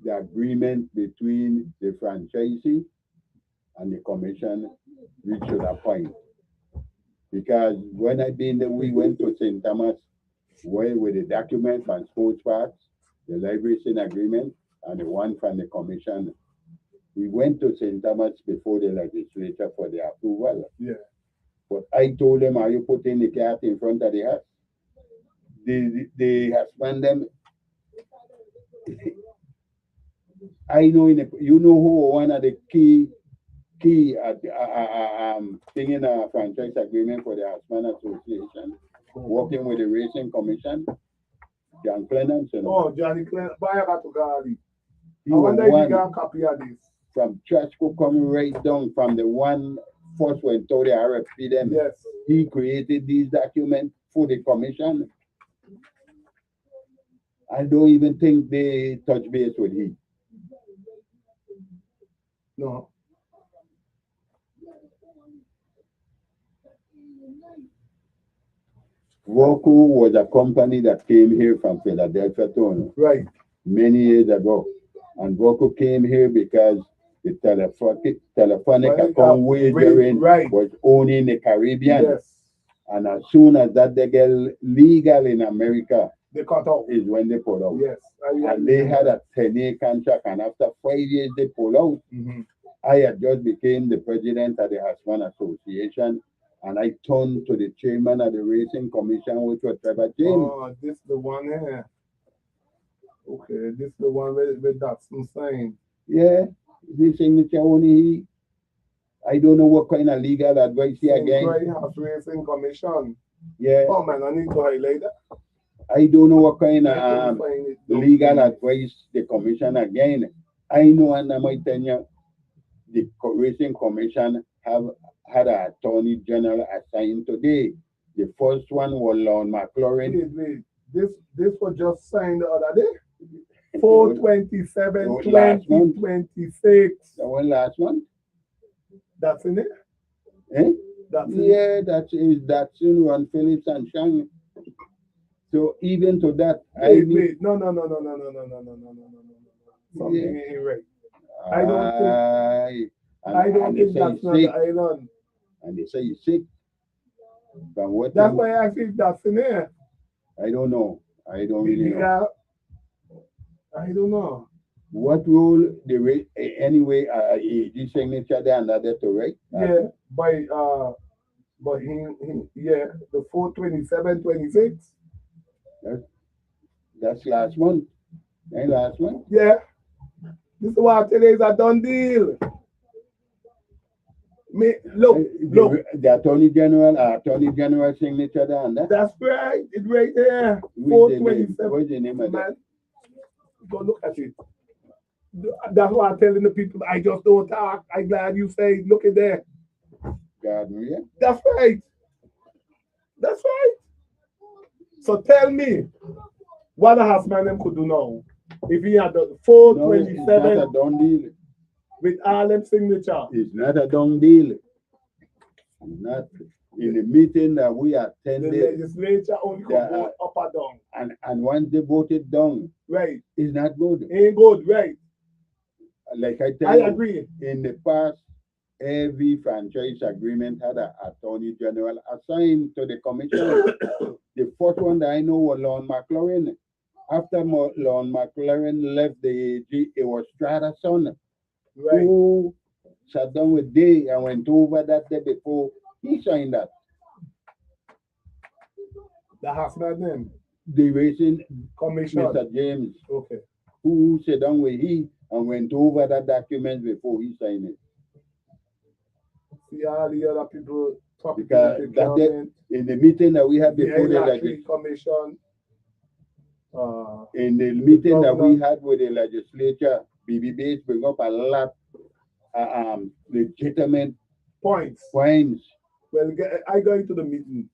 the agreement between the franchisee and the commission reached that point. Because when I been there, we went to St. Thomas, where with the document from sports parks, the liberation agreement, and the one from the commission. We went to St. Thomas before the legislature for the approval. Yeah. But I told them, are you putting the cat in front of the house? They have spent them. I know you know who one of the key thing in a franchise agreement for the Husband Association, working with the Racing Commission, John Clemens. Oh, Johnny Clemens. Buy a to Gali. He I was wonder if you one got a copy of this. from Churchco coming right down from the one first when told the RFP them. Yes. He created these documents for the commission. I don't even think they touch base with him. No. Roku was a company that came here from Philadelphia, Toronto, Right. many years ago. And Roku came here because the telephonic account wagering was owning the Caribbean. Yes. And as soon as that they get legal in America, They cut out. is when they pull out. Yes. And they had a 10-year contract, and after 5 years they pull out. I had just became the president of the Husband Association, and I turned to the chairman of the Racing Commission, which was Trevor James. Oh, this the one here. Okay, this the one with that sign. Yeah, the signature only he. I don't know what kind of legal advice he again. House Racing Commission. Yeah. Oh man, I need to highlight that. I don't know what kind of legal advice the commission again. I know, and I might tell you, the Racing Commission have had an attorney general assigned today. The first one was Lon McLaurin. Wait. This was just signed the other day. 4/27/2026. The one last one? That's in it? Eh? That's in Yeah, that's in Ron Phillips and Shang. So even to that, wait. No. Something ain't right. I don't think that's not the island. And they say you're sick. But what that's why I think that's in there. I don't know. I don't really know. I don't know. What role anyway the signature there and that to right? Yeah, but he the 4/27/26. That's last month. Ain't last month? Yeah. This is why today is a done deal. Look. The Attorney General signature there and that. That's right. It's right there. 4/27. What's the name of that? Go look at it. That's why I'm telling the people I just don't talk. I'm glad you say look at there. God, yeah. That's right. That's right. So tell me what a husband them could do now. If he had the 4/27 it's not a done deal. With all them signature. It's not a done deal. It's not in the meeting that we attended. The legislature only can vote up or down. And once they voted down, right, it's not good. Ain't good, right? Like I tell you, agree. In the past, every franchise agreement had an attorney general assigned to the commission. The first one that I know was Lon McLaurin. After Lon McLaurin left the AG, it was Strada's son, who sat down with Day and went over that day before he signed that. The husband name? The Racing Commission. Mr. James. Okay. Who sat down with he and went over that document before he signed it. See all the other people talking because in the meeting that we had before the commission. In the meeting that we had with the legislature, BBBs bring up a lot legitimate points. Well, I go into the meeting.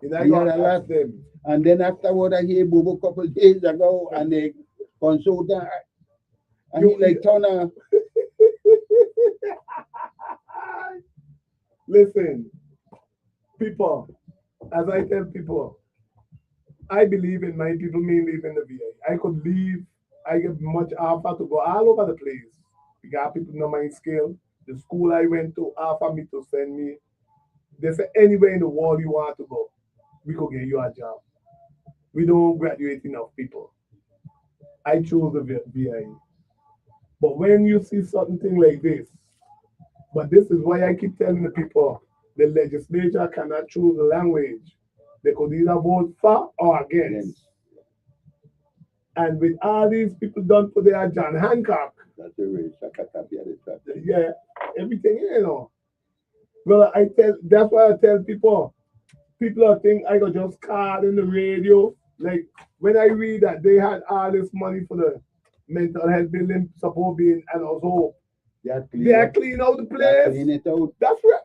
And I got a lot them. And then afterward, I hear Bobo a couple of days ago, and they consult that. And he like, Tona. Listen, people, as I tell people, I believe in my people, me live in the VA. I could leave, I get much offer to go all over the place. We got people know my skill. The school I went to offer me to send me They say anywhere in the world you want to go, we could get you a job. We don't graduate enough people. I chose the VIE. But when you see something like this, but this is why I keep telling the people, the legislature cannot choose the language. They could either vote for or against. And with all these people done for their John Hancock, That's the way Shakatapi at the top. yeah, everything, you know. Well, that's why I tell people, people think I got just card in the radio. Like when I read that they had all this money for the mental health building support being and also they are clean out the place. Clean it out. That's right.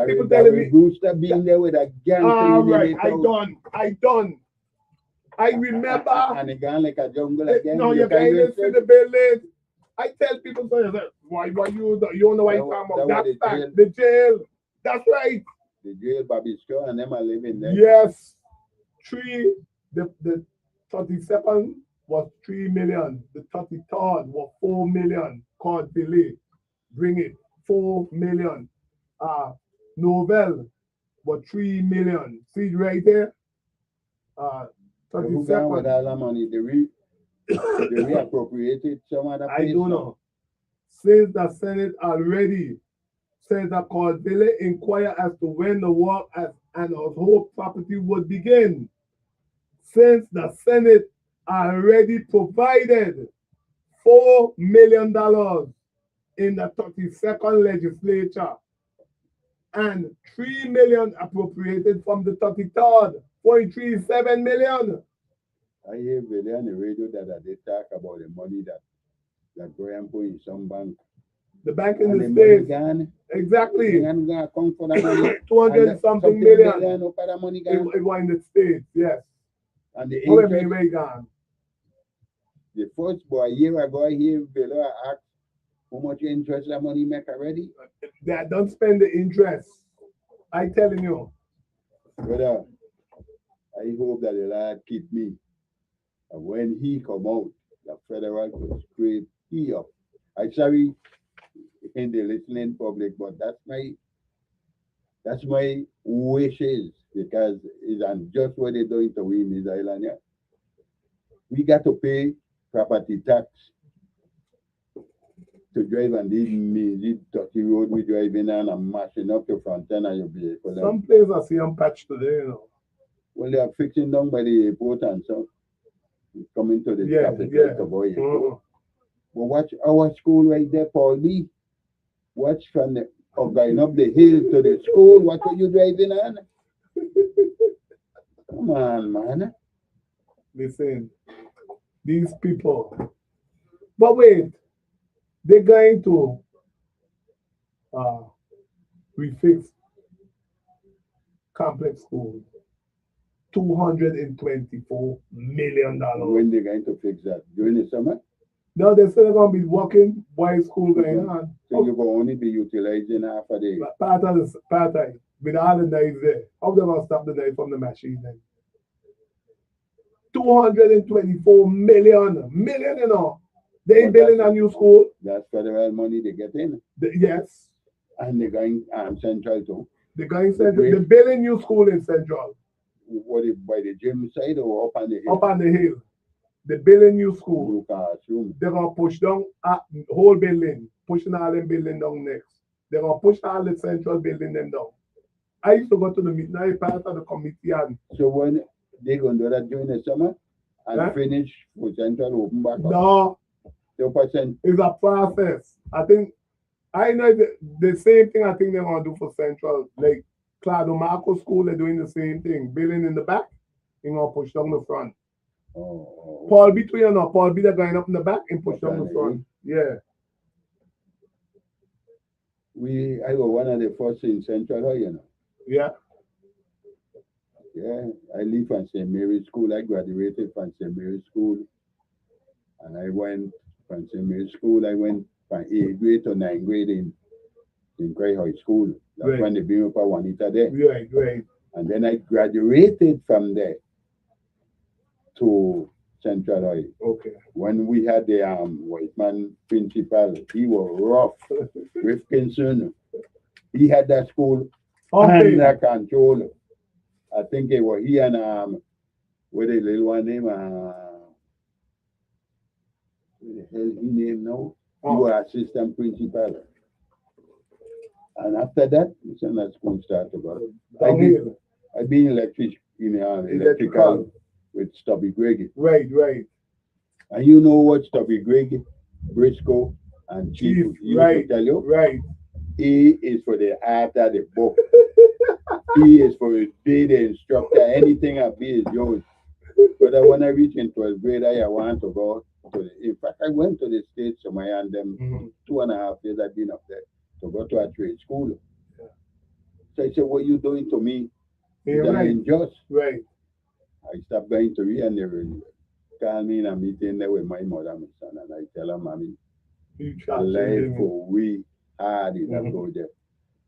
People telling me Brewster being there with a gang right, cleaning I done. I remember and it gone like a jungle again. No, you can't even see the building. I tell people so why you don't know why you talking about that's the jail. That's right. The jail Bobby Straw and them are living there. Yes. The 32nd was 3 million. The 33rd was 4 million. Court delay. Bring it. 4 million. Novel was 3 million. See right there? 32nd. With all the money, they reappropriated some other place. I don't know. Since the Senate already says that court delay inquire as to when the work and household property would begin. Since the Senate already provided $4 million in the 32nd legislature and 3 million appropriated from the 33rd, 0.37 million. I hear Billy on the radio that they talk about the money that Graham put in some bank. The bank in the States. Gone, exactly. And come for that money. 200 something million. It was in the States, yes. And the interest gone. The first boy, a year ago, I hear Billy ask how much interest that money make already. They don't spend the interest. I telling you. Brother, I hope that the Lord keep me. And when he come out, the federal will scrape he up. I'm sorry in the listening public, but that's my wishes because it's unjust what they're doing to we in this island. Yeah? We got to pay property tax to drive on these dirty road we driving on and mashing up the front end of your vehicle. Some places I see them patch today, you know. Well, they are fixing down by the airport and so coming to the capital to buy it. But watch our school right there, Paul B. Watch from the going up the hill to the school. What are you driving on? Come on, man. Listen, these people. But wait, they're going to refix complex schools. $224 million. When they're going to fix that? During the summer? No, they're still going to be working while school going on. So you will only be utilizing half a day. Part time. With all the knives there. How they going to stop the knife from the machine then? $224 million, you know. They ain't building a new school. That's federal money they get in. Yes. And they're going Central too. They're going Central. They're building new school in Central. What if by the gym side or up on the hill? Up on the hill. They're building new school. They're going to push down a whole building, pushing all them building down next. They're going to push all the Central building them down. I used to go to the meeting, I part of the committee. And so when they're going to do that during the summer and finish with Central open back up? No. 2%. It's a process. I know the same thing I think they're going to do for Central. Like Claudio Marco School, they're doing the same thing. Building in the back, they're going to push down the front. Oh. Paul B, too, you know, Paul B, they're going up in the back and push down the front. Yeah. I was one of the first in Central, you know. Yeah. Yeah, I lived from St. Mary's School. I graduated from St. Mary's School. And I went from St. Mary's School. I went from 8th grade to 9th grade in Cray High School. That's when they bring up a Juanita there. Right. And then I graduated from there to Central High. Okay. When we had the white man principal, he was rough. Rifkinson. He had that school Okay. under control. I think it was he and what the little one name what the hell he name now? He was assistant principal. And after that, it's not school started about. I been electrical with Stubby Greggy. Right, right. And you know what Stubby Greggy, Briscoe, and Chief used to tell you? Right. E is for the art of the book. E is for be the instructor. Anything I be is yours. But when I reach in 12th grade, I want to go to in fact, I went to the States somewhere and them 2.5 years I've been up there to go to a trade school. Yeah. So I said, what you doing to me? Right. Unjust. Right. I stopped going to read and they will call me in a meeting there with my mother and my son and I tell her, Mommy, life for we hard in that go there.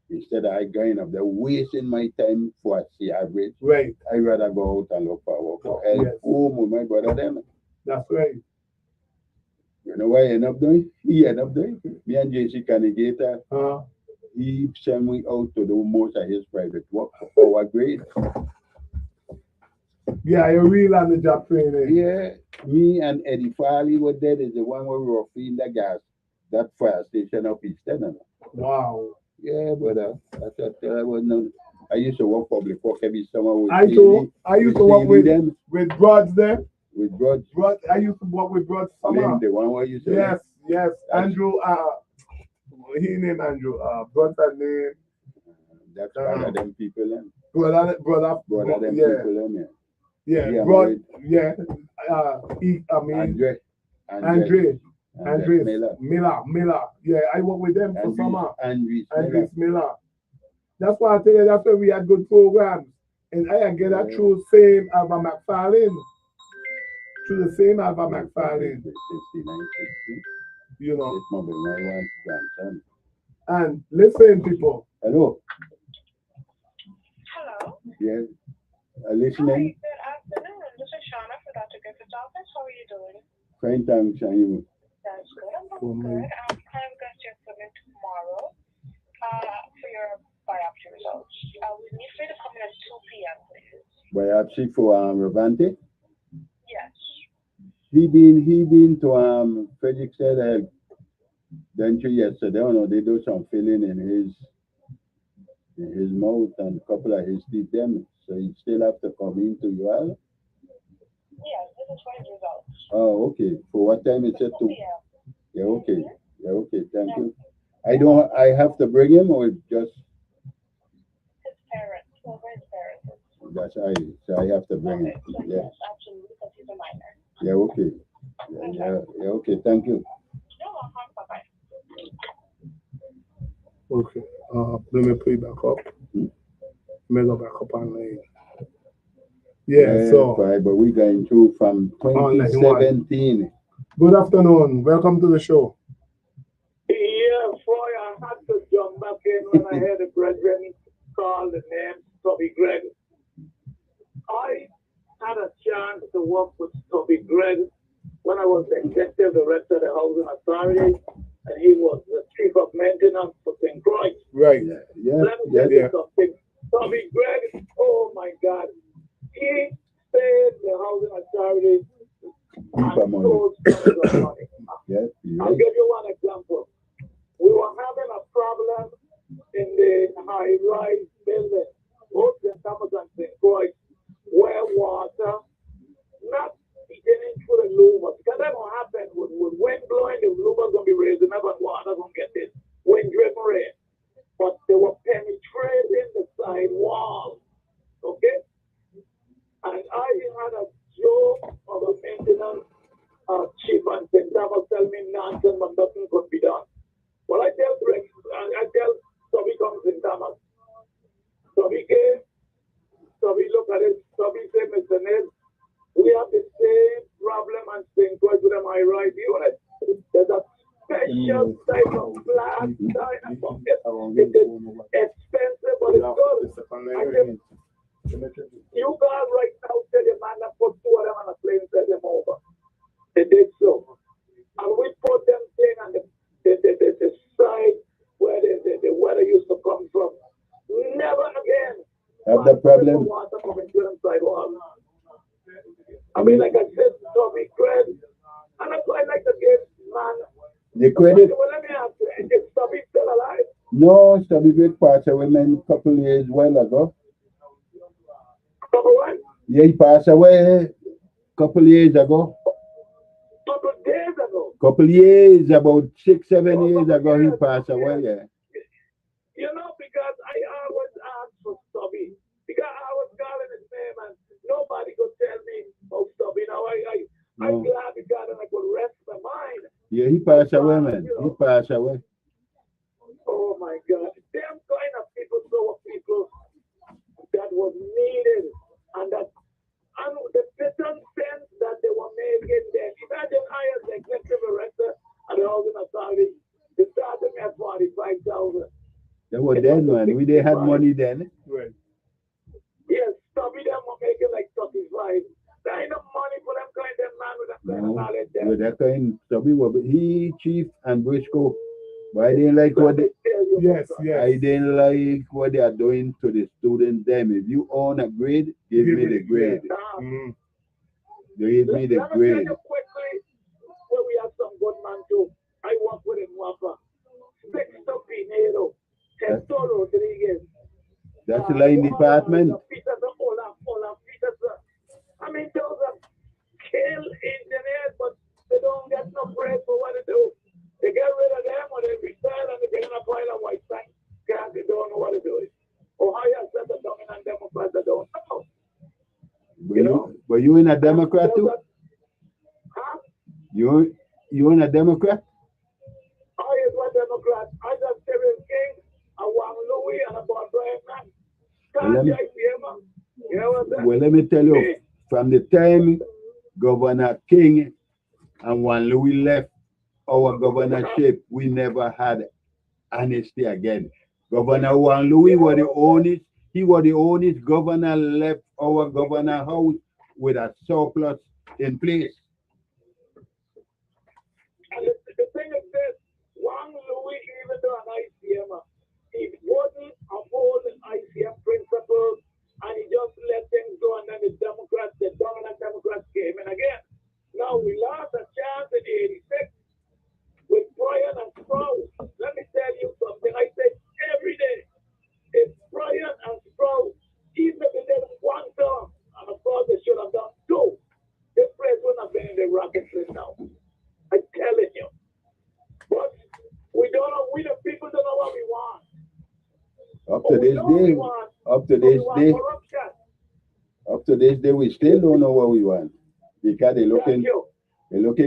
Instead of I going up there wasting my time for a C average. Right. I rather go out and look for work for help home with my brother them. That's right. You know what I end up doing? He end up doing. Me and JC Cannigator, he sent me out to do most of his private work for our grade. Yeah, you're real on the job training. Yeah, me and Eddie Fahie were there. Is the one where we were feeding the gas, that fire station up East End. Wow. Yeah, but I thought I was not. I used to work public work every summer with I used to work with them. With Broads there. With Broads. I used to work with Broads summer. The one where you said. Yes, yes. Andrew, he named Andrew. Broads name. That's one of them people then. Brother them people then, yeah. Yeah, Andre Miller. Yeah, I work with them for summer. Andres Miller. That's why I tell you, that's why we had good programs. And I get that through same Alva McFarlane. Through the same Alva McFarlane. 69, 60. You know. It might be my one grandson. And listen, people. Hello. Hello. Yes. Listening. Hi, good afternoon. This is Shauna from Dr. Griffith's office. How are you doing? Fine, thanks. And you? That's good. I'm doing good. I'm kind of going to appointment tomorrow for your biopsy results. We need for you to come in at 2 p.m., please. Biopsy for Ravante? Yes. He been to Felix said didn't you yesterday? Oh no, they do some filling in his mouth and a couple of his teeth them. So he still have to come into you all? Yes, this is for his results. Oh, okay. For what time is it? 2 p.m. Yeah, okay. Yeah, okay. Thank you. I have to bring him or just his parents. Whoever his parents is. That's so I have to bring him. So Yeah. Yes, absolutely, because he's a minor. Yeah, okay. Yeah, okay. Thank you. You're welcome. Bye-bye. Okay. Let me put it back up. Let me go back up online. Yeah, so right, but we're going through from 2017. Good afternoon. Welcome to the show. Yeah, boy, I had to jump back in when I heard the brethren call the name Stubby Greg. I had a chance to work with Stubby Greg when I was the executive director of the Housing Authority, and he was the chief of maintenance for St. Croix. Right. Yeah. Let me tell you something. Stubby Greg, oh my God. He saved the Housing Authority and stole tons of money. Yes, I'll give you one example. We were having a problem in the high-rise building, both St. Thomas and St. Croix, where water not getting through the louvers. Because that's what happened with wind blowing, the louvers going to be raising up and water going to get this wind-driven rain. But they were penetrating the side wall. Okay? And I had a joke of a maintenance chief and St. Thomas tell me nonsense, but nothing could be done. Well, I tell Toby comes St. Thomas. Toby came, Toby look at it, Toby said, Mr. Ned, we have the same problem and St. Croix with them high rise unit. There's a special type of glass dynamo. It is expensive, but it's good. I said, you guys right now tell your man to put 2 of them on a plane and send them over. They did so. And we put them thing on the side where the weather used to come from. Never have the problem. Water coming to them sidewalk. I mean, like I said, Tommy Craig, and that's why I like to give man. The credit. Well, let me ask you, is Tommy still alive? No, Stubby Great passed away a couple of years while ago. Couple what? Yeah, he passed away a couple of years ago. Couple days ago. Couple years, about 6-7 years ago, he passed away. Yeah. You know, because I always ask for Stubby. Because I was calling his name and nobody could tell me about Stubby. Now I'm glad because I could rest my mind. Yeah, he passed away, man. He passed away. Oh my God. Them kind of people, so people that was needed and that and the certain sense that they were making them. Imagine I as the executive director at the housing authority, they started me at 45,000. They were then, man. We they had money then. Right. Yes, some of them were making like 35. There ain't no money for them kind of man with that kind of knowledge there. With that kind, Stubby was he, Chief, and Briscoe. But I didn't like what they. Yes. I didn't like what they are doing to the students. Them, if you own a grade, give me the grade. Give me the Let me grade. tell you quickly where we have some good man too. I work with him, Wapa. Sexto Pinedo, Testo Rodriguez. That's the line department. Olaf Peterson. I mean, those are skilled engineers, but they don't get no praise for what they do. They get rid of them or they retire and they get in a pile of white sand. Because they don't know what to do. Ohio said the dominant Democrats that don't know. But you in a Democrat too? Huh? You in a Democrat? I is one Democrat. I just Terry King, a Wang Louis, and a Bob Brian man. Well, let me tell you, from the time Governor King and Juan Louis left our governorship, we never had honesty again. Governor Juan Louis was the only governor left our governor house with a surplus in place. And the thing is this, Juan Louis, even though an ICM, he wasn't upholding ICM principles, and he just let things go, and then the dominant Democrats came in again. Now we lost a chance in '86 with Brian and Sprouse. Let me tell you something. I say every day, if Brian and Sprouse, even if they did one term, and of course they should have done two, this place wouldn't have been in the rocket ship now. I'm telling you. But we don't know, we the people don't know what we want. Up to this day, we still don't know what we want. Because they're looking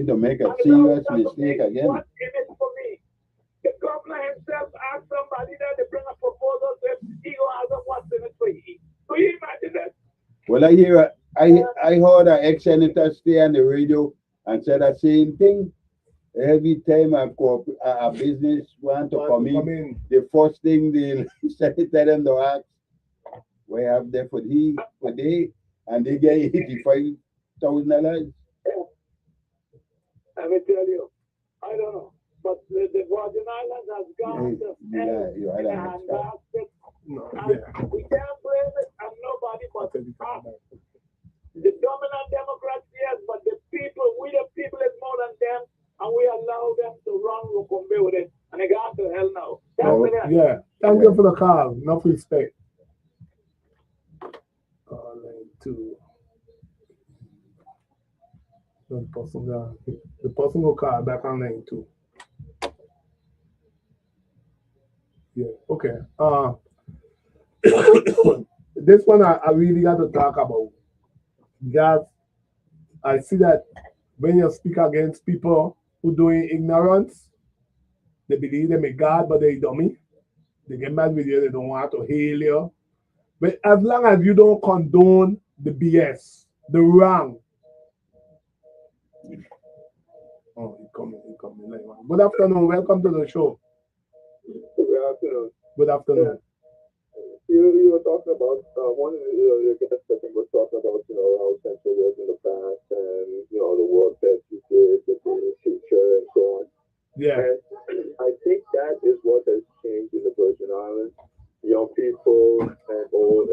to make a serious mistake again. What in it for me? The governor himself asked somebody that to bring a proposal to him. He will ask them what's in it for you. So you imagine that? Well, I heard an ex-senator stay on the radio and said the same thing. Every time a business want to come in, the first thing the senator them to ask, we have there for day, and they get $85,000. I will tell you, I don't know, but the Virgin Islands has gone to hell in a handbasket. We can't blame it on nobody but us. The dominant Democrats, yes, but the people, we the people is more than them, and we allow them to run Rukumbe with it, and they got to hell now. Thank you for the call. Enough respect. Line 2. The person will call back on line 2. Yeah, okay. This one I really got to talk about. Because I see that when you speak against people who doing ignorance, they believe them in God, but they dummy. They get mad with you, they don't want to hail you. But as long as you don't condone the BS, the wrong. Oh, he coming. Good afternoon, welcome to the show. Good afternoon. Good afternoon. You were talking about, one of the guests, I think, was talking about, how Central was in the past and, the work that you did, the future and so on. Yeah. And I think that is what has changed in the Virgin Islands. Young people and old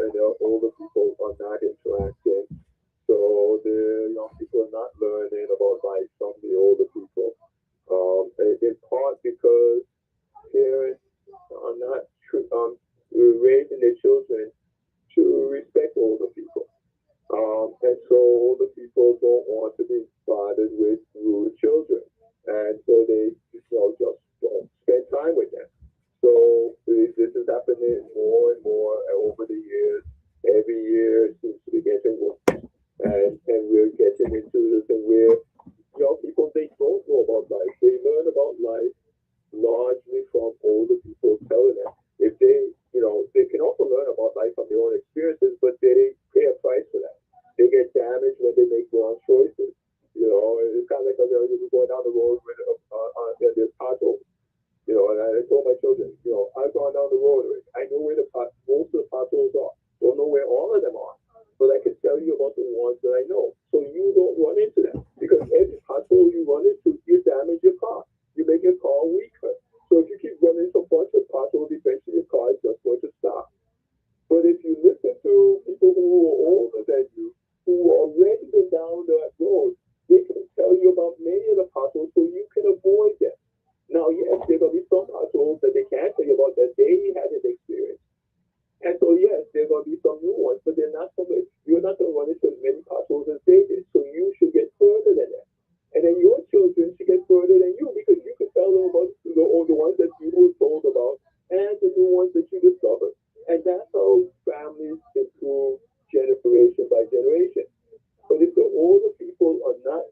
it more and more over the years. Every year seems to be getting worse. And we're getting into the thing where young people, they don't know about life. They learn about life largely from older people telling them. If they, they can also learn about life from their own experiences, but they pay a price for that. They get damaged when they make wrong choices. It's kind of like you're going down the road with there's potholes. And I told my children, I've gone down the road. I know where most of the potholes are. Don't know where all of them are, but I can tell you about the ones that I know, so you don't run into them. Because every pothole you run into, you damage your car. You make your car weaker. So if you keep running into a bunch of potholes, eventually your car is just going to stop. But if you listen to people who are older than you, who already been down that road, they can tell you about many of the potholes so you can avoid them. Now, yes, there are going to be some potholes that they can't tell you about that they hadn't experienced. And so, yes, there are going to be some new ones, but you're not going to run into as many potholes as they did. So you should get further than that. And then your children should get further than you, because you can tell them about the ones that you were told about and the new ones that you discovered. And that's how families improve generation by generation. But if the older people are not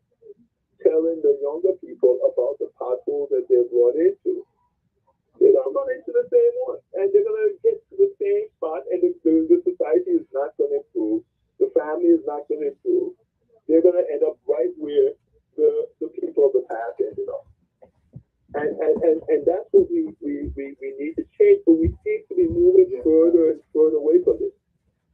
telling the younger people about the potholes that they've run into, they're going to run into the same one. And they're going to get to the same spot, and the society is not going to improve. The family is not going to improve. They're going to end up right where the people of the past ended up. And that's what we need to change, but we seem to be moving further and further away from this.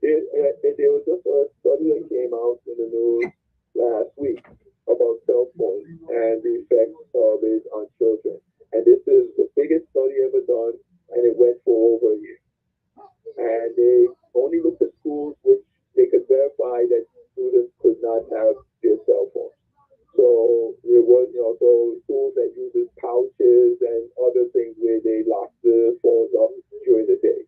There was just a study that came out in the news last week about cell phones and the effects of it on children. And this is the biggest study ever done, and it went for over a year. And they only looked at schools which they could verify that students could not have their cell phones. So there was, so schools that uses pouches and other things where they lock the phones up during the day.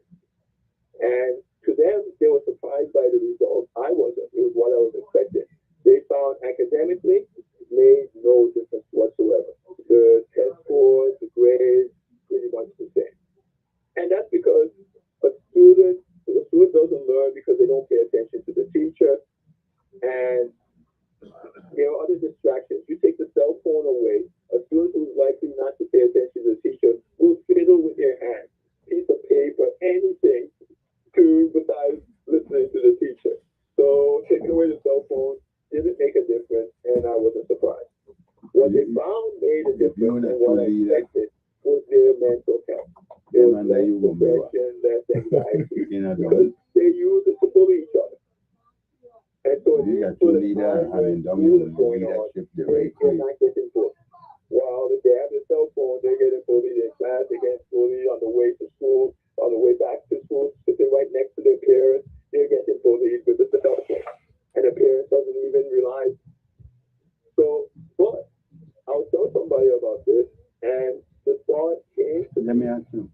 And to them, they were surprised by the results. I wasn't. It was what I was expecting. They found academically made no difference whatsoever. The test scores, the grades, pretty much the same. And that's because a student doesn't learn because they don't pay attention to the teacher. And there are other distractions. You take the cell phone away, a student who's likely not to pay attention to the teacher will fiddle with their hands, piece of paper, anything besides listening to the teacher. So taking away the cell phone didn't make a difference, and I wasn't surprised. What they found made a difference, and what I expected was their mental health. There was less depression, less anxiety, because they use it to bully each other. And so they're not getting bullied. While if they have their cell phone, they're getting bullied in class, they're getting bullied on the way to school, on the way back to school, sitting right next to their parents, they're getting bullied with the cell phone. And the parents doesn't even realize. So, but I'll tell somebody about this, and the thought came to Let me ask you,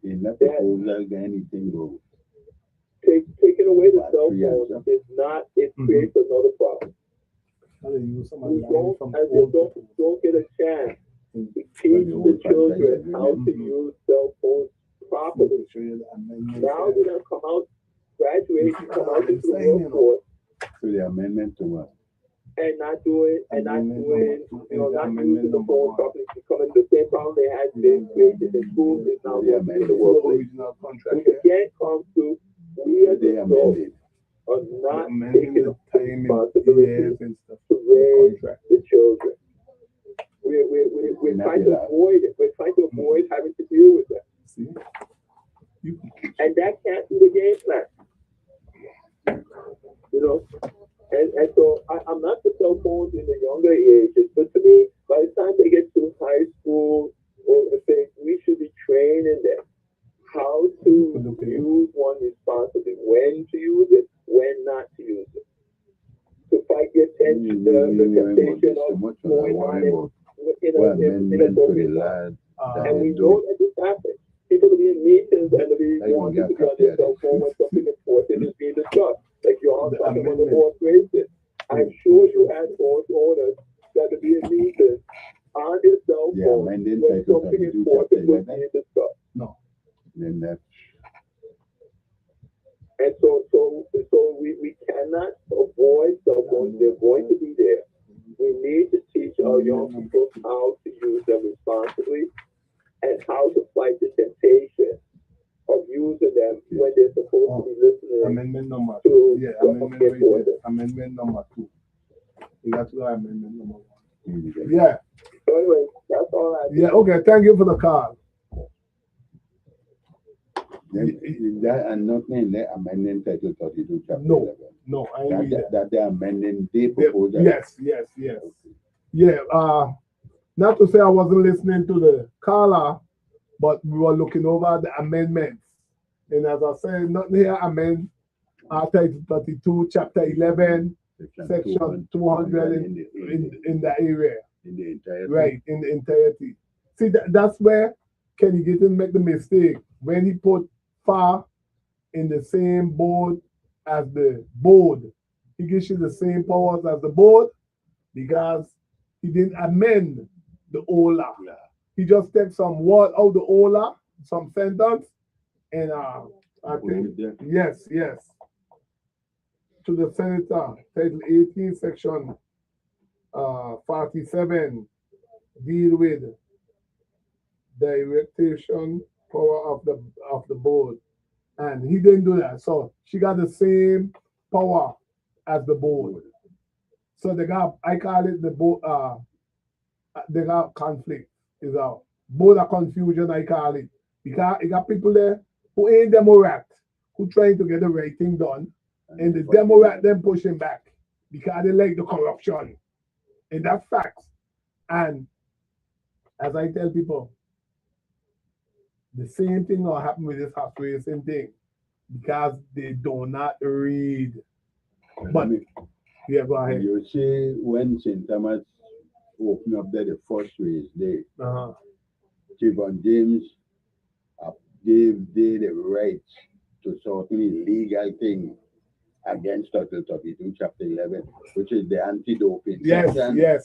in that proposal, anything goes. Taking away the cell phone is not, it creates another problem. You don't get a chance to teach the children how to use cell phones properly. Now they're going to come out, graduate, come out into the workforce. So the amendment to what? And not using the phone properly, becoming the same problem they had been created in schools is now in the workplace. We can't come to, we as adults are not taking responsibility to raise the children. We're trying to avoid it. We're trying to avoid having to deal with that. And that can't be the game plan. And so I'm not for cell phones in the younger ages, but to me, by the time they get to high school or things, we should be training them how to use one responsibly, when to use it, when not to use it. To fight the temptation of going on in inappropriate life. And we know that this happens. People will be in meetings and they'll be wanting to be on their cell phone when something important is being discussed. Like you're all talking about the horse racing. I'm sure you had horse owners that would be in meetings on their cell phone when something important was being discussed. No. Then that when they're supposed to be listening Amendment number to 2. Yeah, the amendment update right there. order. Amendment number 2. You got to go amendment number 1. Yeah. So anyway, that's all I Yeah, okay. Thank you for the call. That and nothing that amending title 32 chapter No, 11. no, I ain't read that. That they amending the proposal. Yes. Yeah, not to say I wasn't listening to the caller, but we were looking over the amendments. And as I said, nothing here amend Title 32, Chapter 11, Section 200 in that area. In the entirety. Right, in the entirety. See, that's where Kenny Gittin make the mistake. When he put FAR in the same board as the board, he gives you the same powers as the board because he didn't amend the OLA. Yeah. He just takes some word out the OLA, some sentence, and I think, yes. To the Senator, Title 18, Section 47, deal with direction power of the board, and he didn't do that. So she got the same power as the board. So they got, I call it the board. They got conflict. Is a border confusion. I call it because you got people there who ain't Democrat, who trying to get the right thing done, and the Democrat them pushing back because they like the corruption, and that's facts. And as I tell people, the same thing will happen with this horse racing thing because they do not read. But yeah, go ahead. You see, when St. Thomas opened up there the first race day, Trayvon James gave the right to certain illegal thing against Title 32, Chapter 11, which is the anti-doping. Yes.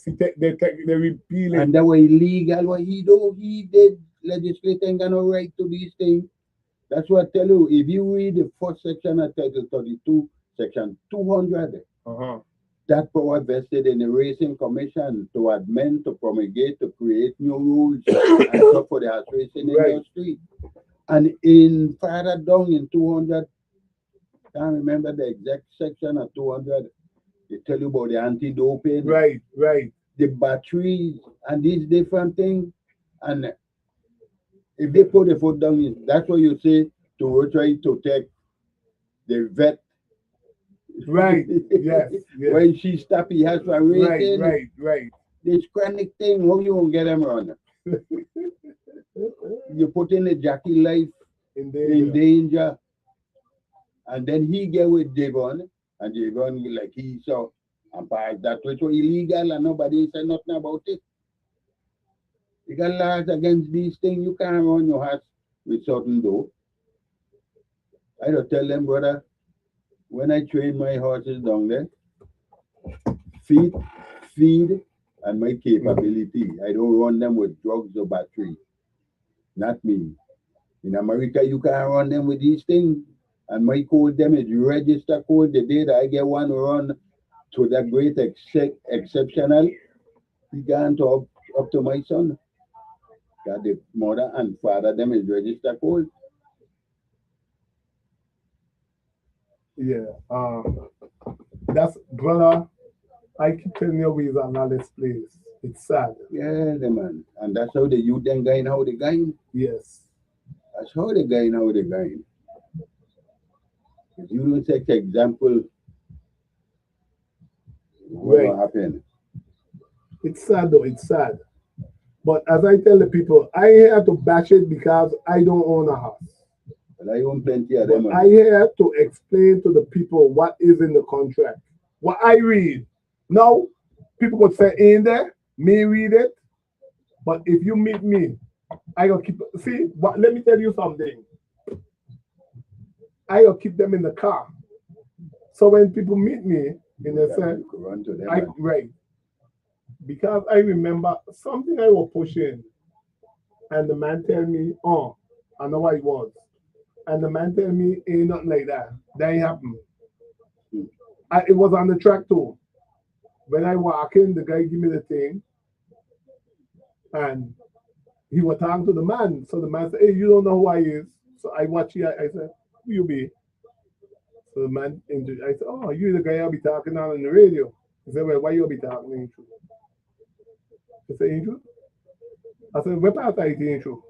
They repeal it. And that was illegal. What he did legislate ain't got no right to these things. That's what I tell you. If you read the first section of Title 32, Section 200, that power vested in the Racing Commission to amend, to promulgate, to create new rules and stuff for the horse racing industry. And in further down in 200, can't remember the exact section of 200, they tell you about the anti-doping. Right. The batteries and these different things. And if they put the foot down, that's what you say to try to take the vet. Right. Yes. When she stopped, he has for racing. Right. This chronic thing, how you won't get them run? You put in the jockey life in danger. And then he get with Javon, and Javon like he saw and passed that which was illegal and nobody said nothing about it. You got laws against these things. You can't run your horse with certain dope. I don't tell them, brother, when I train my horses down there, feed, and my capability. I don't run them with drugs or battery. Not me. In America, you can't run them with these things. And my code them is register code. The day that I get one run to that great exceptional, he can't talk up to my son. That the mother and father them is register code. Yeah. That's brother. I keep telling you we's a lawless place. It's sad. Yeah, man. And that's how the youth then going how they going. Yes. That's how they going how they going. If you don't take example, what will happen? It's sad though, it's sad. But as I tell the people, I here to bash it because I don't own a house. But I own plenty of them. I here to explain to the people what is in the contract. What I read. Now, people could say in there, me read it. But if you meet me, I gotta keep let me tell you something. I will keep them in the car. So when people meet me, in the sense, right. Because I remember something I was pushing, and the man tell me, oh, I know what it was. And the man tell me, ain't nothing like that. That ain't happen. It was on the track too. When I walk in, the guy give me the thing, and he was talking to the man. So the man said, hey, you don't know who I is. So I watch here, I said, Who you be? So the man, I said, oh, you the guy I'll be talking on the radio. He said, well, why you be talking in truth? I said, in truth? I said, what part are you in truth?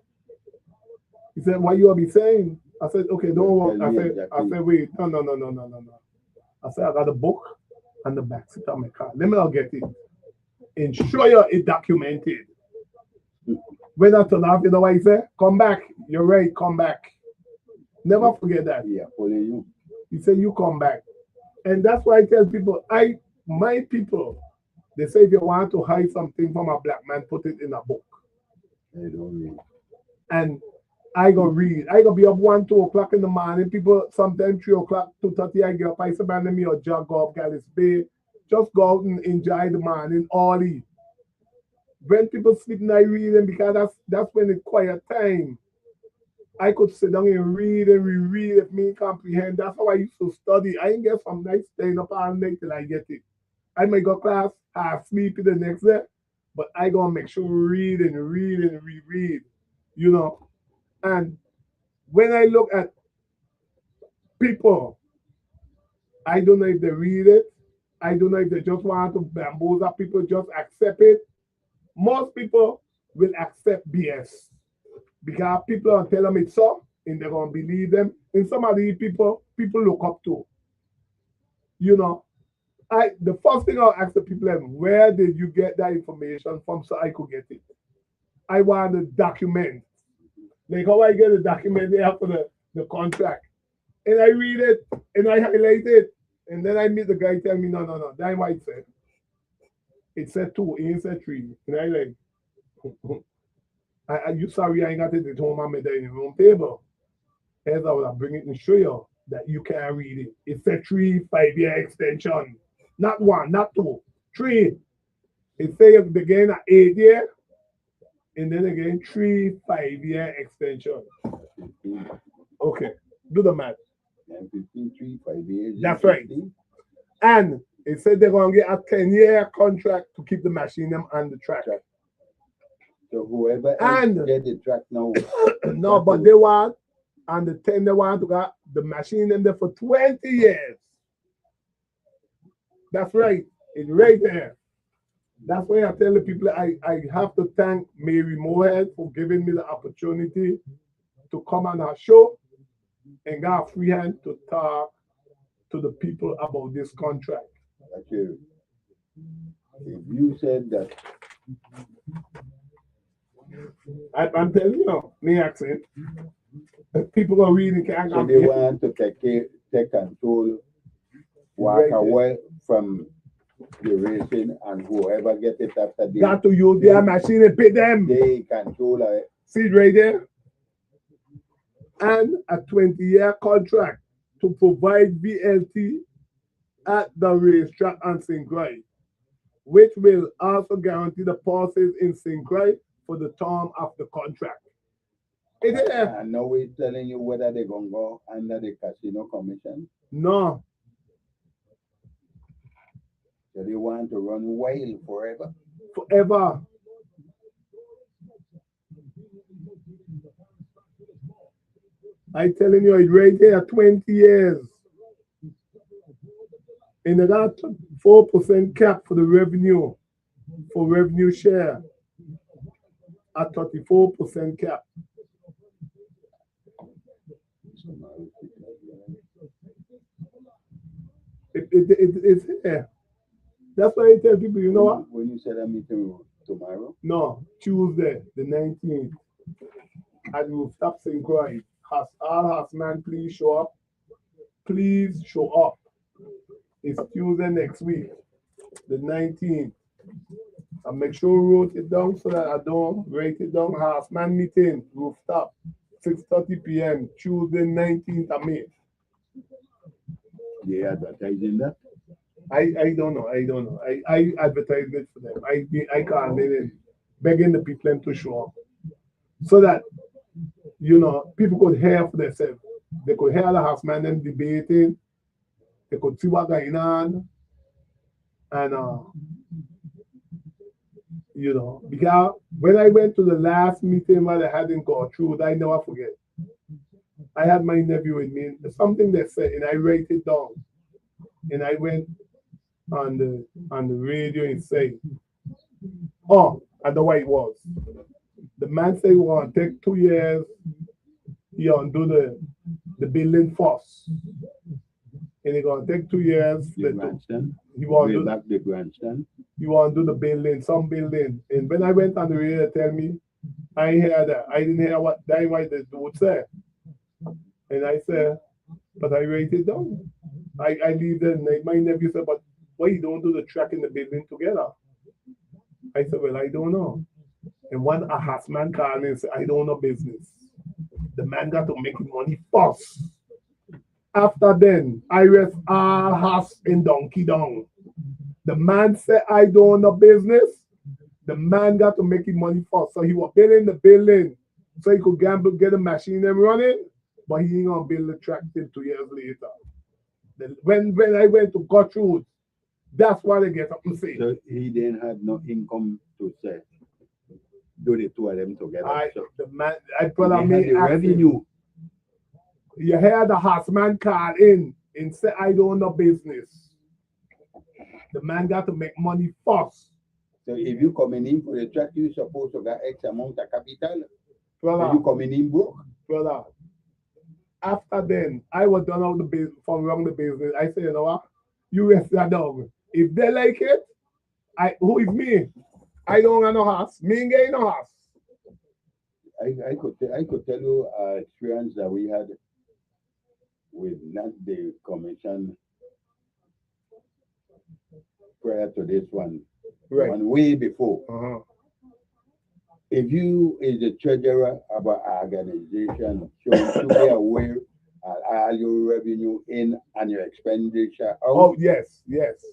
He said, why you be saying? I said, okay, don't worry. I said, wait, no. I said, I got a book and the back seat of my car. Let me not get it. Ensure you it documented. When I turn off, you know what he said? Come back. You're right, come back. Never forget that. Yeah, following you. He said, you come back. And that's why I tell people, my people, they say if you want to hide something from a black man, put it in a book. They don't read. And I go read. I go be up 1, 2 o'clock in the morning. People sometimes 3 o'clock, 2:30, I get up. I say, man, let me or jog up, Gallis Bay. Just go out and enjoy the morning early. When people sleep, I read them because that's when it's quiet time. I could sit down and read and reread if me comprehend. That's how I used to study. I ain't get some nights staying up all night till I get it. I might go class, half sleep the next day, but I gonna make sure read and reread, you know. And when I look at people, I don't know if they read it. I don't know if they just want to bamboozle people, just accept it. Most people will accept BS because people are telling them it's so, and they're going to believe them. And some of these people look up to. You know, the first thing I'll ask the people is, where did you get that information from so I could get it? I want to document. Like how I get the document there for the contract. And I read it, and I highlight it. And then I meet the guy tell me, no, that's what it said. It said 2, it said 3. And I like, you sorry I ain't got it at home, I'm at the dining room table. As I would bring it and show you that you can read it. It said 3 5-year extension. Not 1, not 2, 3. It say again at 8 year, and then again 3 5-year extension. Okay, do the math. 3 5 years. That's right. And it said they're going to get a 10-year contract to keep the machine them on the track. So whoever get the track now. No, but they want, on the 10, they want to get the machine them there for 20 years. That's right. It's right there. That's why I tell the people I have to thank Mary Moorhead for giving me the opportunity to come on her show and got a free hand to talk to the people about this contract. Okay. If you said that, I'm telling you, me accent. People are reading. So they want to take control, walk away from the racing, and whoever get it after they got to use their machine and pay them. They control it. See it right there? And a 20-year contract to provide VLT at the racetrack on St. Croix, which will also guarantee the passes in St. Croix for the term of the contract. And now we're telling you whether they're going to go under the casino commission? No. So they want to run wild forever? Forever. I'm telling you, it's right there, 20 years. And they got 4% cap for the revenue, for revenue share, at 34% cap. It's here. That's why I tell people, you know what? When you said a meeting tomorrow? No, Tuesday, the 19th. And we'll stop St. Croix. All man, please show up. Please show up. It's Tuesday next week, the 19th. And make sure you wrote it down so that I don't write it down. Man meeting, rooftop, 6:30 p.m. Tuesday, 19th of May. They advertising that? I don't know. I advertise it for them. I can't in begging the people to show up so that people could hear for themselves. They could hear the houseman them debating. They could see what's going on, and because when I went to the last meeting where they hadn't gone through, I never forget. I had my nephew with me. And something they said, and I write it down. And I went on the radio and say, oh, and the way it was. The man said he want to take 2 years. He want to do the building first. And he gonna take 2 years. The grandstand. He want to do back the grandstand. He want to do the building, some building. And when I went on the radio, they tell me, I hear that. I didn't hear what the dude said. And I said, but I write it down. I leave the my nephew said, but why you don't do the track in the building together? I said, well, I don't know. And one Ahas man called me and said, I don't know business. The man got to make money first. After then, I rest Ahas in Donkey Down. The man said, I don't know business. The man got to make money first. So he was building the building so he could gamble, get a machine and running, but he ain't gonna build the track till 2 years later. Then when I went to Gertrude, that's why they get up and say. So he didn't have no income to say, do the two of them together. I the revenue. You hear the horseman call in and say, I don't know business. The man got to make money first. So if you coming in for the track, you're supposed to get X amount of capital. Brother, so you coming in broke. Brother, after then, I was done out the business from around the business. I say, you know what? You rest that dog. If they like it, who is me? I don't have no house. Me ain't getting no house. I could tell you experience that we had with not the commission prior to this one. Right. One way before. If you is the treasurer of an organization, should be aware of all your revenue in and your expenditure out. Oh, yes, yes.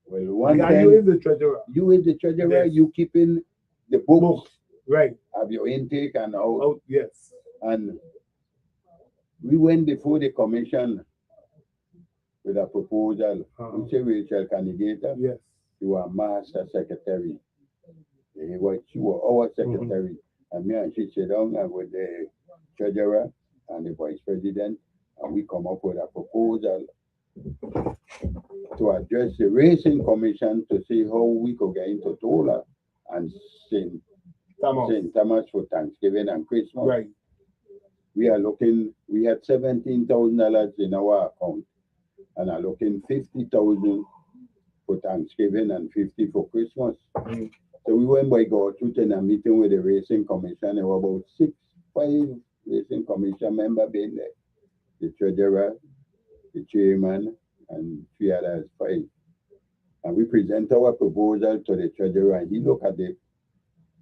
Well, one time you is the treasurer. You is the treasurer, yes. You keeping the books right of your intake and out. Oh, yes. And we went before the commission with a proposal. We say Rachel candidate. Yes. You are master secretary. She was our secretary. And me and she sat down and with the treasurer and the vice president, and we come up with a proposal to address the racing commission to see how we could get into Tola and St. Thomas for Thanksgiving and Christmas. Right. We had $17,000 in our account and are looking 50,000 for Thanksgiving and 50 for Christmas. So we went by Gertrude in a meeting with the racing commission. There were about 5 racing commission members being there. The treasurer, the chairman, and 3 others, 5. And we present our proposal to the treasurer, and he looked at it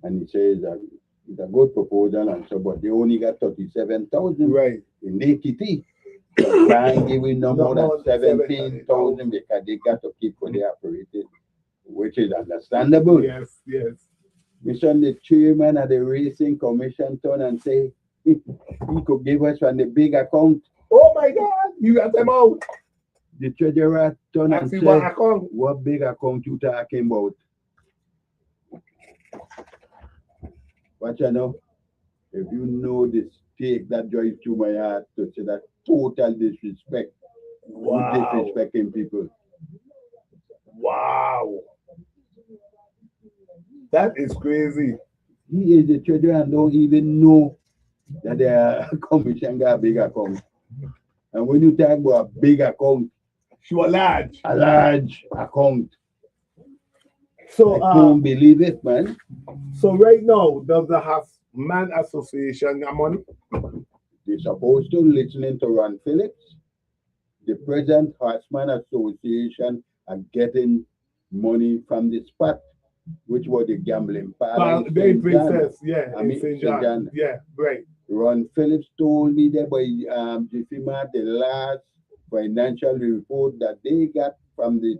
and he says that it's a good proposal, and so, but they only got 37,000 right in the kitty. So can't give no more than 17,000 because they got to keep what they operated, which is understandable. Yes, yes. We send the chairman of the racing commission turn and say he could give us from the big account. Oh my God, you got them out. The treasurer turn and say, what big account you talking about? But you know, if you know the stake that drives through my heart to say that total disrespect. Wow. Disrespecting people. Wow. That is crazy. He is the treasurer and don't even know that the commission got a big account. And when you talk about a big account, a large account. So I don't believe it, man. So right now, does the Horseman Association got money? They're supposed to listening to Ron Phillips. The present Horseman Association are getting money from the spot, which was the gambling parlor. Princess, yeah, St. John. Yeah, right. Ron Phillips told me that by Jifima, the last financial report that they got from the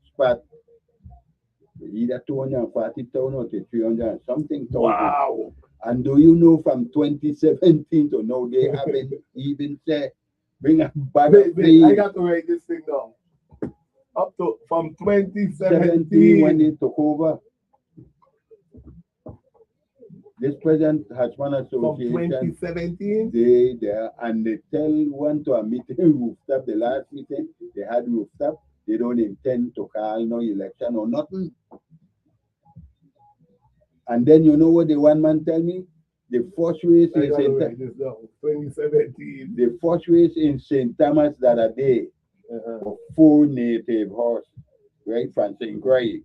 spot, either 240,000 or 300 and something. Wow. And do you know from 2017 to now they haven't even said bring a bag of feed. I got to write this thing down. Up to from 2017 when they took over. This present Husband from Association, 2017. they tell one to a meeting rooftop. The last meeting they had rooftop. They don't intend to call no election or nothing. And then you know what the one man tell me? The first race I in gotta St. write this down. 2017. The first race in St. Thomas that a day for 4 native horse, right, from St. Croix.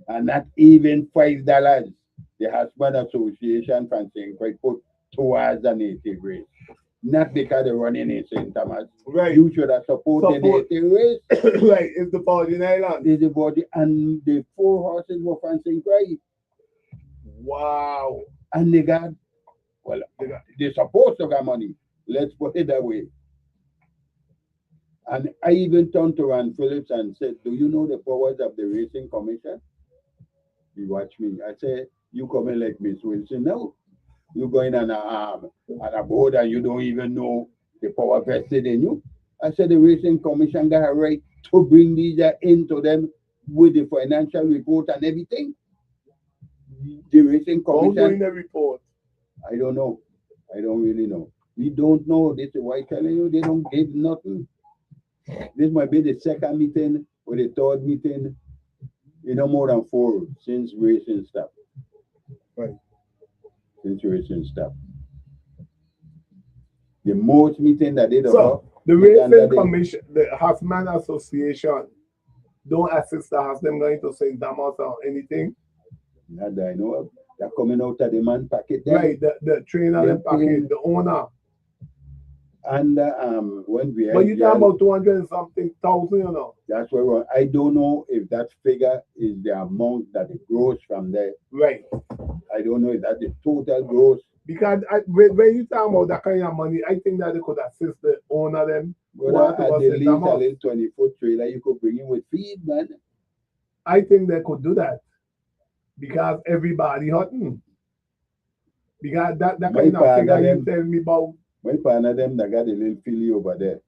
And not even $5. The Husband Association from St. Croix put towards a native race. Not because they're running in St. Thomas. Right. You should have supported the native race. Right, it's the Virgin Islands. It's the body, and the 4 horses were from St. Croix. Wow. And they got, well, they're supposed to get money. Let's put it that way. And I even turned to Ron Phillips and said, do you know the powers of the Racing Commission? He watched me. I said, you come in like Miss Wilson. No. You going on a board and you don't even know the power vested in you. I said, the Racing Commission got a right to bring these into them with the financial report and everything. The Racing Commission. Doing the report. I don't know. I don't really know. We don't know. This is why I'm telling you, they don't give nothing. This might be the 2nd meeting or the 3rd meeting, more than 4 since racing stopped. Right. Since racing stopped. The most meeting that they don't have. The Racing Commission, the Horseman Association, don't assist the horse them going to St. Thomas or anything. Not that I know of. They're coming out of the man packet there. Right, the trainer, the packet, the owner. And when we but you talking about 200 and something thousand, That's where I don't know if that figure is the amount that it grows from there. Right. I don't know if that's the total gross. Because when you talk about that kind of money, I think that they could assist the owner them. Well, at the least a little 20-foot trailer you could bring in with feed, man. I think they could do that. Because everybody hunting. Because that kind of figure you tell me about. My partner them that got a little filly over there.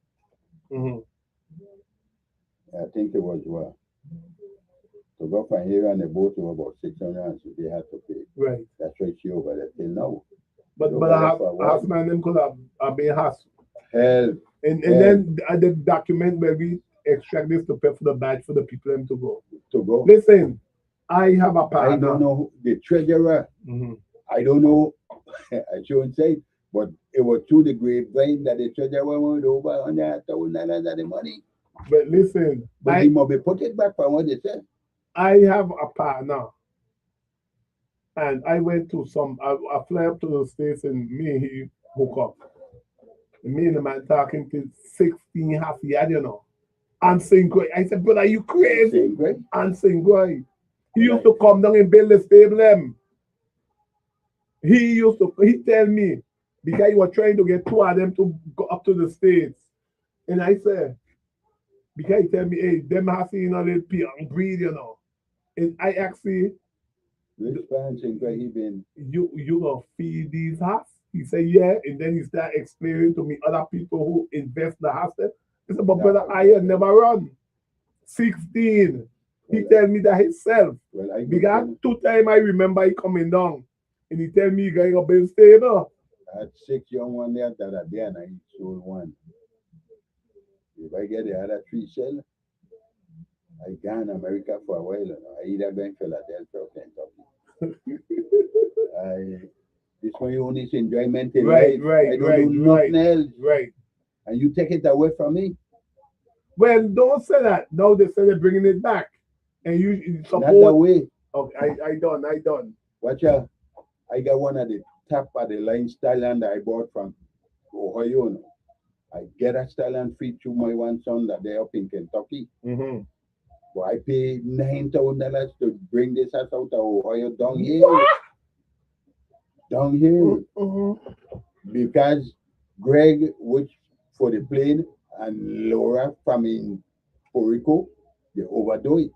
Mm-hmm. I think it was to go from here on the boat to about 600, so they had to pay. Right. That's why she over there till now. But a horseman them could have been hassled. Hell. And then the document where we extract this to pay for the badge for the people them to go. Listen, I have a partner. I don't know the treasurer. Mm-hmm. I don't know. I shouldn't say, but it was through the grapevine that the treasurer went over $100,000 of the money. But listen, but he must be put it back from what they said. I have a partner, and I went to I fly up to the States and me and he hook up. And me and the man talking to 16 half yard, And St. Croix. I said, but are you crazy? And St. Croix. He used to come down and build the stable. He tell me, because he was trying to get 2 of them to go up to the States. And I said, because he tell me, hey, them has seen a little piang breed, And I actually, you gonna feed these horses? He said, yeah. And then he started explaining to me other people who invest the horses. He said, but brother, I had never run. 16. He tell me that himself. Well, because 2 times I remember he coming down. And he tell me he going up in stable. I had 6 young ones there that are there and I sold 1. If I get the other 3 sell, I gone America for a while. I either going Philadelphia or Kentucky. This one only is enjoyment in life. I don't do nothing else. Right. And you take it away from me. Well, don't say that. Now they say they're bringing it back. And you support. Not that way. Okay, I done. Watch out. I got one of the top of the line stallion that I bought from Ohio. I get a stallion feed to my one son that they're up in Kentucky. Mm-hmm. So I paid $9,000 to bring this house out of Ohio down here. What? Down here. Mm-hmm. Because Greg, which for the plane, and Laura from in Puerto Rico, they overdo it.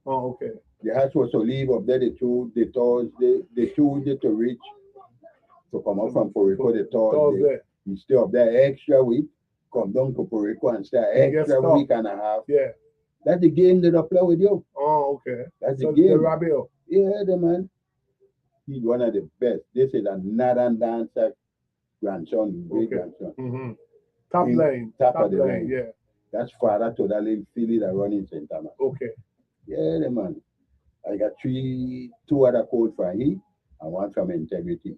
Oh, okay. The house was to leave up there, they chose it to reach, to come up from Puerto Rico, the Thursday. You stay up there extra week, come down to Puerto Rico and stay extra week and a half. Yeah. That's the game that I play with you. Oh, okay. That's the game. The Rabio. Yeah, the man. He's one of the best. This is another dancer grandson, great grandson. Mm-hmm. Top In- line. top Top of the line, line. yeah. That's father to that little filly that run in St. Thomas. Okay. Yeah, the man. I got two other codes for him and one from Integrity.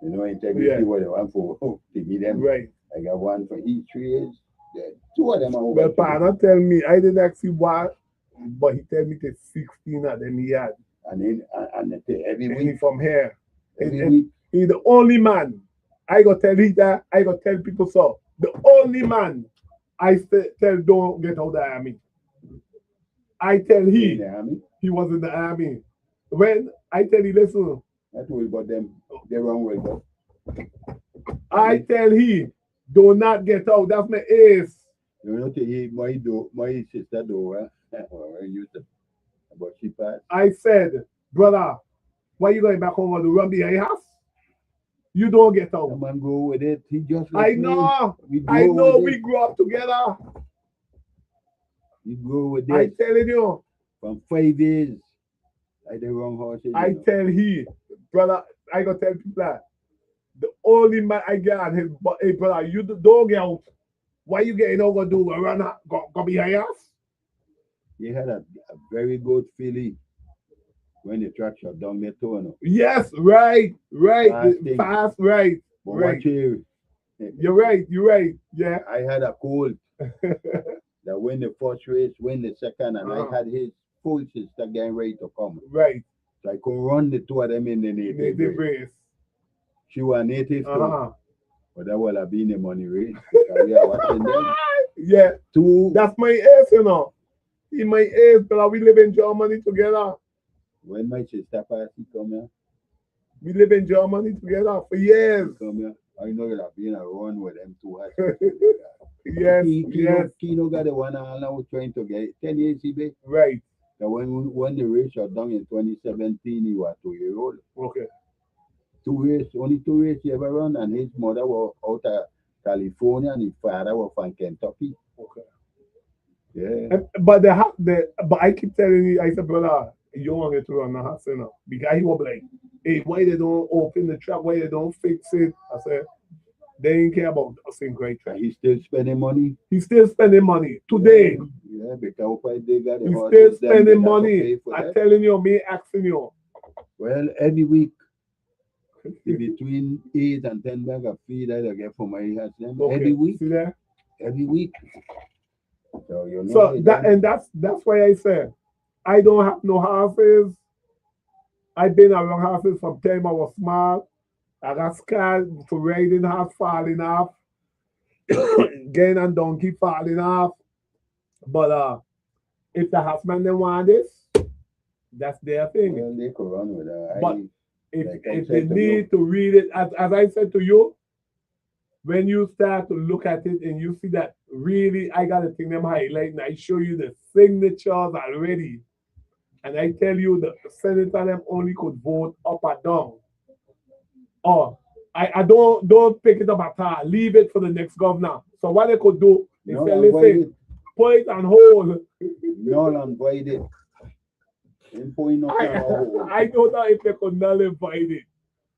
You know, Integrity Yeah. was the one for to give them. Right. I got one for each 3 years. Yeah, two of them are over. Well, partner tell me, I didn't actually what, but he tell me the 16 of them he had. And then and every And he week, from here. every And week. he's the only man. I go tell he that, I go tell people so. The only man I tell don't get out of the army. I tell in he the army. he was in the army. When I tell you, listen, That's what about them. They're wrong with them. I tell he, do not get out. That's my ace. You know, my sister do, or used to, but she passed. I said, brother, why you going back home to run behind your house? You don't get out. Come and go with it. He just I like know. Me. I know with we it. grew up together. We go with I it telling you, from 5 years. Like the wrong horses. I tell he, brother, I gotta tell people that the only man I get on his hey brother, you don't get out. Why you getting out gonna do? Go behind your house? He had a very good filly when the track shut down their tunnel. Yes, right. Fast thing. Fast, right. But Right. watch here. You're right. Yeah. I had a colt that win the first race, win the second, and Uh-huh. I had his full sister getting ready to come. Right. So I could run the two of them in the native Native race. race. She was native too, Uh-huh. but that would have been a money race. Because we are watching them. Yeah, Two, that's my ace, you know. He my ace, brother. We live in Germany together. when my sister passed, he come here. We live in Germany together for years. He come here. I know you'll have been a run with them two. Yes, yes. Kino got the one I was trying to get 10 years he be. Right. That when the race shut down in 2017, he was 2 years old. Okay. Only 2 races he ever run, and his mother was out of California and his father was from Kentucky. Okay. Yeah. But but I keep telling you, I said, brother, you don't want to run the house, you know. Because he was like, hey, why they don't open the trap, why they don't fix it? I said, they ain't care about us in great And track. he's still spending money. He's still spending money today. Yeah, because they got the He's horses, still them, they spending got to money. pay for I'm that. telling you, me asking you. Well, every week, between 8 and 10 bags of feed that I get from my house, them Okay. every week. See there? Every week. So you know. So that's why I said I don't have no horses. I've been around horses from the time I was small. I got scared for riding horse falling off. Gain and donkey falling off. But if the horseman they want this, that's their thing. Well, they could run with that. But if, like I if said they to need to read it, as I said to you, when you start to look at it and you see that really, I got to think them highlight and I show you the signatures already. And I tell you the senator them only could vote up or down. Or I don't pick it up at all. Leave it for the next governor. So what they could do is no, say, avoid listen, it. put it on hold. No, avoid it. Ain't putting nothing on hold. I don't know if they could nullify it.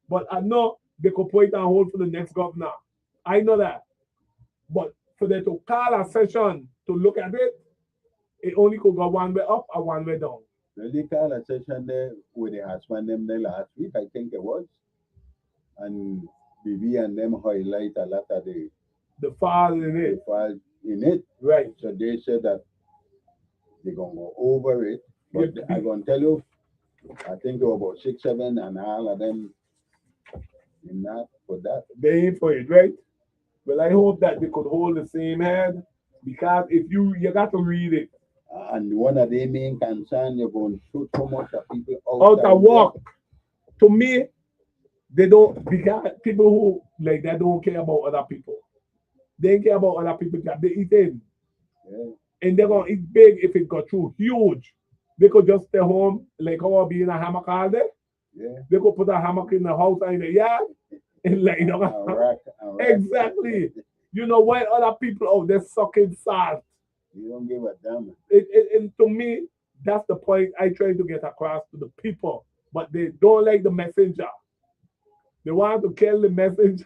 But I know they could put it on hold for the next governor. I know that. But for them to call a session to look at it, it only could go one way up or one way down. Well, they called a session there with the husband them there last week, I think it was. And BB and them highlight a lot of the fall in it. fall in it. Right. So they said that they're gonna go over it. But Yeah. I'm gonna tell you, I think there were about 6, 7 and all of them in that for that. They ain't for it, right? Well, I hope that they could hold the same head because if you got to read it. And one of the main concern you're going to shoot so much of people Out of work. To me, they don't, because people who like that don't care about other people. They don't care about other people because they eat in. Yeah. And they're gonna eat big if it got too huge. They could just stay home, like how I be in a hammock all day. Yeah. They could put a hammock in the house and in the yard and like And rack. exactly. You know why other people out there sucking salt? You don't give a damn. And to me, that's the point I try to get across to the people. but they don't like the messenger. They want to kill the messenger.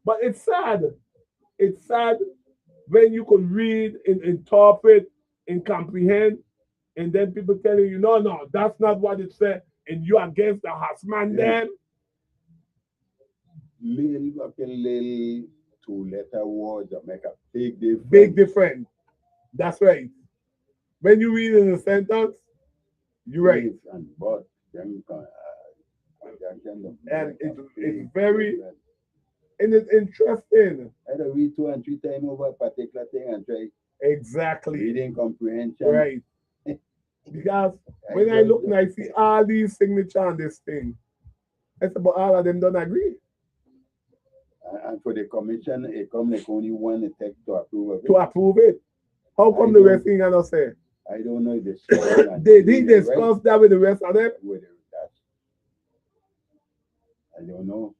But it's sad. It's sad when you could read, interpret, and comprehend, and then people telling you, no, no, that's not what it said, and you against the husband then. Little two-letter words that make a big difference. Big difference. That's right. When you read in a sentence, you're right. If and but, then, And it's very, and it's interesting. I had to read 2 and 3 times over a particular thing and try Exactly. reading comprehension. Right. Because when I look and I see all these signatures on this thing, I said, but all of them don't agree. And for the commission, it comes like only one text to approve of it. To approve it. How come the rest thing cannot say? I don't know if they did discuss that with the rest of them. With that. I don't know.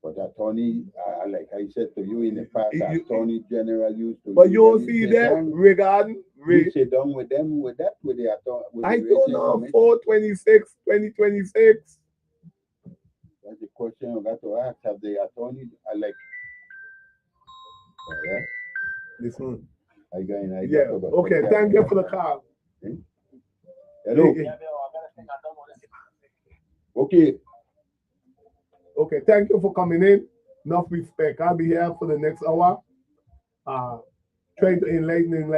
But attorney, like I said to you in the past, attorney general used to. But you don't see that regarding. We sit down with them with that, with the attorney. I don't know, 426, 2026. That's the question I got to ask. Have the attorney, like, all right? This one. I got an idea. Yeah, okay, thank you for the call. Okay. Hello. Okay. Okay, thank you for coming in. Enough respect. I'll be here for the next hour. Trying to enlighten and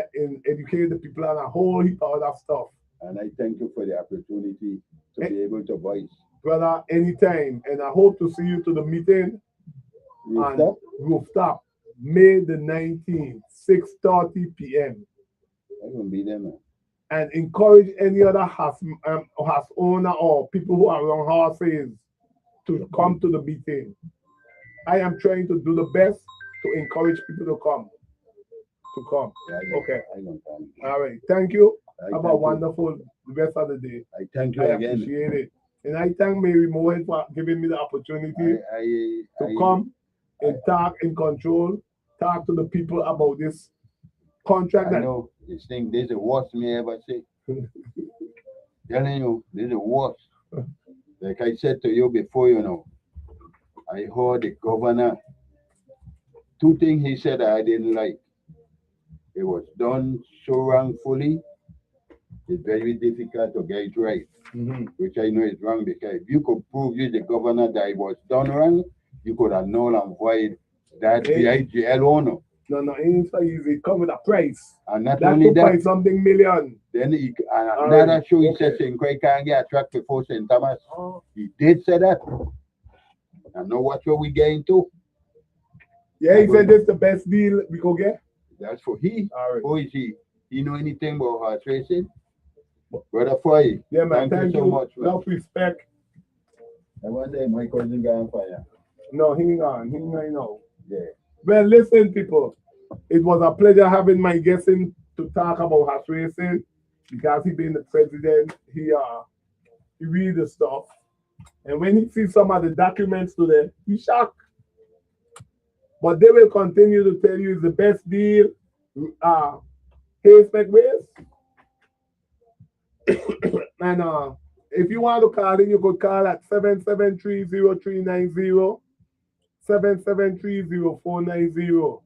educate the people on a whole heap of other stuff. And I thank you for the opportunity to be able to voice. Brother, anytime. And I hope to see you to the meeting on Rooftop, May the 19th, 6:30 p.m. I will be there, man. And encourage any other house owner or people who are on horses to come to the meeting. I am trying to do the best to encourage people to come. Yeah, okay. All right. Thank you. Have a wonderful rest of the day. I thank you I again. Appreciate it. And I thank Mary Mohan for giving me the opportunity to come and talk in control, talk to the people about this contract. I know this thing, this is the worst me ever say. Telling you, this is the worst. Like I said to you before, you know, I heard the governor, 2 things he said I didn't like. It was done so wrongfully, it's very difficult to get it right. Which I know is wrong, because if you could prove you the governor that it was done wrong, you could have null and void that VIGL owner. No, it ain't so easy. It come with a price. And not only that, something million. Then another show he said St. Croix can't get a track before St. Thomas. He did say that. I know what we get into. Yeah, he said this is the best deal we could get. That's for he. Who is he? He know anything about horse racing? Brother Fahie. Yeah, man. Thank you so much. Man. Enough respect. I wonder my cousin got on fire. No, hang on now. Yeah. Well, listen, people. It was a pleasure having my guest in to talk about horse racing, because he being the president, he read the stuff. And when he sees some of the documents today, he's shocked. But they will continue to tell you it's the best deal. Hayes McWays. And if you want to call in, you could call at 773-0390, 773-0490.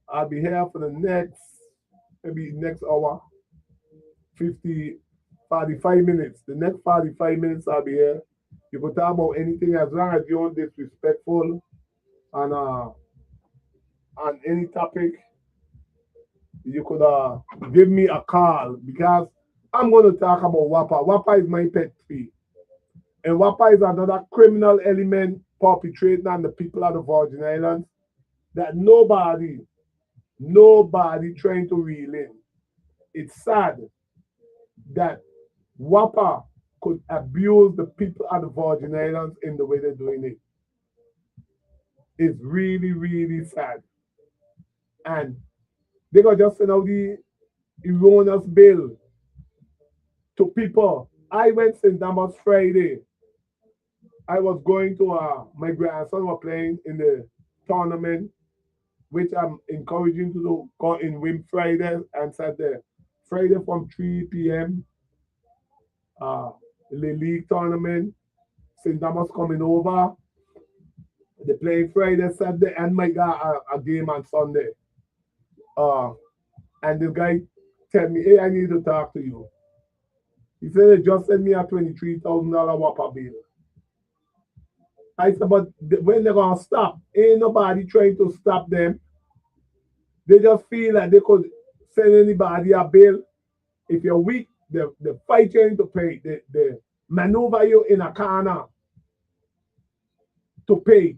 I'll be here for the next hour, 45 minutes. The next 45 minutes I'll be here. You could talk about anything as long as you're disrespectful and on any topic. You could give me a call, because I'm going to talk about WAPA. WAPA is my pet peeve. And WAPA is another criminal element perpetrating on the people of the Virgin Islands that nobody trying to reel in. It's sad that WAPA could abuse the people of the Virgin Islands in the way they're doing it. It's really, really sad. And they got just send out the erroneous bill to people. I went St. Thomas Friday. I was going to my grandson was playing in the tournament, which I'm encouraging to go in win Friday and Saturday. Friday from 3 p.m. the league tournament. St. Thomas coming over. They playing Friday, Saturday, and might got a game on Sunday. And the guy tell me, hey, I need to talk to you. He said they just sent me a $23,000 whopper bill. I said, but when they're gonna stop? Ain't nobody trying to stop them. They just feel like they could send anybody a bill. If you're weak, they fight you into pay. They maneuver you in a corner to pay.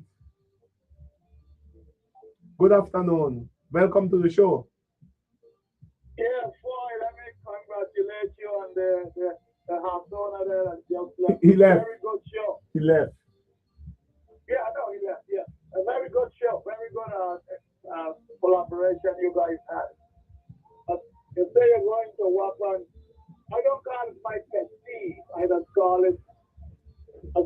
Good afternoon. Welcome to the show. Yeah, Fahie, let me congratulate you on the house owner there and just left. He left. Very good show. He left. Yeah, I know he left. Yeah, a very good show. Very good collaboration you guys had. You say you're going to work on. I don't call it my pet peeve. I just call it a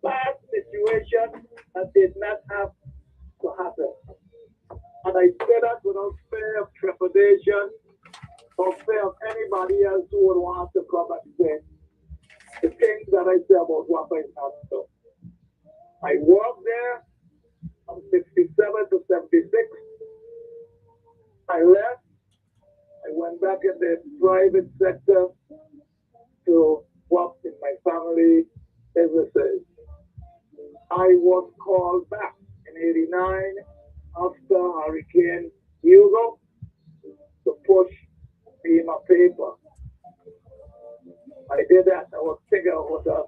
bad situation that did not have to happen. And I say that without fear of trepidation or fear of anybody else who would want to come and say the things that I say about Wapa is not so. I worked there from 67 to 76. I left. I went back in the private sector to work in my family businesses. I was called back in '89 after Hurricane Hugo to push FEMA paper. I did that. I was thinking it was a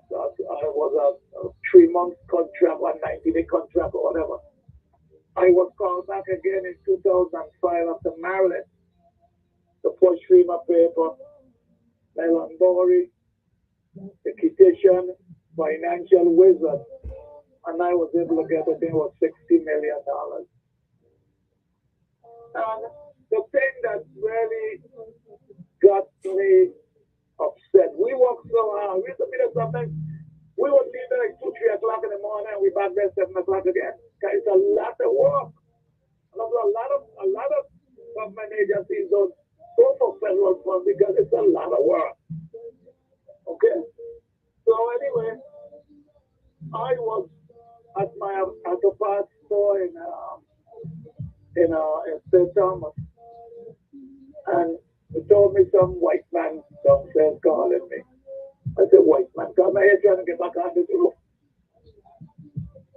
3-month contract, or 90-day contract, or whatever. I was called back again in 2005 after Maryland to push FEMA paper. Leland Bowery, the Kitchen, financial wizard, and I was able to get, I think it was $60 million. And the thing that really got me upset, we worked so hard. We used to meet up sometimes, we would leave there like 2, 3 o'clock in the morning, and we back there 7 o'clock again. It's a lot of work. A lot of government agencies don't go for federal funds because it's a lot of work. Okay? So anyway, I was at a parts store in St. Thomas, and they told me some white man downstairs calling me. I said, white man, come here trying to get back on the roof.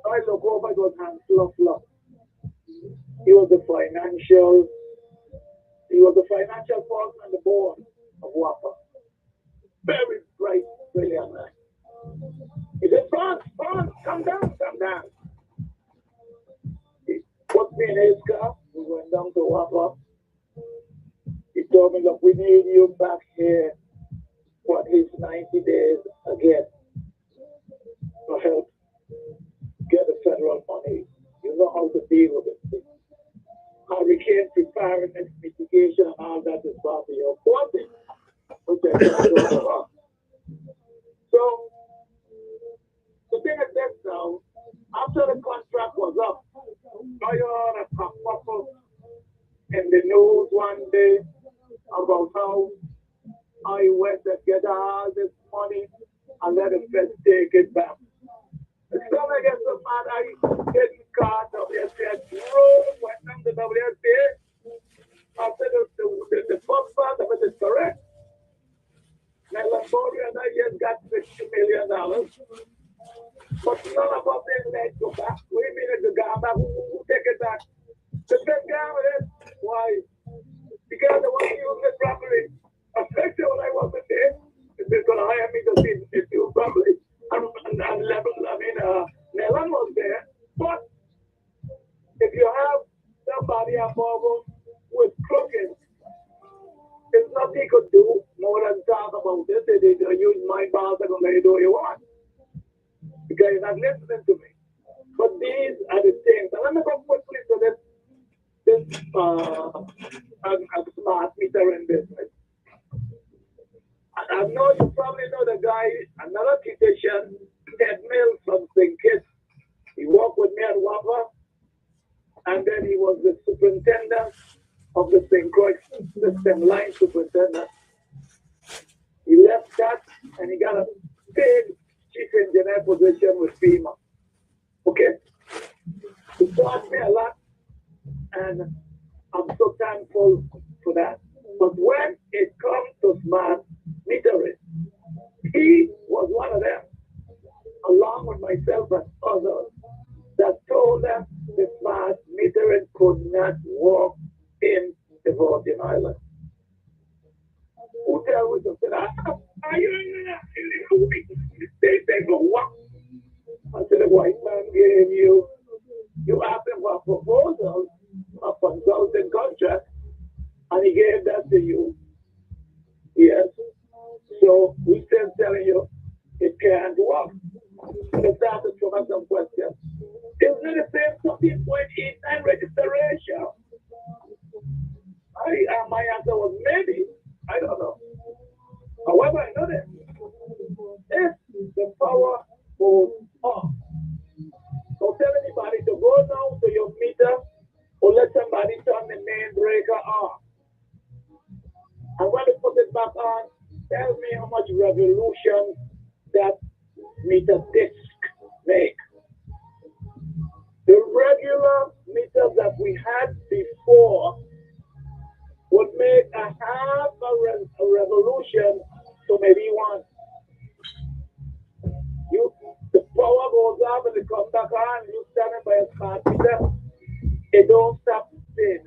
I look over, it was Hans Fluff. He was the financial person on the board of WAPA. Very bright, brilliant man. He said, Franz, come down. He put me in his car. We went down to WAPA. He told me, look, we need you back here for at least 90 days again to help get the federal money. You know how to deal with it. Hurricane preparedness, mitigation, and all that is part of your body, which I don't know about. So, the thing is this now, after the contract was up, I heard a couple in the news one day about how I went to get all this money and let the Fed take it back. It's not like it's so bad. I didn't call WSA, went down to WSA. I said the first part of it is correct. Leland Bowery and I just got $60 million. But none of us didn't let it go back. We mean it to go back. Who take it back? The Fed guy with it. Why? Because they want to use it properly. Especially when I wasn't there. If they're going to hire me to see it used properly. And level, Leland was there. But if you have somebody above with crooked, there's nothing he could do more than talk about this. They use my boss and let you do what you want. Because you're not listening to me. But these are the things. And let me go quickly to this smart metering business. I know you probably know the guy, another beautician, Ted Mills from St. Kitts. He worked with me at WAPA, and then he was the superintendent of the St. Croix system line superintendent. He He left that and he got a big chief engineer position with FEMA. Okay? He taught me a lot, and I'm so thankful for that. But when it comes to smart metering, he was one of them, along with myself and others, that told them the smart metering could not work in the Virgin Islands. Who tell we to say that? They go what? I said the white man gave you asked him for a proposal, a consulting contract, and he gave that to you. Yes. So we still telling you it can't work. They started to ask some questions. Isn't it the same 13.89 registration? My answer was maybe. I don't know. However, I know that if the power goes off, don't tell anybody to go down to your meter or let somebody turn the main breaker off. And when they put it back on, tell me how much revolution that meter disc make. The regular meters that we had before would make a half a revolution to maybe one. The power goes up and it comes back on, you standing by a smart meter, it don't stop spin.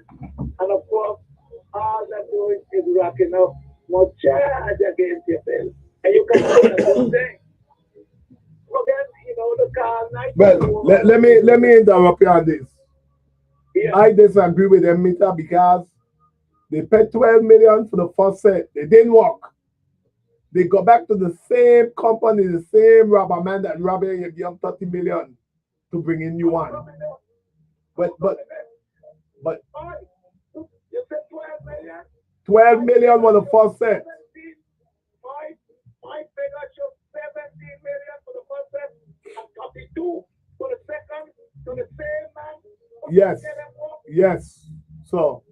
And of course, all they're doing is racking up more charge against your bill. And you can do the good thing. Forget, the car night. Well, let me interrupt you on this. Yeah. I disagree with them meter because they paid 12 million for the first set. They didn't work. They go back to the same company, the same rubber man that robbed you, give them 30 million to bring in new one. But you said 12 million? 12 million was the first set. My figure shows 17 million for the first set and 32 for the second to the same man. Yes. Yes. So,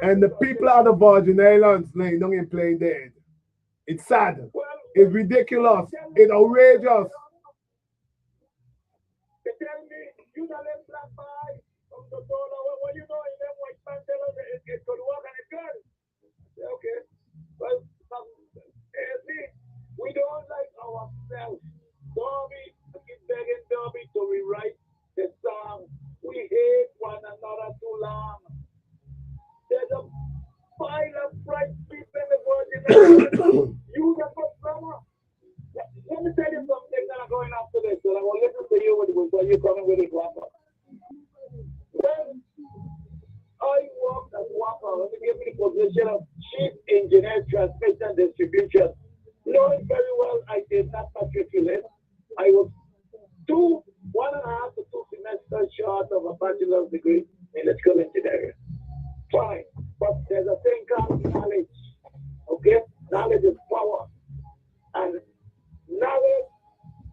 and the people of the Virgin Islands laying down and playing dead. It's sad. It's ridiculous. It's outrageous. They tell me, you don't let black buy from the dollar. Well, in them white man tell us it could work and it could. Okay. Well, we don't like ourselves. Derby, I keep begging Derby to rewrite the song. We hate one another too long. There's a pile of bright people in the Virgin. You the first summer. Let me tell you something that are going after this, and I will listen to you when you're coming with it, Wapper. When I worked at Wapper, when they gave me the position of Chief Engineer Transmission Distribution, knowing very well I did not matriculate. I was 1.5 to 2 semesters short of a bachelor's degree in electrical engineering. Fine. But there's a thing called knowledge. Okay? Knowledge is power. And knowledge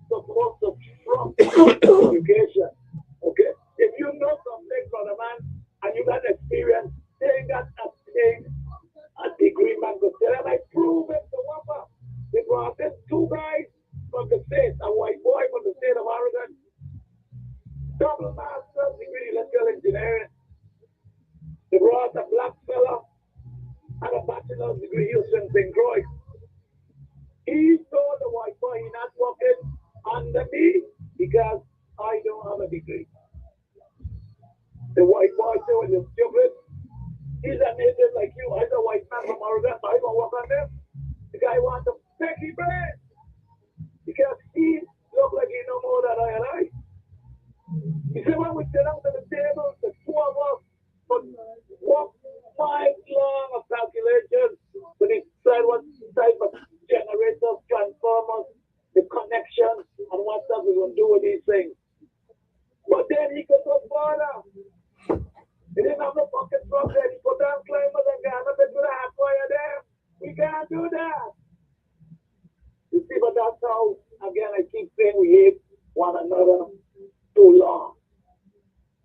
is supposed to trump education. Okay? If you know something from a man and you got experience, saying that a degree man could say, and I prove it to Wapper. They brought in 2 guys from the state, a white boy from the state of Oregon, double master's degree in electrical engineering. They brought a black fella and a bachelor's degree Houston St. Croix. He told the white boy he's not working under me because I don't have a degree. The white boy said, well, you're stupid. He's a native like you. I'm a white man from Oregon, so I don't work on them. The guy wants to peck his brain because he looked like he know more than I and I. He said, when we sit down to the table, the 2 of us would walk 5 long of calculations to decide what type of generators, transformers, the connections, and what stuff we're going to do with these things. But then he could go further. He didn't have no pocket from there. He put down climbers and got up into the hot wire there. We can't do that. You see, but that's how, again, I keep saying we hate one another too long.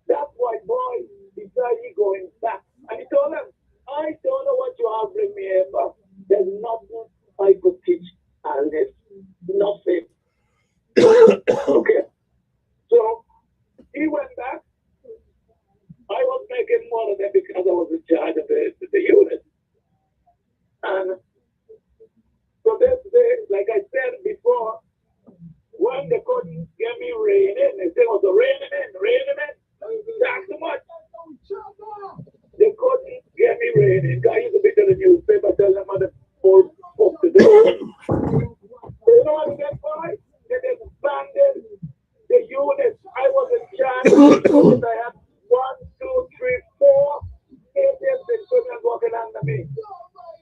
That white boy decided he going back. And he told them, I don't know what you all bring me here, but there's nothing I could one of them because I was in charge of the unit. And so like I said before, when they couldn't get me raining, they said, "Oh, the raining in, that's too much." They couldn't get me raining. I used to be to the newspaper, tell them how the full fuck to do. So you know what they get for it? They disbanded the unit. I was in charge. I had 1, 2, 3, 4 ATM equipment working under me.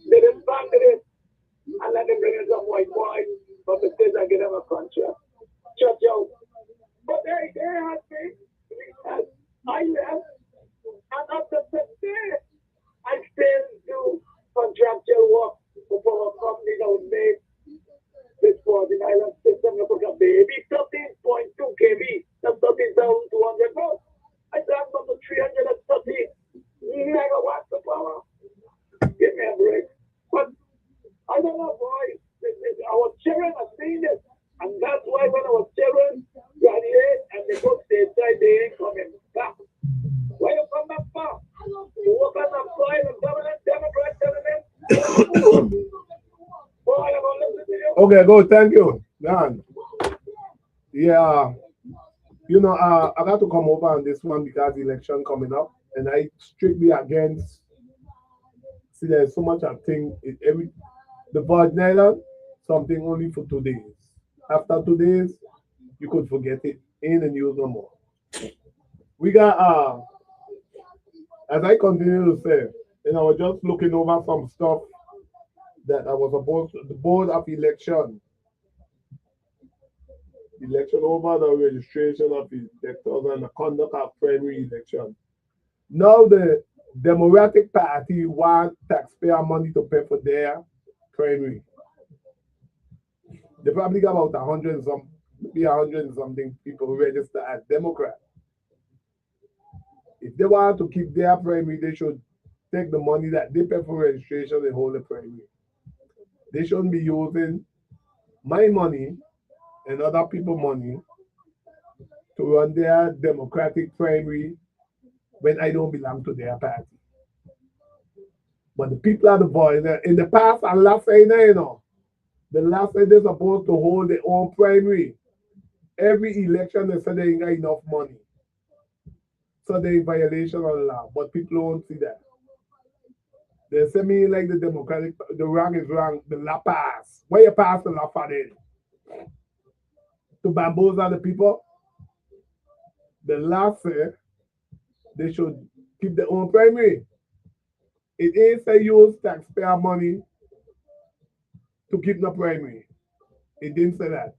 They disbanded it and then they bring in some white boys from the states and give them a contract. Shut out. But they had me. I left. And after today, I still do contractual work for a company that would make this for the island system. Look at baby, 13.2 kV. That's 13,200 volts. I got up to 330 megawatts of power. Give me a break. But I don't know why. Our children have seen it. And that's why when our children graduate and they go stateside, they ain't coming back. Why you come back far? You work on the soil of government, Democrat, government. Boy, I'm gonna listen to you. Okay, good. Thank you. Dan. Yeah. You know, I got to come over on this one because the election coming up, and I strictly against. See, there's so much I think the Virgin Island, something only for 2 days. After 2 days, you could forget it. Ain't the news no more. We got as I continue to say, and I was just looking over some stuff that I was supposed to, the board of election over the registration of electors and the conduct of primary election. Now the Democratic Party want taxpayer money to pay for their primary. They probably got about 100 and some, maybe 100 and something people register as Democrat. If they want to keep their primary, they should take the money that they pay for registration and hold the primary. They shouldn't be using my money and other people's money to run their Democratic primary when I don't belong to their party. But the people are the voice. In the past, and last year, you know, the last year they're supposed to hold their own primary. Every election, they said they ain't got enough money. So they're in violation of the law, but people don't see that. They say me like the Democratic, the wrong is wrong, the law pass. Why you pass the law for then? To bamboozle the people? The law say they should keep their own primary. It ain't say use taxpayer money to keep the primary. It didn't say that.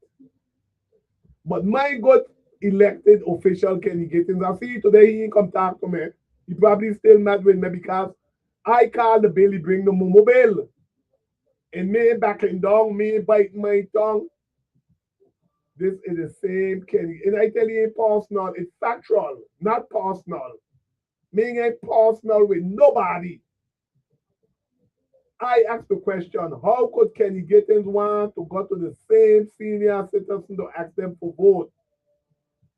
But my good elected official Kenny Gittins, I see today he ain't come talk to me. He probably still mad with me because I call the bill, he bring the Momo bill. And me backing down, me biting my tongue. This is the same Kenny. And I tell you, ain't personal, it's factual, not personal. Me ain't personal with nobody. I asked the question, how could Kenny Gittins want to go to the same senior citizen to ask them for vote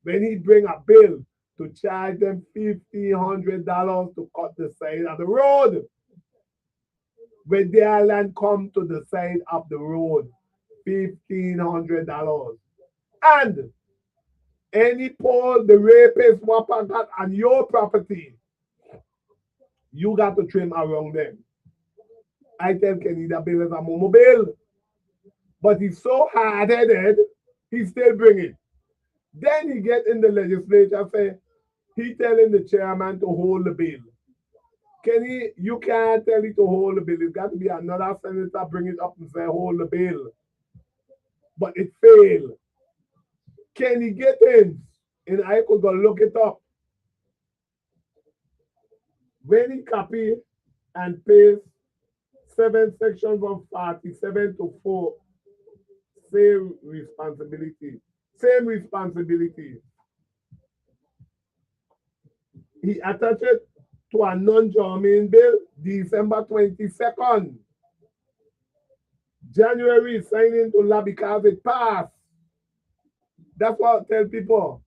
when he bring a bill to charge them $1,500 to cut the side of the road? When their land come to the side of the road, $1,500. And any poll the rapist whopper got on your property, you got to trim around them. I tell Kenny that bill is a Momo bill. But he's so hard-headed, he still bring it. Then he get in the legislature, say, he telling the chairman to hold the bill. Kenny, you can't tell it to hold the bill. It's got to be another senator bring it up and say, hold the bill. But it failed. Kenny Gittins, and I could go look it up. When he copy and paste 7 sections from 47 to 4, same responsibility. Same responsibility. He attached it to a non-germane bill, December 22nd. January is signing into law because it passed. That's what I tell people.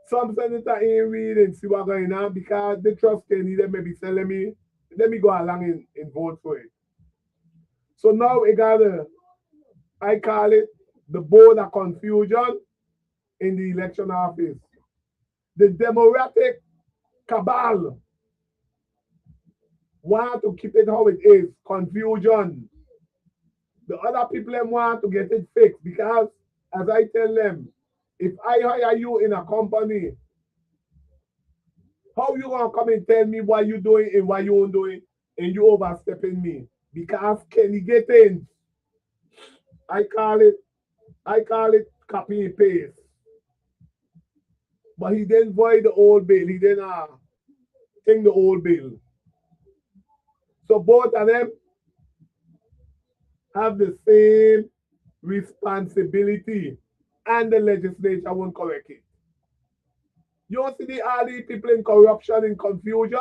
Some senator ain't read and see what's going on because they trust Kenny. They may be telling me, let me go along and vote for it. So now I call it the board of confusion in the election office. The Democratic cabal want to keep it how it is, confusion. The other people want to get it fixed because, as I tell them, if I hire you in a company, how you gonna come and tell me what you doing and what you ain't doing and you overstepping me? Because Kenny get in. I call it copy and paste. But he didn't void the old bill. He didn't think the old bill. So both of them have the same responsibility and the legislature won't correct it. You don't see all these people in corruption and confusion?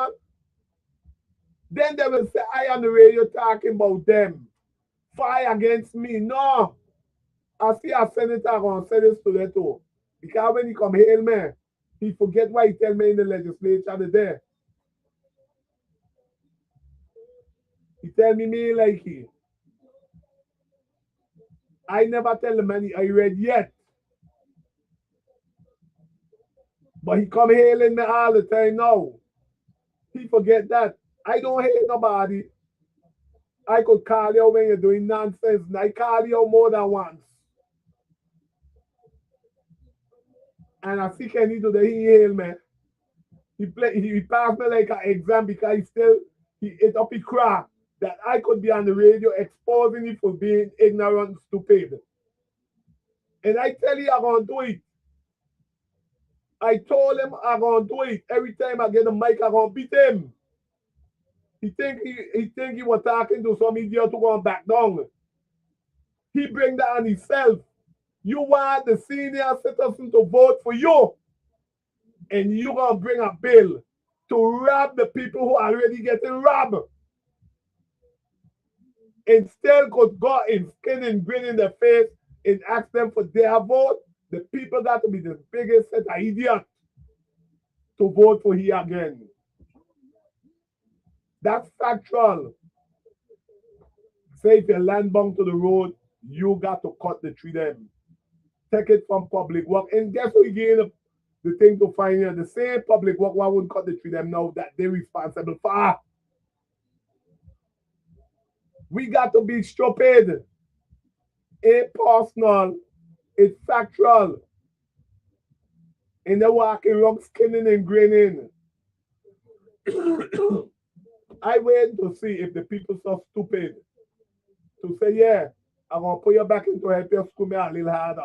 Then they will say, I on the radio talking about them. Fight against me. No. I see a senator going to say this to them too. Because when he come hail me, he forget what he tell me in the legislature today. He tell me like he. I never tell the man I read yet. But he come hailing me all the time now. He forget that. I don't hate nobody. I could call you when you're doing nonsense. And I call you more than once. And I see Kenny today, he hail me. He passed me like an exam because he ate up his crap that I could be on the radio exposing you for being ignorant and stupid. And I tell you I'm gonna do it. I told him I'm gonna do it. Every time I get the mic, I'm gonna beat him. He think he was talking to some idiot who gonna back down. He bring that on himself. You want the senior citizen to vote for you, and you gonna bring a bill to rob the people who are already getting robbed. And still could go and skin and grin in their face and ask them for their vote. The people got to be the biggest set of idiots to vote for he again. That's factual. Say if you're land bound to the road, you got to cut the tree them. Take it from public work. And guess who again the thing to find here? The same public work why wouldn't cut the tree them now that they're responsible for. We got to be stupid. Impersonal. It's factual. And they're walking around skinning and grinning. I wait to see if the people so stupid to say, yeah, I'm going to put you back into help you school me a little harder.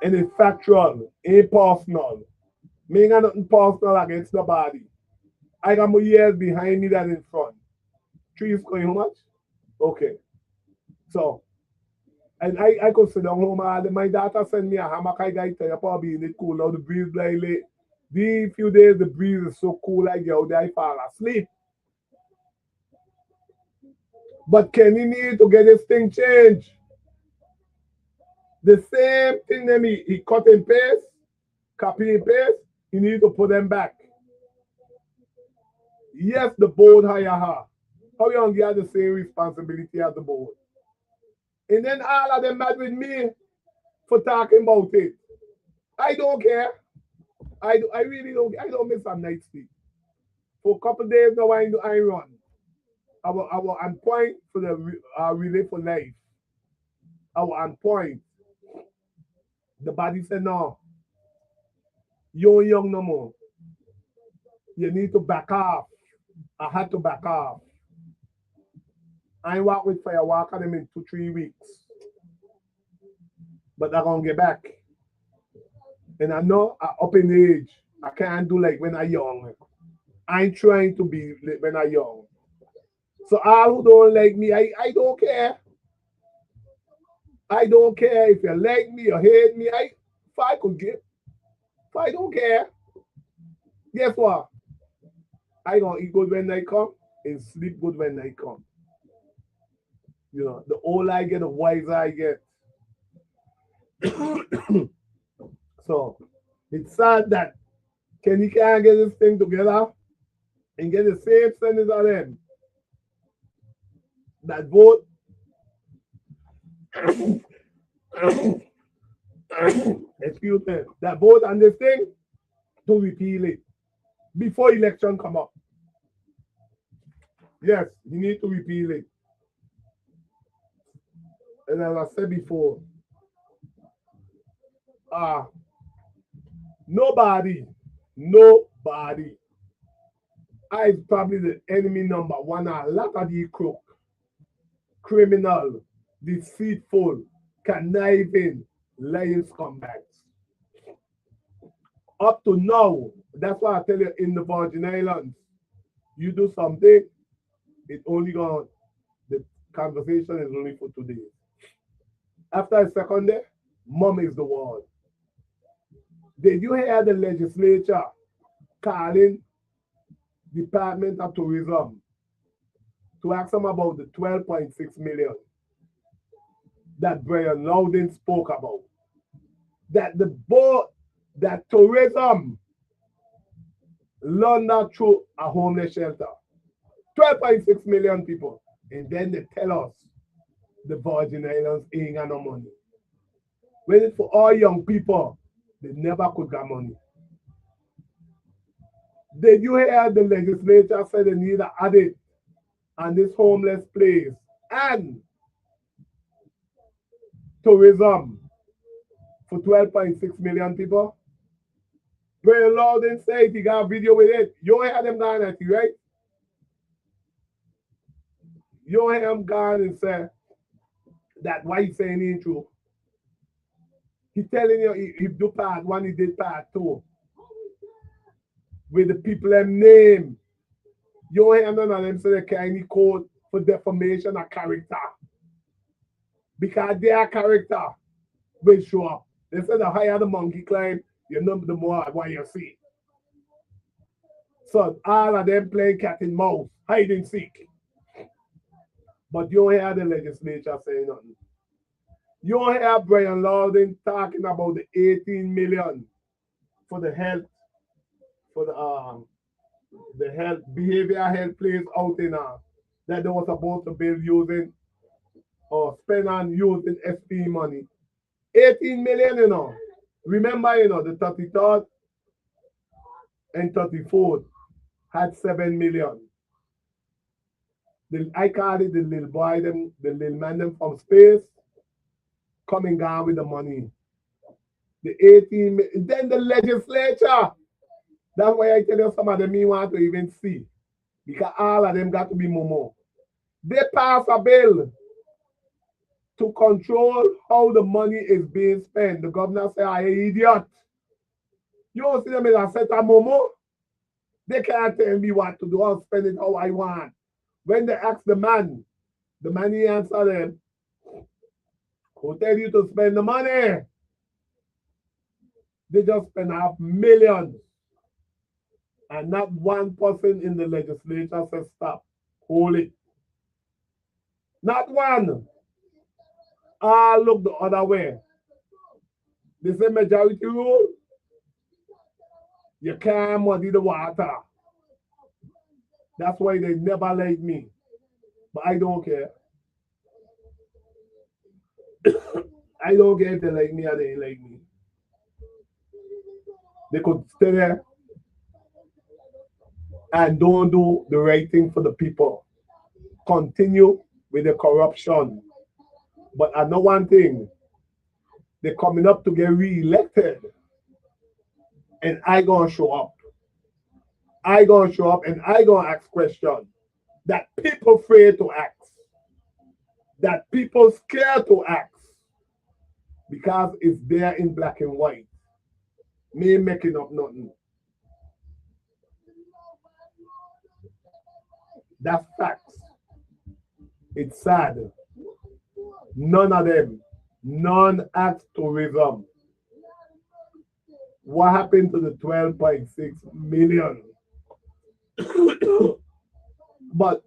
And it's factual, impersonal. Me ain't got nothing personal against nobody. I got more years behind me than in front. 3 is going how much? Okay. So, and I could sit down home and my daughter sent me a hammock. I got to probably in it cool. Now the breeze like late. These few days the breeze is so cool I get out there, I fall asleep. But Kenny need to get this thing changed. The same thing that he cut and paste, copy and paste, he need to put them back. Yes, the board hire her. How you gonna get the same responsibility as the board? And then all of them mad with me for talking about it. I don't care. I really don't. I don't miss a night sleep. For a couple of days now, I run. I was on point for the relay for life. I was on point. The body said, no, you ain't young no more. You need to back off. I had to back off. I walk with Fahie walk on them in 2-3 weeks. But I'm going to get back. And I know I'm up in age. I can't do like when I'm young. I ain't trying to be like when I'm young. So all who don't like me, I don't care. I don't care if you like me or hate me. If I could give, if I don't care, guess what? I gonna eat good when I come and sleep good when I come. You know, the older I get, the wiser I get. So it's sad that Kenny can't get this thing together and get the same sentence of them that vote excuse me, that vote on this thing to repeal it before election come up. Yes, you need to repeal it. And as I said before, nobody is probably the enemy number one. A lot of the crook, criminal, deceitful, conniving, lying scumbags. Up to now, that's why I tell you in the Virgin Islands, you do something, it only gone, the conversation is only for today. After a second day, mom is the word. Did you hear the legislature calling Department of Tourism to ask them about the 12.6 million that Brian Loudon spoke about? That the board, that tourism launder through a homeless shelter. 12.6 million people. And then they tell us the Virgin Islands ain't got no money. When it's for all young people, they never could get money. Did you hear the legislature said they need to add it on this homeless place and tourism for 12.6 million people? Brian Loudon said he got a video with it. You hear them gone at you, right? You hear him gone and say that why he saying ain't true. He telling you he do part one, he did part two. With the people them name. You hear none of them say they carry any code for defamation of character. Because their character will show up. They say the higher the monkey climb, you know the more what you see. So all of them playing cat and mouse, hide and seek. But you hear the legislature saying nothing. You hear Brian Loudon talking about the 18 million for the health, for the health, behavioral health place out in that they were supposed to build using or spend on using SP money. 18 million, you know. Remember, you know, the 33rd and 34th had 7 million. I call it the little boy, them, the little man them from space, coming down with the money. The 18 million, then the legislature. That's why I tell you some of them you want to even see. Because all of them got to be momo. They pass a bill to control how the money is being spent. The governor say, I'm an idiot. You don't see them in a set of momo? They can't tell me what to do. I'll spend it how I want. When they ask the man he answer them, who tell you to spend the money? They just spend $500,000. And not one person in the legislature says stop. Hold it. Not one. All look the other way. They say majority rule. You can't muddy the water. That's why they never like me. But I don't care. I don't care if they like me or they ain't like me. They could stay there and don't do the right thing for the people. Continue with the corruption. But I know one thing. They're coming up to get re-elected. And I gonna show up. I gonna show up and I gonna ask questions that people afraid to ask. That people scared to ask. Because it's there in black and white. Me making up nothing. That's facts. It's sad. None of them. None asked tourism. What happened to the 12.6 million? But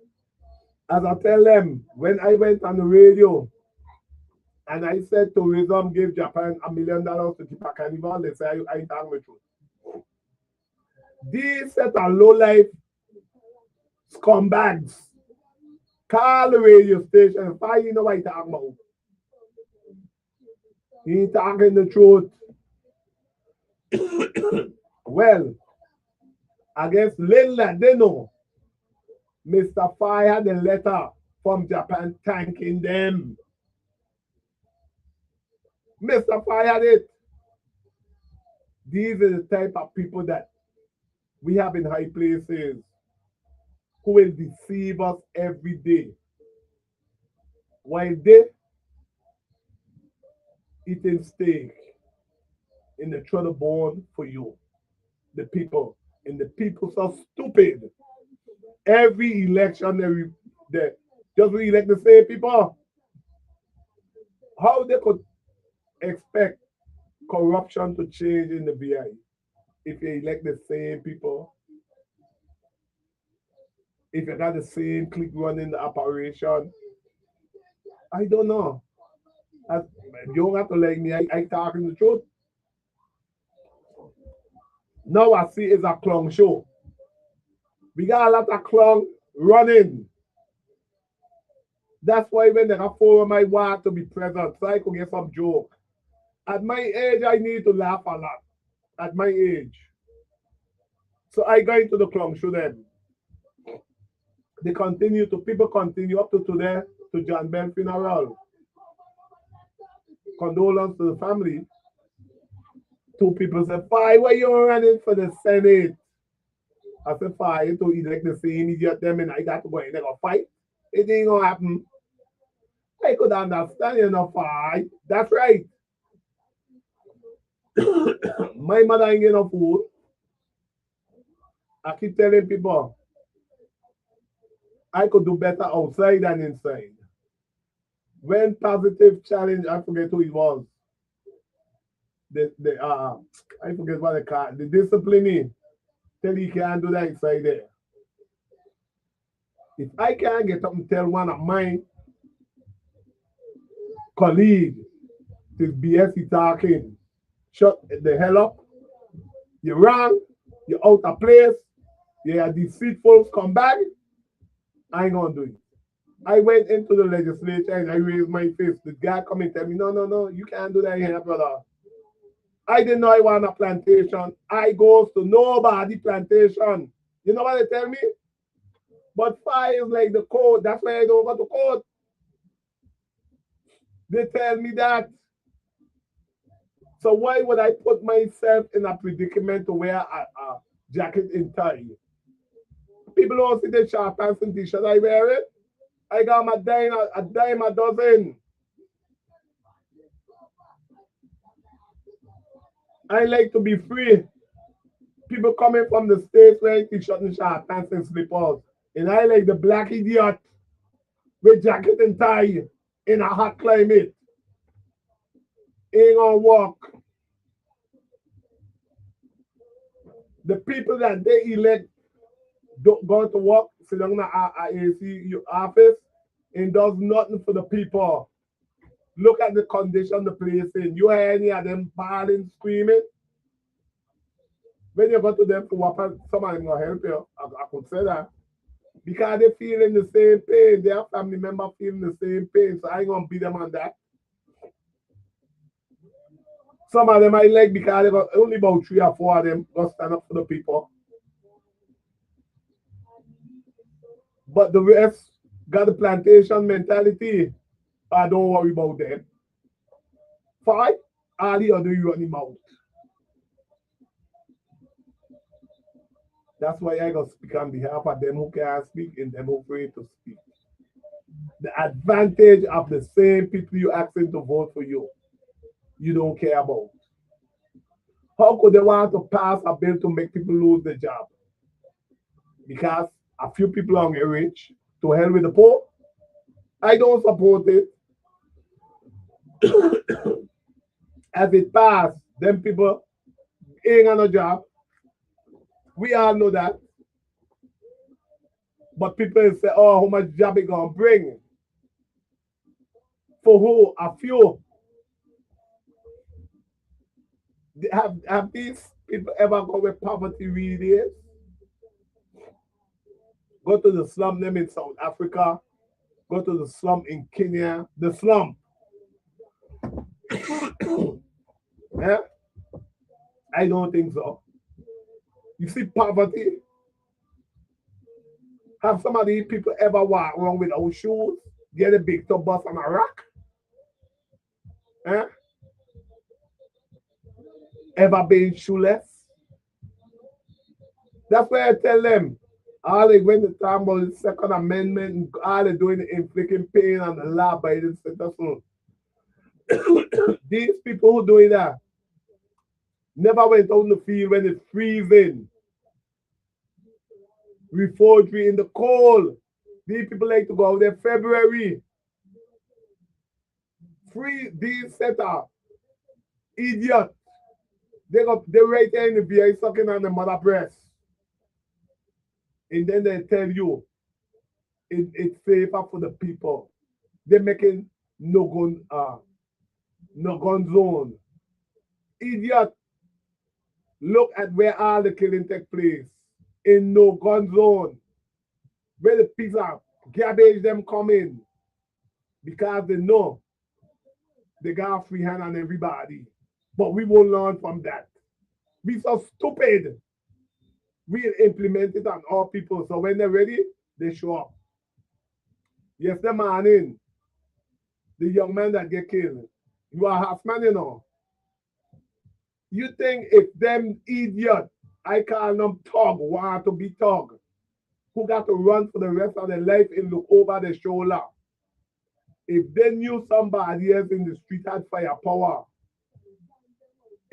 as I tell them, when I went on the radio And I said tourism gave Japan $1 million to keep a carnival. They say I tell the truth. These set of low life scumbags call the radio station. Fahie, you know what he's talking about. He ain't talking the truth. Well, I guess Linda, they know. Mr. Fahie had a letter from Japan thanking them. Mr. Fahie had it. These are the type of people that we have in high places who will deceive us every day. While they eating steak in the trouble born for you, the people, and the people so stupid. Every election they just elect the same people. How they could expect corruption to change in the VI if you elect the same people? If you got the same clique running the operation, I don't know. You don't have to like me. I talking the truth. Now I see it's a clown show. We got a lot of clown running. That's why when they have forum, I want to be present so I could get some joke. At my age, I need to laugh a lot. At my age. So I go into the clown show then. People continue up to today to John Bell funeral. Condolence to the family. Two people said, Fahie, why you running for the Senate? I said, Fahie, to elect the same idiot them and I got to go in there and fight. It ain't gonna happen. I could understand you know, Fahie. That's right. My mother ain't getting no food. I keep telling people I could do better outside than inside. When positive challenge, I forget who it was. I forget what they call it. The discipline. Tell you can't do that inside there. If I can't get up and tell one of my colleagues this BS he talking, shut the hell up. You're wrong. You're out of place. You're deceitful scumbag. I ain't gonna do it. I went into the legislature and I raised my fist. The guy come and tell me, no, you can't do that here, brother. I didn't know I want a plantation. I goes to nobody plantation. You know what they tell me? But Fahie is like the code. That's why I don't go to court. They tell me that. So why would I put myself in a predicament to wear a jacket and tie? People don't see the short pants and t-shirt I wear it. I got my dime a dozen. I like to be free. People coming from the States wearing t-shirt and short pants and slippers. And I like the black idiot with jacket and tie in a hot climate. Ain't gonna work. The people that they elect don't go to work, sit down in the AC office, and does nothing for the people. Look at the condition the place in. You hear any of them bawling, screaming? When you go to them for what, somebody gonna help you. I could say that. Because they feeling the same pain. Their family member feeling the same pain. So I ain't gonna beat them on that. Some of them I like because they got only about 3 or 4 of them go stand up for the people. But the rest got the plantation mentality. I don't worry about them. Fahie, all the other you run him out. That's why I got to speak on behalf of them who can't speak and them who afraid to speak. The advantage of the same people you asking to vote for you, you don't care about. How could they want to pass a bill to make people lose their job? Because a few people are rich. To hell with the poor. I don't support it. As it passed, them people ain't got no job. We all know that. But people say, oh, how much job it gonna bring? For who? A few. Have these people ever gone where poverty really is? Go to the slum them in South Africa. Go to the slum in Kenya. The slum. Yeah? I don't think so. You see poverty? Have some of these people ever walk around without shoes? Get a big top bus on a rock? Eh? Ever been shoeless? That's why I tell them, all they when the time about the Second Amendment, and all they doing is inflicting pain on the law by the citizen. These people who doing that never went out in the field when it's freezing. Refugee in the cold. These people like to go out there February. Free these setup. Idiot. They right there in the VI sucking on the mother breast. And then they tell you it's safer for the people. They're making no gun zone. Idiot. Look at where all the killing take place. In no gun zone. Where the piece of garbage them come in. Because they know they got a free hand on everybody. But we won't learn from that. We so stupid. We'll implement it on all people. So when they're ready, they show up. Yesterday morning, the young man that get killed, you are half man, you know. You think if them idiot, I call them thug, want to be thug, who got to run for the rest of their life and look over their shoulder. If they knew somebody else in the street had firepower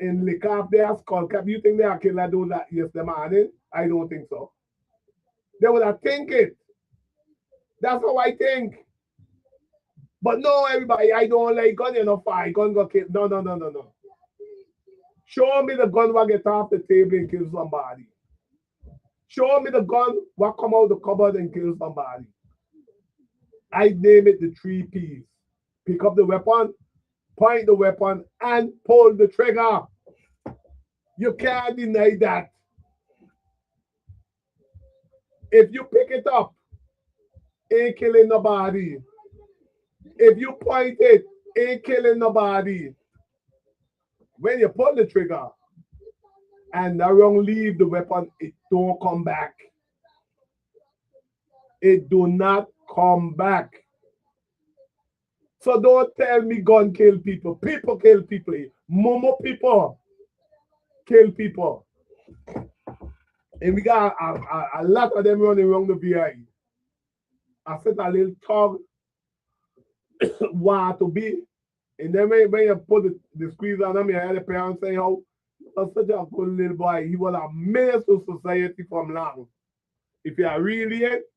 and lick off their skull cap, you think they are killer do that yesterday morning? I don't think so. They would have think it. That's how I think. But no, everybody, I don't like gun, you know, fire, gun got killed. No. Show me the gun what get off the table and kill somebody. Show me the gun what come out the cupboard and kill somebody. I name it the 3 P's. Pick up the weapon, point the weapon, and pull the trigger. You can't deny that. If you pick it up, ain't killing nobody. If you point it, ain't killing nobody. When you pull the trigger and around leave the weapon, it don't come back. It do not come back. So don't tell me gun kill people. People kill people. Momo people kill people. And we got a lot of them running around the VI. I said a little thug want to be. And then when you put the squeeze on them, you hear the parents say, "Oh, that's such a good little boy. He was a menace to society from long. If you are really it,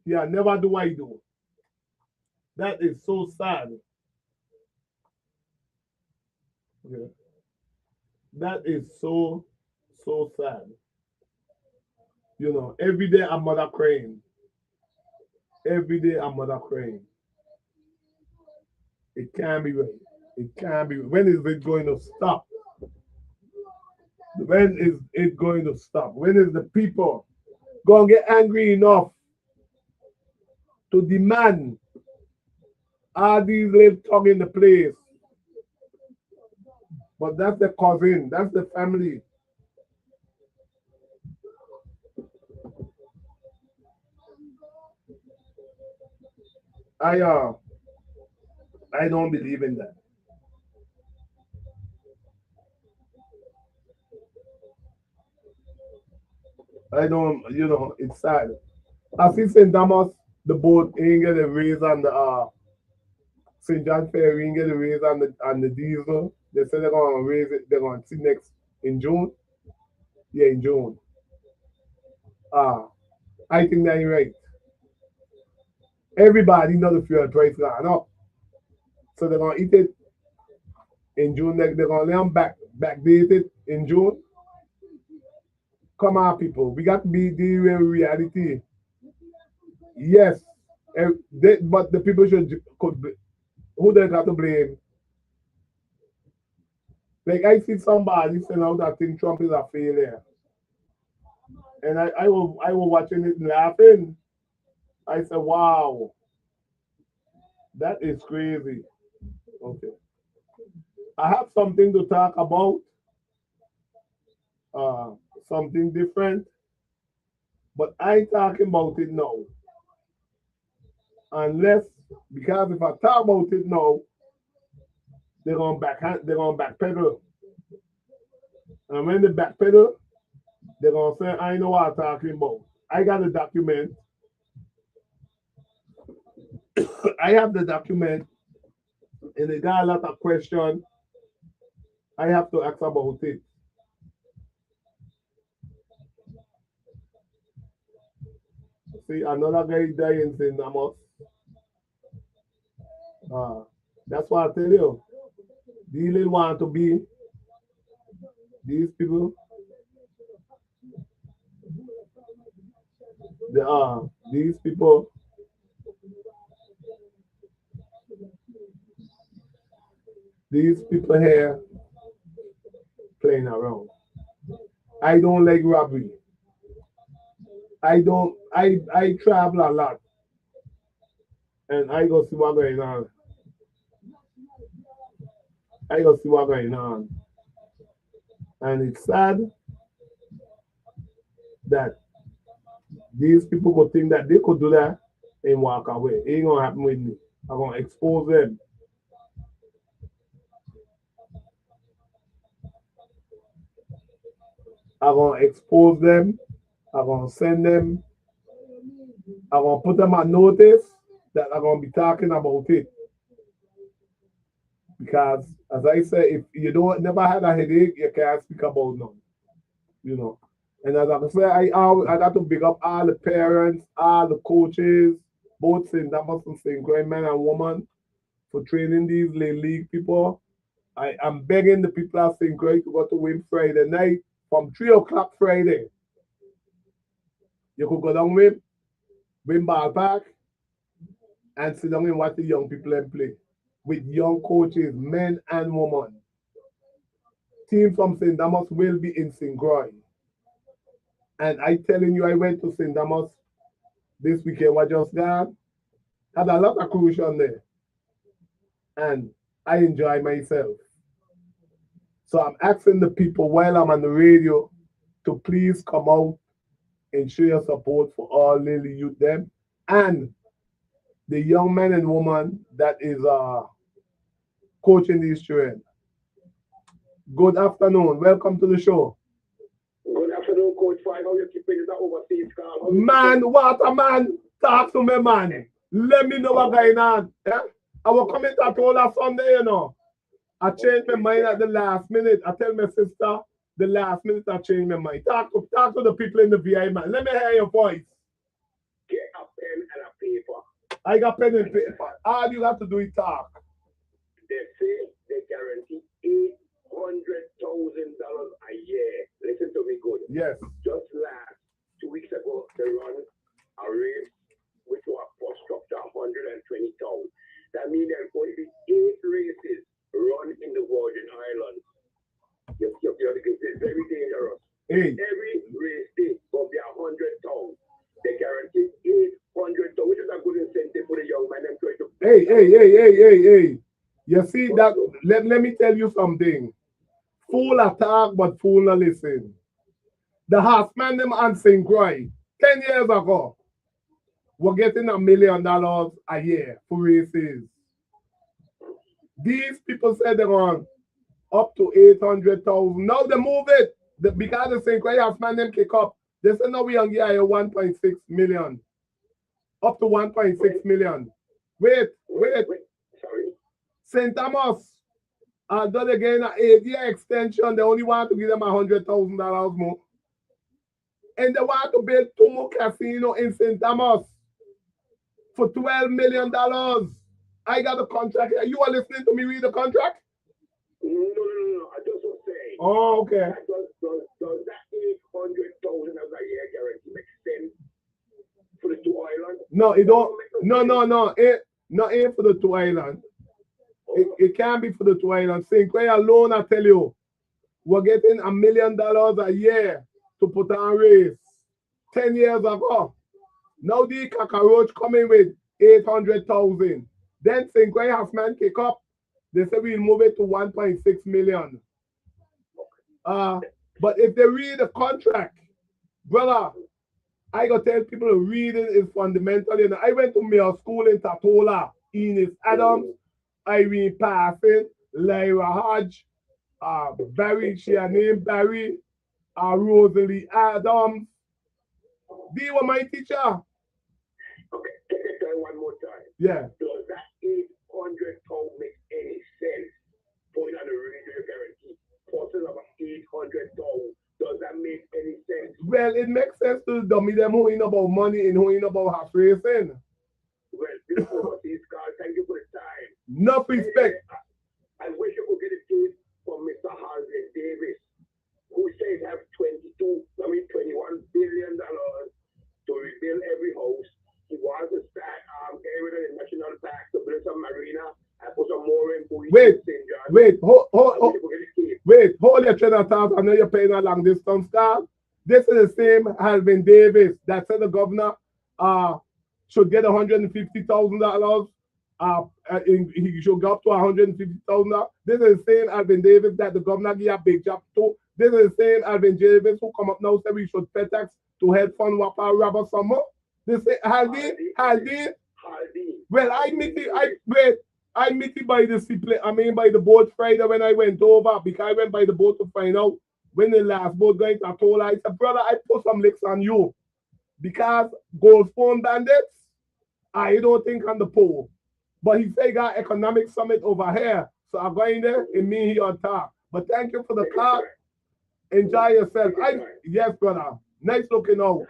you never do what you do." That is so sad. Okay. That is so sad. You know, every day a mother crying. Every day a mother crying. It can't be right. It can't be. When is it going to stop? When is it going to stop? When is the people going to get angry enough to demand all these little talk in the place? But that's the cousin. That's the family. I don't believe in that. I don't, you know, it's sad. I see St. Thomas, the boat ain't get a raise on the St. John Ferry ain't get a raise on the diesel. They said they're gonna raise it, they're gonna see next in June. Yeah, in June. I think that ain't right. Everybody know the fuel price gone up. So they're gonna eat it in June. They're gonna let them backdate it in June. Come on, people. We got to be dealing with reality. Yes, but the people could be, Who they got to blame? Like I see somebody saying out that think Trump is a failure. And I was watching it and laughing. I said, wow, that is crazy. Okay. I have something to talk about, something different, but I ain't talking about it now. Unless, because if I talk about it now, they're gonna backpedal. And when they backpedal, they're gonna say, I know what I'm talking about. I got a document. I have the document, and it got a lot of questions I have to ask about it. See, another guy dying in Amos. That's why I tell you, these little want to be these people. They are these people. These people here playing around. I don't like robbery. I travel a lot and I go see what going on. I go see what going on. And it's sad that these people could think that they could do that and walk away. It ain't gonna happen with me. I'm gonna expose them. I'm gonna expose them. I'm gonna send them. I'm gonna put them on notice that I'm gonna be talking about it. Because as I say, if you don't never had a headache, you can't speak about none. You know. And as I say, I got to big up all the parents, all the coaches, both St. Thomas and St. Croix, men and women, for training these league people. I'm begging the people at St. Croix to go to win Friday night from 3 o'clock Friday. You could go down with Win Ballpark and sit down and watch the young people and play with young coaches, men and women. Team from St. Thomas will be in St. Croix. And I telling you, I went to St. Thomas this weekend, what just gone. Had a lot of crucial there. And I enjoy myself. So I'm asking the people while I'm on the radio to please come out and show your support for all Lily Youth them and the young men and women that is coaching these children. Good afternoon. Welcome to the show. Good afternoon, Coach Fahie. How you keeping it overseas, Carl? Man, what a man. Talk to me, man. Let me know what's going on. Yeah? I was coming to told her Sunday, you know. I changed my mind at the last minute. I tell my sister the last minute I changed my mind. Talk to the people in the VI, man. Let me hear your voice. Get a pen and a paper. I got pen and paper. All you have to do is talk. They say they guarantee $800,000 a year. Listen to me good. Yes. Just 2 weeks ago, they run a race which was for structure 120,000. That means there's going to be 8 races run in the Virgin Islands. It's very dangerous. Hey. Every race day will be 100,000. They guarantee 800,000, which is a good incentive for the young man and try to. Hey. You see that? Let me tell you something. Fool attack, but fool not listen. The Horseman them on St. Croix 10 years ago were getting $1 million a year for races. These people said they're on up to 800,000. Now they move it because the St. Croix Horseman them kick up. They said now we on here 1.6 million. Up to 1.6 million. Wait. Sorry. St. Thomas, although they gain an 8-year extension, they only want to give them $100,000 more. And they want to build 2 more casinos in St. Thomas for $12 million. I got a contract. You are listening to me read the contract? No. I just was saying. Oh, okay. Does that 800,000 as a year guarantee make sense for the 2 islands? No, it don't. No. It not for the 2 islands. it can't be for the two islands. Sinclair alone, I tell you, we're getting $1 million a year to put on race. 10 years ago. Now the cockroach coming with 800,000. Then Sinclair has man kick up. They say we'll move it to 1.6 million. But if they read the contract, brother, I gotta tell people reading is fundamental. You know, I went to Mayor School in Tatola, Enos Adams, Irene Parson, Lyra Hodge, Barry, she her name Barry, Rosalie Adams. They were my teacher. Okay, take it down one more time. Yeah. Does that 800 pound make any sense? Point on the radio guarantee. Portion of 800 pound. Does that make any sense? Well, it makes sense to dummy them who ain't about money and who ain't about horse racing. Well, this overseas car, thank you for the time. Enough respect. I wish you could get a case from Mr. Harvey Davis, who says have $21 billion to rebuild every house. He wants to start getting rid of the national park to build some marina and put some more in police. Hold your train of thought. I know you're paying a long distance car. This is the same Alvin Davis that said the governor should get $150,000. He should go up to $150,000. This is the same Alvin Davis that the governor gave a big job to. This is the same Alvin Davis who come up now say we should pay tax to help fund Wapa Rubber Summer. They say Haldi. Well, I meet it by the seaplane. I mean by the boat Friday when I went over, because I went by the boat to find out when the last boat going to Atola. I said, brother, I put some licks on you because gold phone bandits, I don't think on the pole. But he said he got economic summit over here. So I'm going there and me here on top. But thank you for the car. Enjoy yourself. Yes, brother. Nice looking out.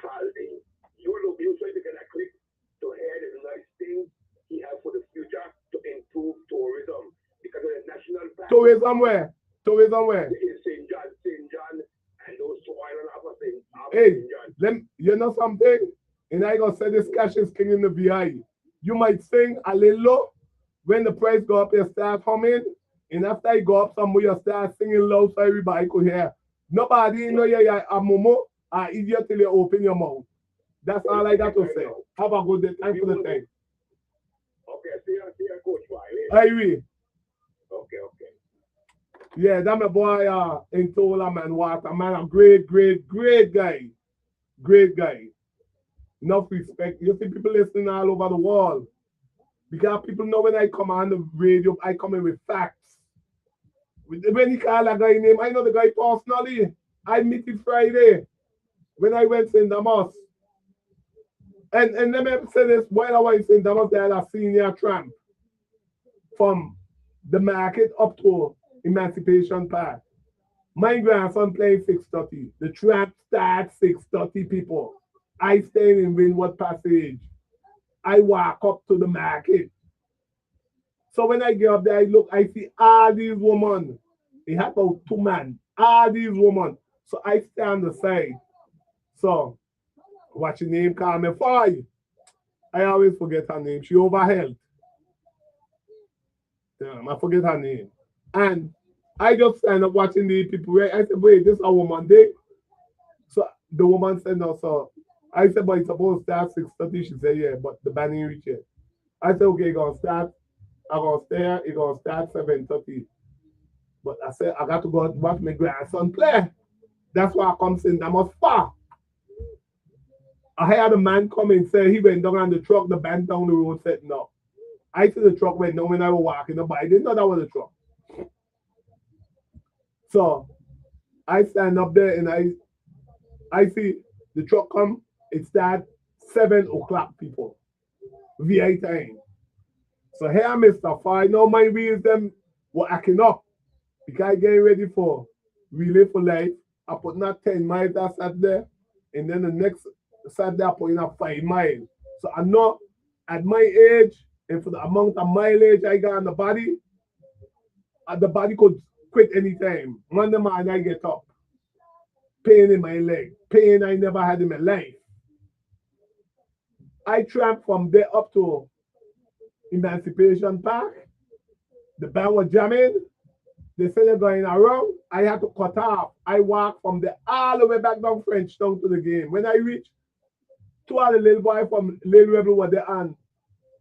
You try to get a clip to hear the nice things he has for the future to improve tourism. Because of the national park. Tourism where? In St. John, and those two islands Hey, you know something? And I gonna say this cash is king in the VI. You might sing a little when the price go up, you start humming. And after you go up somewhere, you start singing loud so everybody could hear. Nobody know you're a momo or idiot till you open your mouth. That's all I got to say. Have a good day. Thanks for the time. Okay, see you, Coach Fahie. Ivy. Okay. Yeah, that my boy in Tola, man. Water, man. A great guy. Great guy. Enough respect. You see people listening all over the world. Because people know when I come on the radio, I come in with facts. When he call a guy name, I know the guy personally. I meet him Friday when I went to St. Damas. And let me say this, while I was in St. Damas, they had a senior tramp from the market up to Emancipation Park. My grandson playing 6:30. The tramp starts 6:30 people. I stay in Windward Passage. I walk up to the market. So when I get up there, I look, I see all these women. They have about 2 men. All these women. So I stand on the side. So, what's your name? Call me Fahie. I always forget her name. She overheld. Damn, I forget her name. And I just stand up watching the people. I said, wait, this is a woman day. So the woman said, no, so I said, but it's supposed to start 6:30. She said, yeah, but the band ain't reach yet. I said, okay, it's gonna start. I'm gonna stay here. It's gonna start 7:30. But I said, I got to go watch my grandson play. That's why I come saying that was far. I heard a man come and say he went down on the truck, the band down the road said no. I see the truck went down when I was walking, but I didn't know that was a truck. So I stand up there and I see the truck come, it starts 7 o'clock, people. VI time. So here, Mr. Fahie, now my wheels them were acting up because I getting ready for relay for life. I put not 10 miles that sat there, and then the next Saturday I put in 5 miles. So I know at my age and for the amount of mileage I got on the body could quit anytime. Monday morning I get up. Pain in my leg. Pain I never had in my life. I tramped from there up to Emancipation Park. The band was jamming. They said they're going around. I had to cut off. I walked from the all the way back down Frenchtown to the game. When I reached, two of the little boy from Little Rebel were there and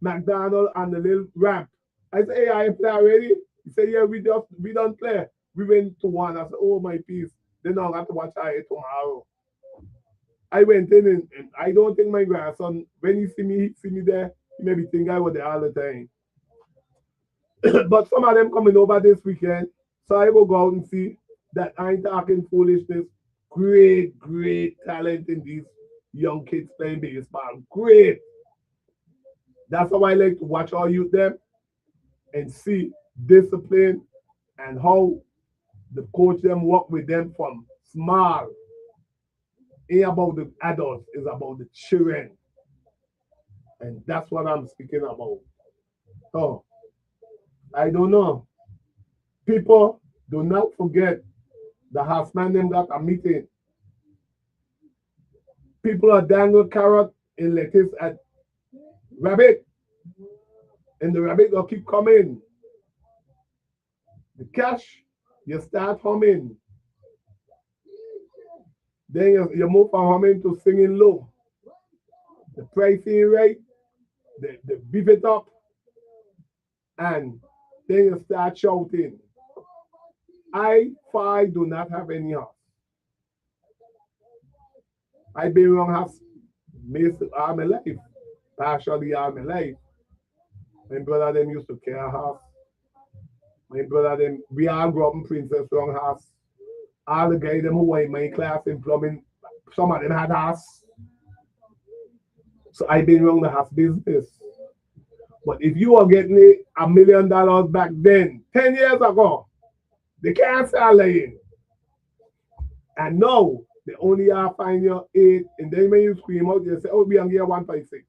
McDonald and the little ramp. I said, hey, I play already? He said, yeah, we don't play. We went to one. I said, oh my piece. Then I have to watch I tomorrow. I went in and I don't think my grandson, when he see me there, he maybe think I was there all the time. But some of them coming over this weekend, so I will go out and see that I ain't talking foolishness. Great, great talent in these young kids playing baseball. Great. That's how I like to watch our youth them and see discipline and how the coach them work with them from small. Ain't about the adults, it's about the children. And that's what I'm speaking about. So, I don't know. People, do not forget the Halfman them got a meeting. People are dangling carrot and lettuce at rabbit. And the rabbit will keep coming. The cash, you start humming. Then you move from humming to singing low. The pricing right, the beef it up, and then you start shouting. Fahie do not have any house. I've been around house most of my life, partially all my life. My brother them used to care house. My brother them, we all grew up in Princess Wrong house. All the guys them who were in my class in plumbing, some of them had house. So I've been around the house business. But if you were getting $1 million back then, 10 years ago, they can't start lying. And now, they only are fine your 8, and then when you scream out, you say, oh, we are here 156.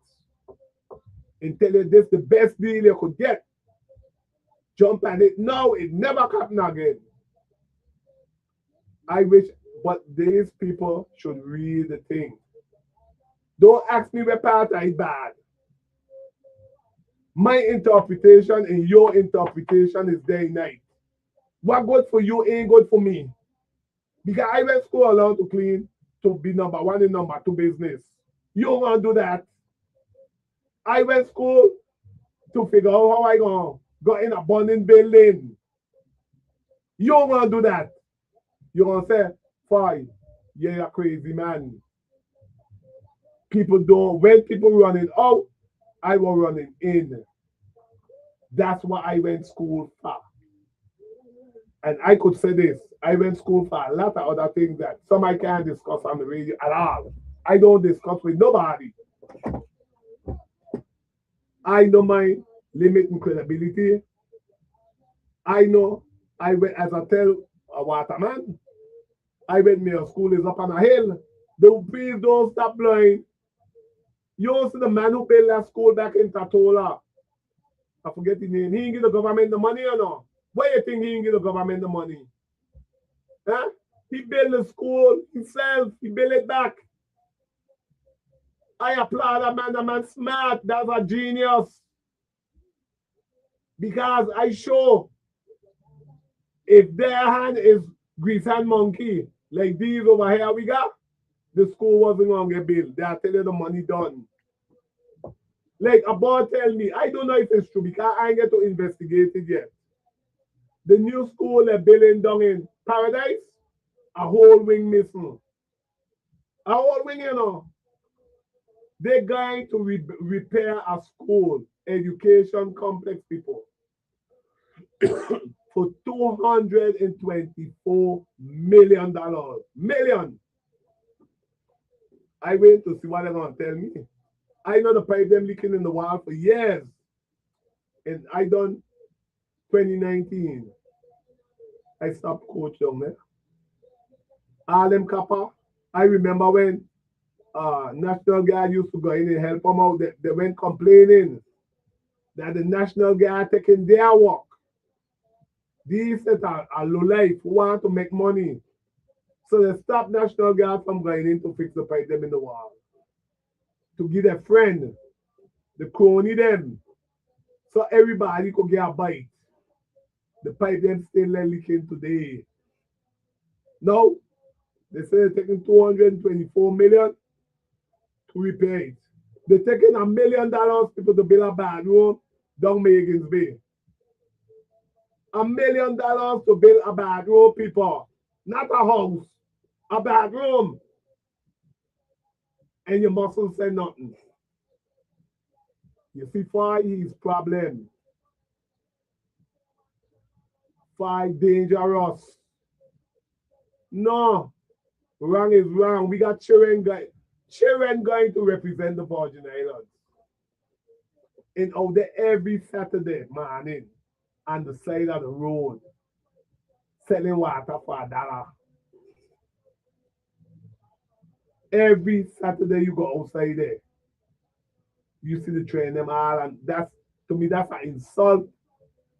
And tell you this the best deal you could get. Jump at it. No, it never happened again. I wish, but these people should read the thing. Don't ask me what part is bad. My interpretation and your interpretation is day and night. What good for you ain't good for me. Because I went to school alone to clean, to be number 1 and number 2 business. You don't want to do that. I went to school to figure out how I go in a burning building. You don't want to do that. You're going to say, Fahie, you're a crazy man. People don't, when people running out, I was running in. That's what I went to school for. And I could say this, I went to school for a lot of other things that some I can't discuss on the radio at all. I don't discuss with nobody. I know my limit in credibility. I know, I went, as I tell a waterman, I went to school is up on a hill. Please don't stop blowing. You see the man who built that school back in Tatola. I forget his name. He didn't give the government the money or no? Why do you think he didn't give the government the money? Huh? He built the school himself. He built it back. I applaud that man. That man smart. That's a genius. Because I show if their hand is grease hand monkey, like these over here we got, the school wasn't going to get built. They are telling you the money done. Like a boy tell me, I don't know if it's true because I ain't get to investigate it yet. The new school they're building down in Paradise, a whole wing missing. A whole wing, you know. They're going to repair a school, education complex, people, for $224 million. Million. I went to see what they're going to tell me. I know the pipe them leaking in the wall for years. And I done 2019. I stopped coach down there. All them kappa. I remember when National Guard used to go in and help them out. They went complaining that the National Guard taking their work. These that are low life who want to make money. So they stopped National Guard from going in to fix the pipe them in the wall. To give their friend, the crony them. So everybody could get a bite. The pipe them still leaking today. Now, they say they're taking 224 million to repair it. They're taking $1 million people to build a bathroom down Megan's Bay. $1 million to build a bathroom, people. Not a house. A bathroom. And you mustn't say nothing. You see, Fahie's problem. Fahie dangerous. No. Wrong is wrong. We got children going to represent the Virgin Islands. And out there every Saturday morning on the side of the road, selling water for $1. Every Saturday you go outside there, you see the train them all, and that's, to me, that's an insult.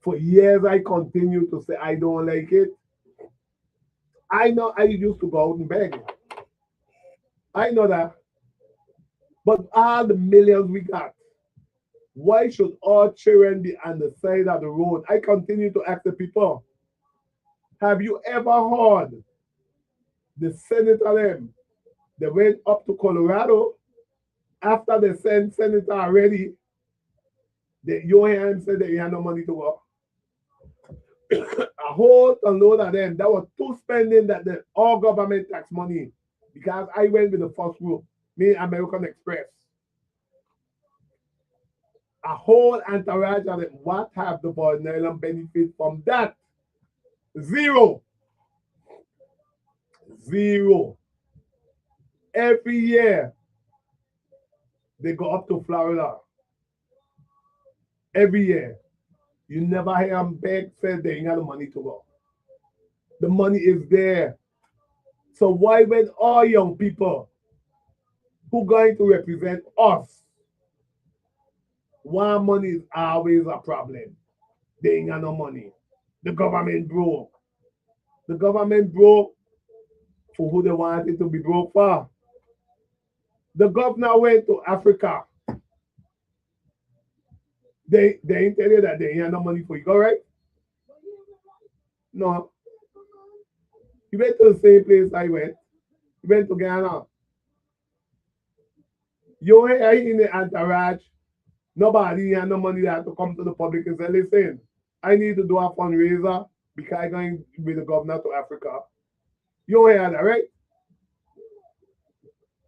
For years I continue to say I don't like it. I know I used to go out and beg. I know that. But all the millions we got, why should all children be on the side of the road? I continue to ask the people, have you ever heard the senator them? They went up to Colorado after they sent senator already. You hear him say they had no money to go. A whole load of them that was too spending that the all government tax money, because I went with the first group, me American Express. A whole entourage of them. What have the Virgin Islands benefit from that? Zero. Zero. Every year they go up to Florida. Every year. You never hear them beg, say they ain't got the money to go. The money is there. So why when all young people who going to represent us, why money is always a problem? They ain't got no money. The government broke. The government broke for who they wanted to be broke for. The governor went to Africa. They ain't tell you that they ain't no money for you, all right? No. He went to the same place I went. He went to Ghana. You hear in the entourage, nobody had no money that to come to the public and say, listen, I need to do a fundraiser because I'm going with the governor to Africa. You hear that, right?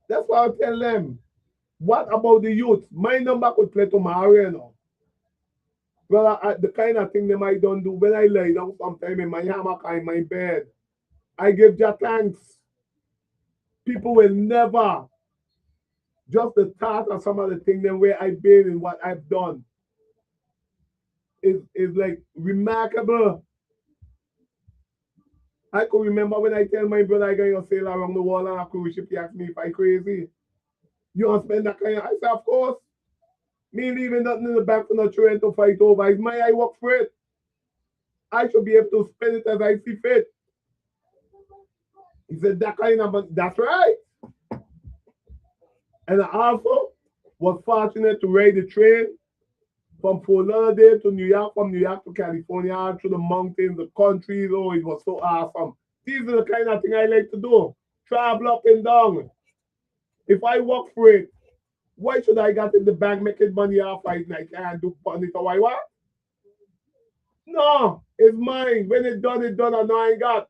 That's why I tell them. What about the youth? My number could play tomorrow, you know. Well, the kind of thing them I don't do when I lay down sometime in my hammock or in my bed, I give Jah thanks. People will never, just the thought of some of the things them where I've been and what I've done is like remarkable. I could remember when I tell my brother I going to sail around the world on a cruise ship, he asked me if I crazy. You want to spend that kind of, I said, of course. Me leaving nothing in the bank for no children to fight over. It's my I work for it. I should be able to spend it as I see fit. He said that kind of money. That's right. And I also was fortunate to ride the train from Fort Lauderdale to New York, from New York to California, through the mountains, the countries. Oh, it was so awesome. These are the kind of thing I like to do. Travel up and down. If I work for it, why should I get in the bank making money off it and I can't do money so I what? No, it's mine. When it's done, I know I ain't got.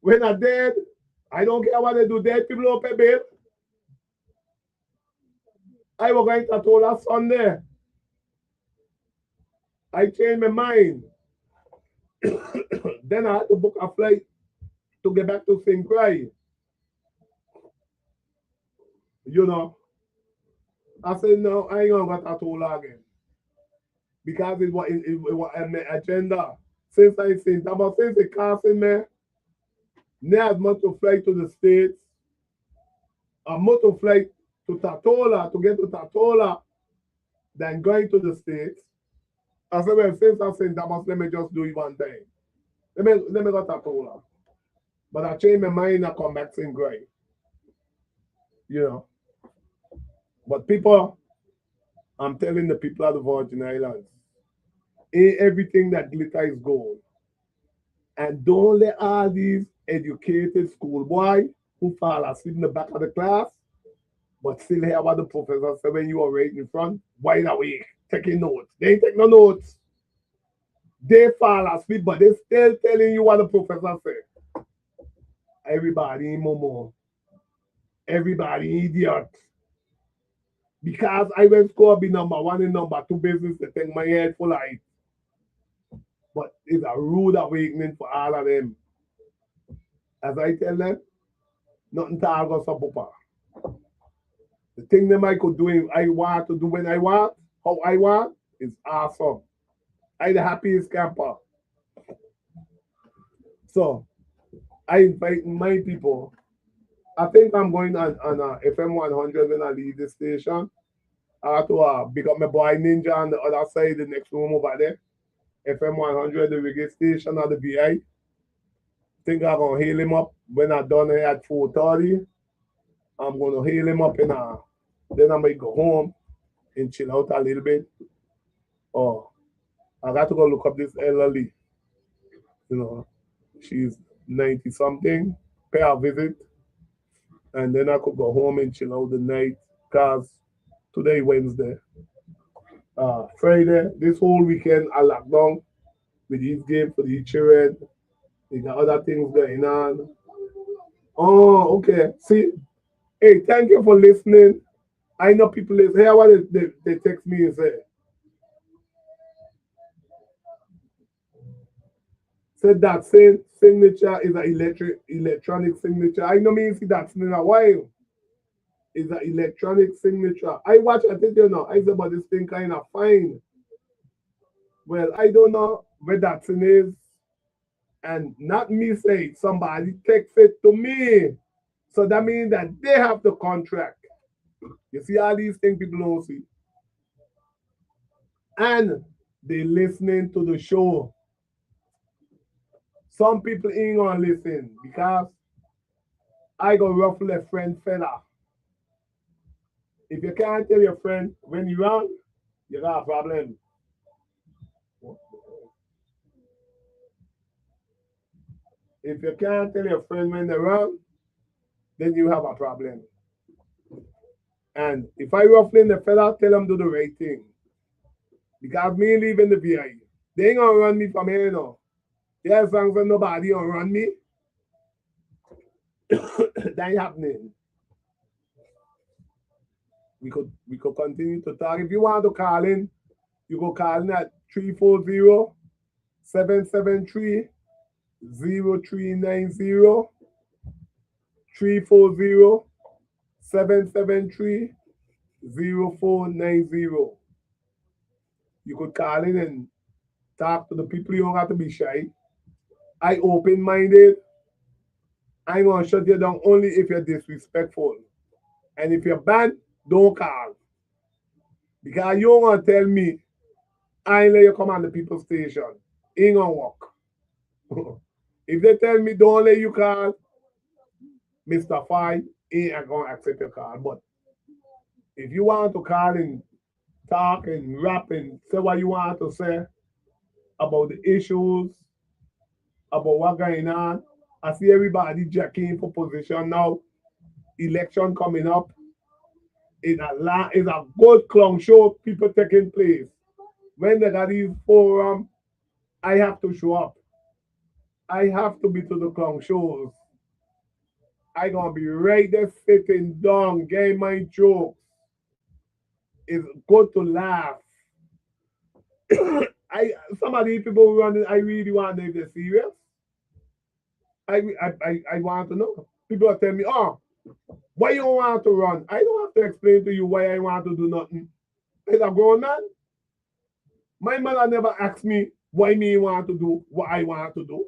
When I dead, I don't care what they do. Dead people don't pay bill. I was going to told us Sunday. I changed my mind. Then I had to book a flight to get back to St. Croix. You know, I said, no, I ain't going to go to Tola again. Because it was in my agenda. Since I seen that, but since they casting me, now as much to fly to the States, a much to fly to Tatola, to get to Tatola, than going to the States. I said, well, since I seen that, let me just do it one time. Let me go to Tatola. But I changed my mind and come back to St. Croix. You know. But people, I'm telling the people of the Virgin Islands, Ain't everything that glitter is gold. And don't let all these educated schoolboy who fall asleep in the back of the class, but still hear what the professor said when you are right in front, wide awake, taking notes. They ain't take no notes. They fall asleep, but they still telling you what the professor said. Everybody in Momo. Everybody idiot. Because I went school be number one and number two business, they take my head full of it. But it's a rude awakening for all of them. As I tell them, nothing to argue about. The thing them I could do, I want to do when I want, how I want, is awesome. I the happiest camper. So I invite my people. I think I'm going on FM 100 when I leave the station. I have to pick up my boy Ninja on the other side, the next room over there. FM 100, the reggae station at the VI. Think I'm gonna hail him up when I'm done here at 4:30. I'm gonna hail him up and then I might go home and chill out a little bit. Oh, I got to go look up this elderly. You know, she's 90 something. Pay a visit, and then I could go home and chill out the night. Cause today Wednesday, Friday, this whole weekend I locked down with these games for the children. We got other things going on. Oh, okay. See, hey, thank you for listening. I know people is here. What they text me and say. Said that same signature is an electronic signature. I know me see that in a while. It's an electronic signature. I watch I think you know. I said, but this thing kind of fine. Well, I don't know where that thing is. And not me say somebody text it to me. So that means that they have the contract. You see all these things people don't see. And they listening to the show. Some people ain't gonna listen because I go ruffle a friend fella. If you can't tell your friend when you're wrong, you got a problem. If you can't tell your friend when they're wrong, then you have a problem. And if I ruffling the fella, tell them do the right thing. Because me leaving the VI. They ain't gonna run me from here, you know. There's songs that nobody gonna run me. That ain't happening. We could continue to talk. If you want to call in, you go call in at 340-773-0390. 340-773-0490. You could call in and talk to the people. You don't have to be shy. I open-minded. I'm gonna shut you down only if you're disrespectful. And if you're bad, don't call. Because you don't want to tell me I ain't let you come on the people's station. Ain't gonna work. If they tell me don't let you call, Mr. Fahie ain't gonna accept your call. But if you want to call and talk and rap and say what you want to say about the issues, about what's going on, I see everybody jacking for position now. Election coming up. It's a good clown show, people taking place. When they got these forum, I have to show up. I have to be to the clown shows. I gonna be right there sitting down, getting my jokes. It's good to laugh. I some of these people running, I really want to know if they're serious. I want to know. People are telling me, oh, why you don't want to run? I don't have to explain to you why I want to do nothing. Is a grown man. My mother never asked me why me want to do what I want to do.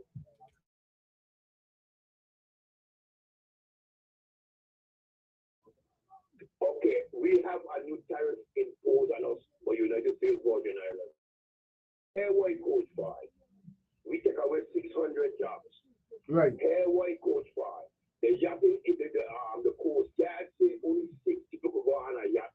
Okay, we have a new tariff imposed on us for United States Virgin Islands. Here white coach buy. We take away 600 jobs. Right. Here white coach buy. The yachting in the coast guard say only 6 people could go on a yacht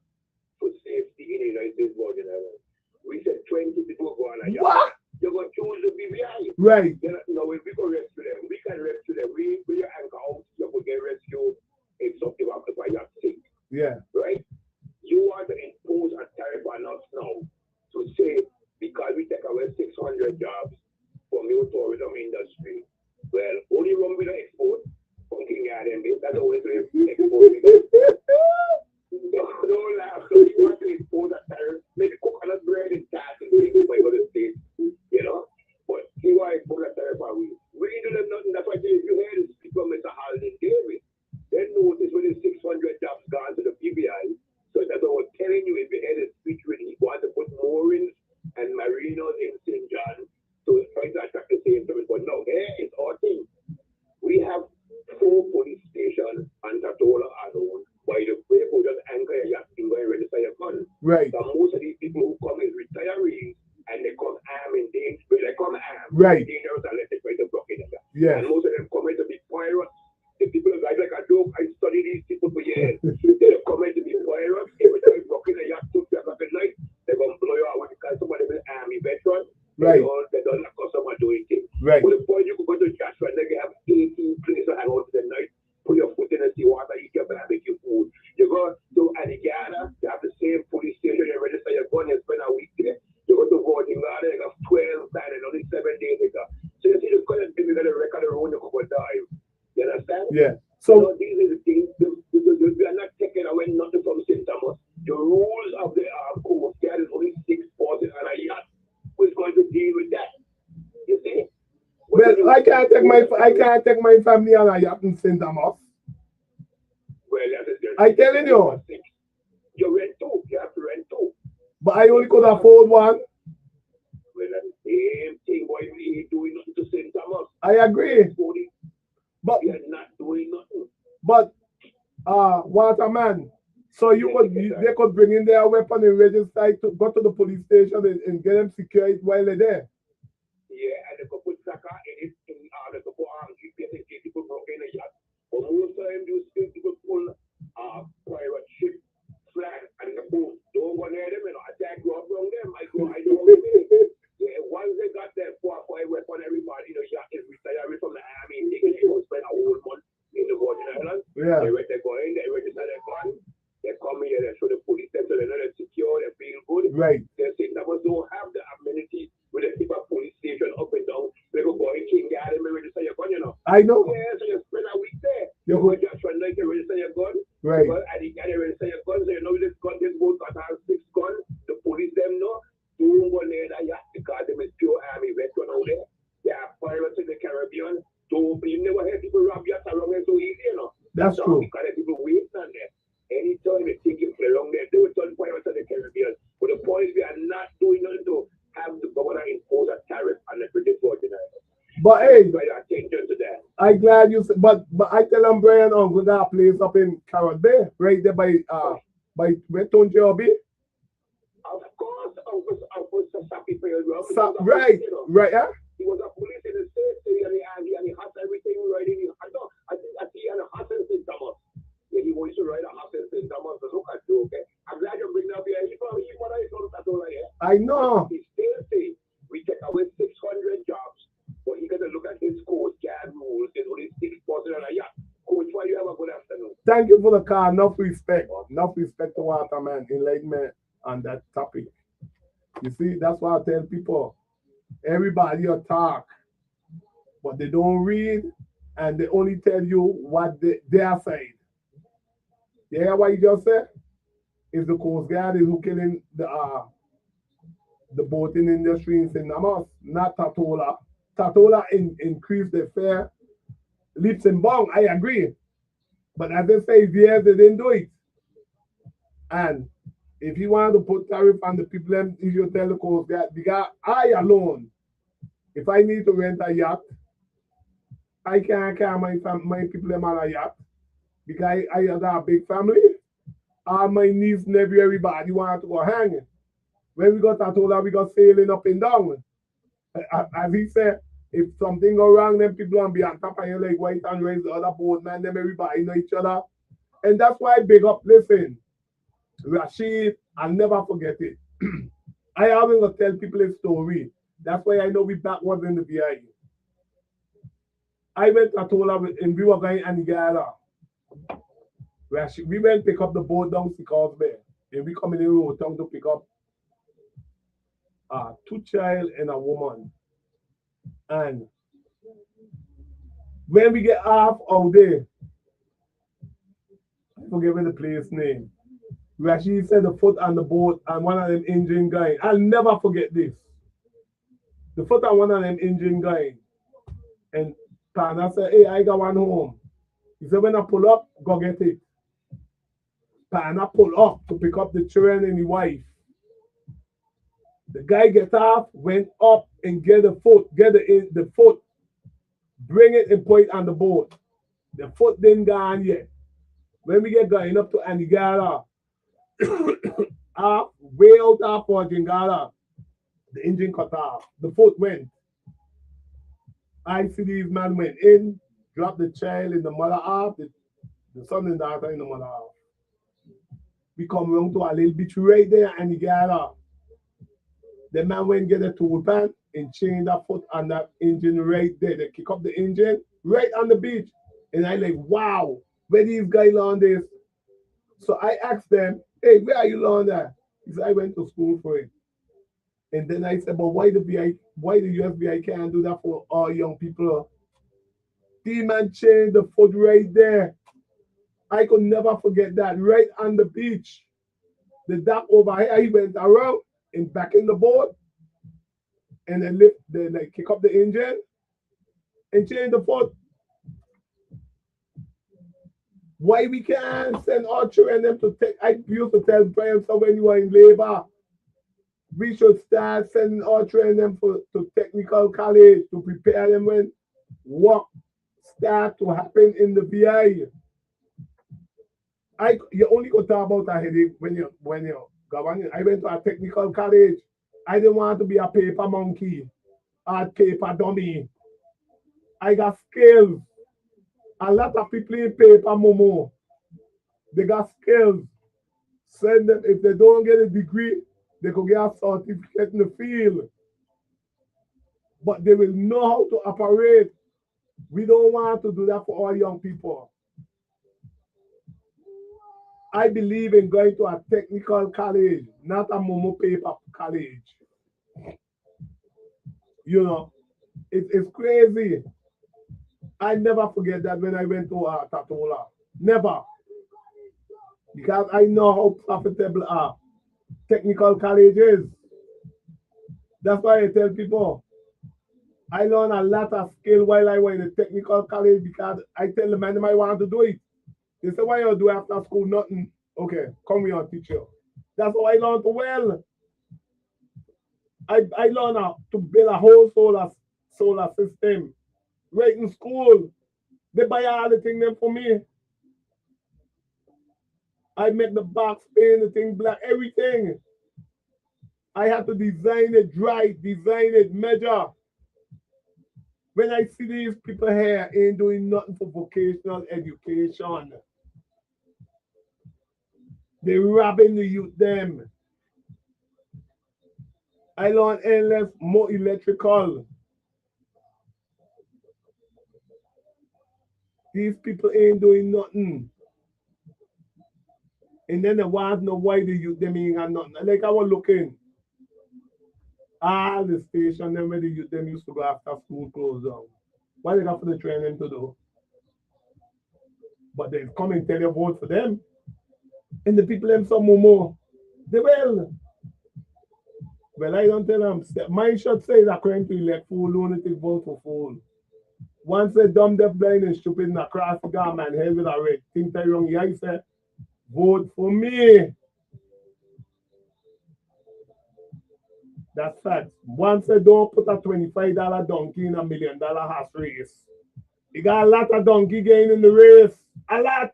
for safety in the United States Virgin Islands. We said 20 people go on a yacht. What? You're going to choose the BVI. Right. You know, if we can rescue them, we can rescue them. We your anchor out, you will get rescued if something happens by your sink. Yeah. Right? You want to impose a tariff on us now to say, because we take away 600 jobs from the tourism industry, well, only one will export from King Island. That's the only way to export. Don't laugh. So you want to impose a tariff, maybe coconut bread and tax and things by other states, you know? But he want to impose a tariff on we. We ain't doing nothing. That's why if you hear this speak from Mr. Halden David, then notice when the 600 jobs gone to the PBI. So that's what I was telling you, if you hear the speech when he wants to put moorings and marinos in St. John, so it's trying to attract the same service. But no, here it's our thing. We have 4 police stations on Tatola alone. By the way, we just anchor your yacht and go and register your gun. Right. So most of these people who come is retirees and they come armed and dangerous. They come armed, Right. dangerous, unless they try to block in the yacht. Yeah. And most of them come in to be pirates. The people are like a joke. I study these people for years. They come in to be pirates. Every time you block in a yacht, 2 o'clock at night, they're going to blow you out because somebody is an army veteran. Right. They don't like customer doing things. Right. But the point you could go to Joshua and they can have 18 places to hang out in the night, put your foot in the sea water, eat your barbecue food. You go to Anigada, they have the same police station, you register your gun and spend a week there. You go to Gordon-Gada, they have 12 planning, only 7 days ago. So you see the kind of thing you got to record the road, you could go dive. You understand? Yeah. So So these are the things, we are not taking away nothing from St. Thomas. The rules of the Coast Guard is only 6 horses and a yacht. Who's going to deal with that? You see? well, I can't take my family on a yacht in St. Thomas. Well, that's it. I telling you. You rent 2. You have to rent 2. But I only could afford one. Well, that's the same thing. Why we ain't doing nothing to St. Thomas? I agree. But We are not doing nothing. but Waterman. So they could bring in their weapon and register it to go to the police station and get them secured while they're there. Yeah, and they could put Saka in it in order to go on GPS in case people broke in a yacht. But most of them do still people pull private ship flag and the boat. Don't go near them, you know. Attack go up from them. I don't mean. Yeah, once they got their 4 or 5 weapon, everybody, you know, yacht is retiring from the army. They can spend a whole month in the Virgin Islands. Yeah. They go in, they register their gun. They come here, they show the police them so they know they're secure, they feel good. Right. They say that was don't have the amenity with a keep a police station up and down. They go in King Garden and register your gun, you know. I know. Yeah, so you spend a week there. You You go just one night to register your gun. Right. But at the end, they register your gun, so you know this gun, this boat got has 6 guns. The police them know. Don't go near that yacht because them is pure army veteran out there. They are pirates in the Caribbean. So you never hear people rob yachts around there so easy, you know. That's true. Because people wait on there. Anytime they take you along there, they will turn pirates in the Caribbean. But the point is, we are not doing nothing to have the governor impose a tariff on the British Virgin Islands. But hey, Pay attention to that. I'm glad you said, but I tell them Brian Uncle got a place up in Carrot Bay, right there by where Tony Joby. Of course, Uncle Sasapi Field. Right, you know. right, huh? He was a police in the state, and he has everything right in. I think he had a house in St. Thomas. Yeah, he wants to ride a house in St. Thomas to look at you, okay? I'm glad you bring up here. He probably what I told that all here. I know. He still say we take away 600 jobs, but he got to look at his Coast Guard rules. There's only 6 persons on a yacht. Coach, why you have a good afternoon? Thank you for the call. Enough respect. Enough respect to Waterman. Enlightenment on that topic. You see, that's why I tell people, everybody will talk, but they don't read and they only tell you what their side. You hear what you just said? If the Coast Guard is who killing the boating industry in St. Thomas, not Tatola. Tatola increased the fare leaps and bounds. I agree. But at the 5 years, they didn't do it. And if you want to put tariff on the people, if you tell the Coast Guard, because I alone, if I need to rent a yacht, I can't carry my people on a yacht because I have a big family. All my niece, nephew, everybody want to go hanging. When we got Tatola, we got sailing up and down. As he said, if something go wrong, then people will be on top of you like white and raise the other boatman, them everybody know each other. And that's why I big up, listen, Rashid, I'll never forget it. I always tell people a story. That's why I know we backwards in the VI. I went, I told her, and we were going and together. We went pick up the boat down to Cosby, and we come in the road town to pick up 2 child and a woman. And when we get off out there, I forget the place name. We actually set the foot on the boat and one of them engine guy. I'll never forget this. The foot on one of them engine guy. And Pana said, hey, I got one home. He said, when I pull up, go get it. Pana pull up to pick up the children and the wife. The guy get off, went up and get the foot, the foot, bring it and put it on the boat. The foot didn't go on yet. When we get going up to Antigua, way out of Jingala, the engine cut off. The foot went. I see these men went in, dropped the child in the mother half, the son and daughter in the mother half. We come around to a little beach right there and Antigua. The man went get a tool pan and change that foot on that engine right there. They kick up the engine right on the beach. And I like, wow, where these guys learn this? So I asked them, hey, where are you learning that? He said, I went to school for it. And then I said, but why the USBI can't do that for all young people? The man changed the foot right there. I could never forget that, right on the beach. The dock over here, he went around and back in the boat, and then they kick up the engine and change the foot. Why we can't send our children them to take? I used to tell Brian, so when you are in labor, we should start sending our children them to technical college to prepare them when work start to happen in the VI. You only could talk about a headache when you government. I went to a technical college. I didn't want to be a paper monkey or a paper dummy. I got skills. A lot of people in paper momo. They got skills. Send them, if they don't get a degree, they could get a certificate in the field. But they will know how to operate. We don't want to do that for all young people. I believe in going to a technical college, not a momo paper college. You know, it's crazy. I never forget that when I went to Tatola. Never. Because I know how profitable technical college is. That's why I tell people, I learned a lot of skill while I was in the technical college because I tell the man I want to do it. They say, why you do after school? Nothing. Okay, come here and teach you. That's how I learned well. I learned how to build a whole solar system. Right in school. They buy all the things them for me. I make the box, paint the thing black, everything. I have to design it right, design it, measure. When I see these people here ain't doing nothing for vocational education. They robbing the youth them. I learn endless, more electrical. These people ain't doing nothing. And then they want to know why the youth them ain't got nothing. Like I was looking. All the station them where the youth them used to go after school closed down. Why they got for the training to do? But they come and tell you vote for them. And the people them some more. They will. Well, I don't tell them. Mine should say that according to elect fool, lunatic vote for fool. Once they dumb, deaf, blind, and stupid, and across the garment, head with a red. Think they wrong. Yeah, he said, vote for me. That's fact. Once they don't put a $25 donkey in $1 million horse race. You got a lot of donkey gain in the race. A lot.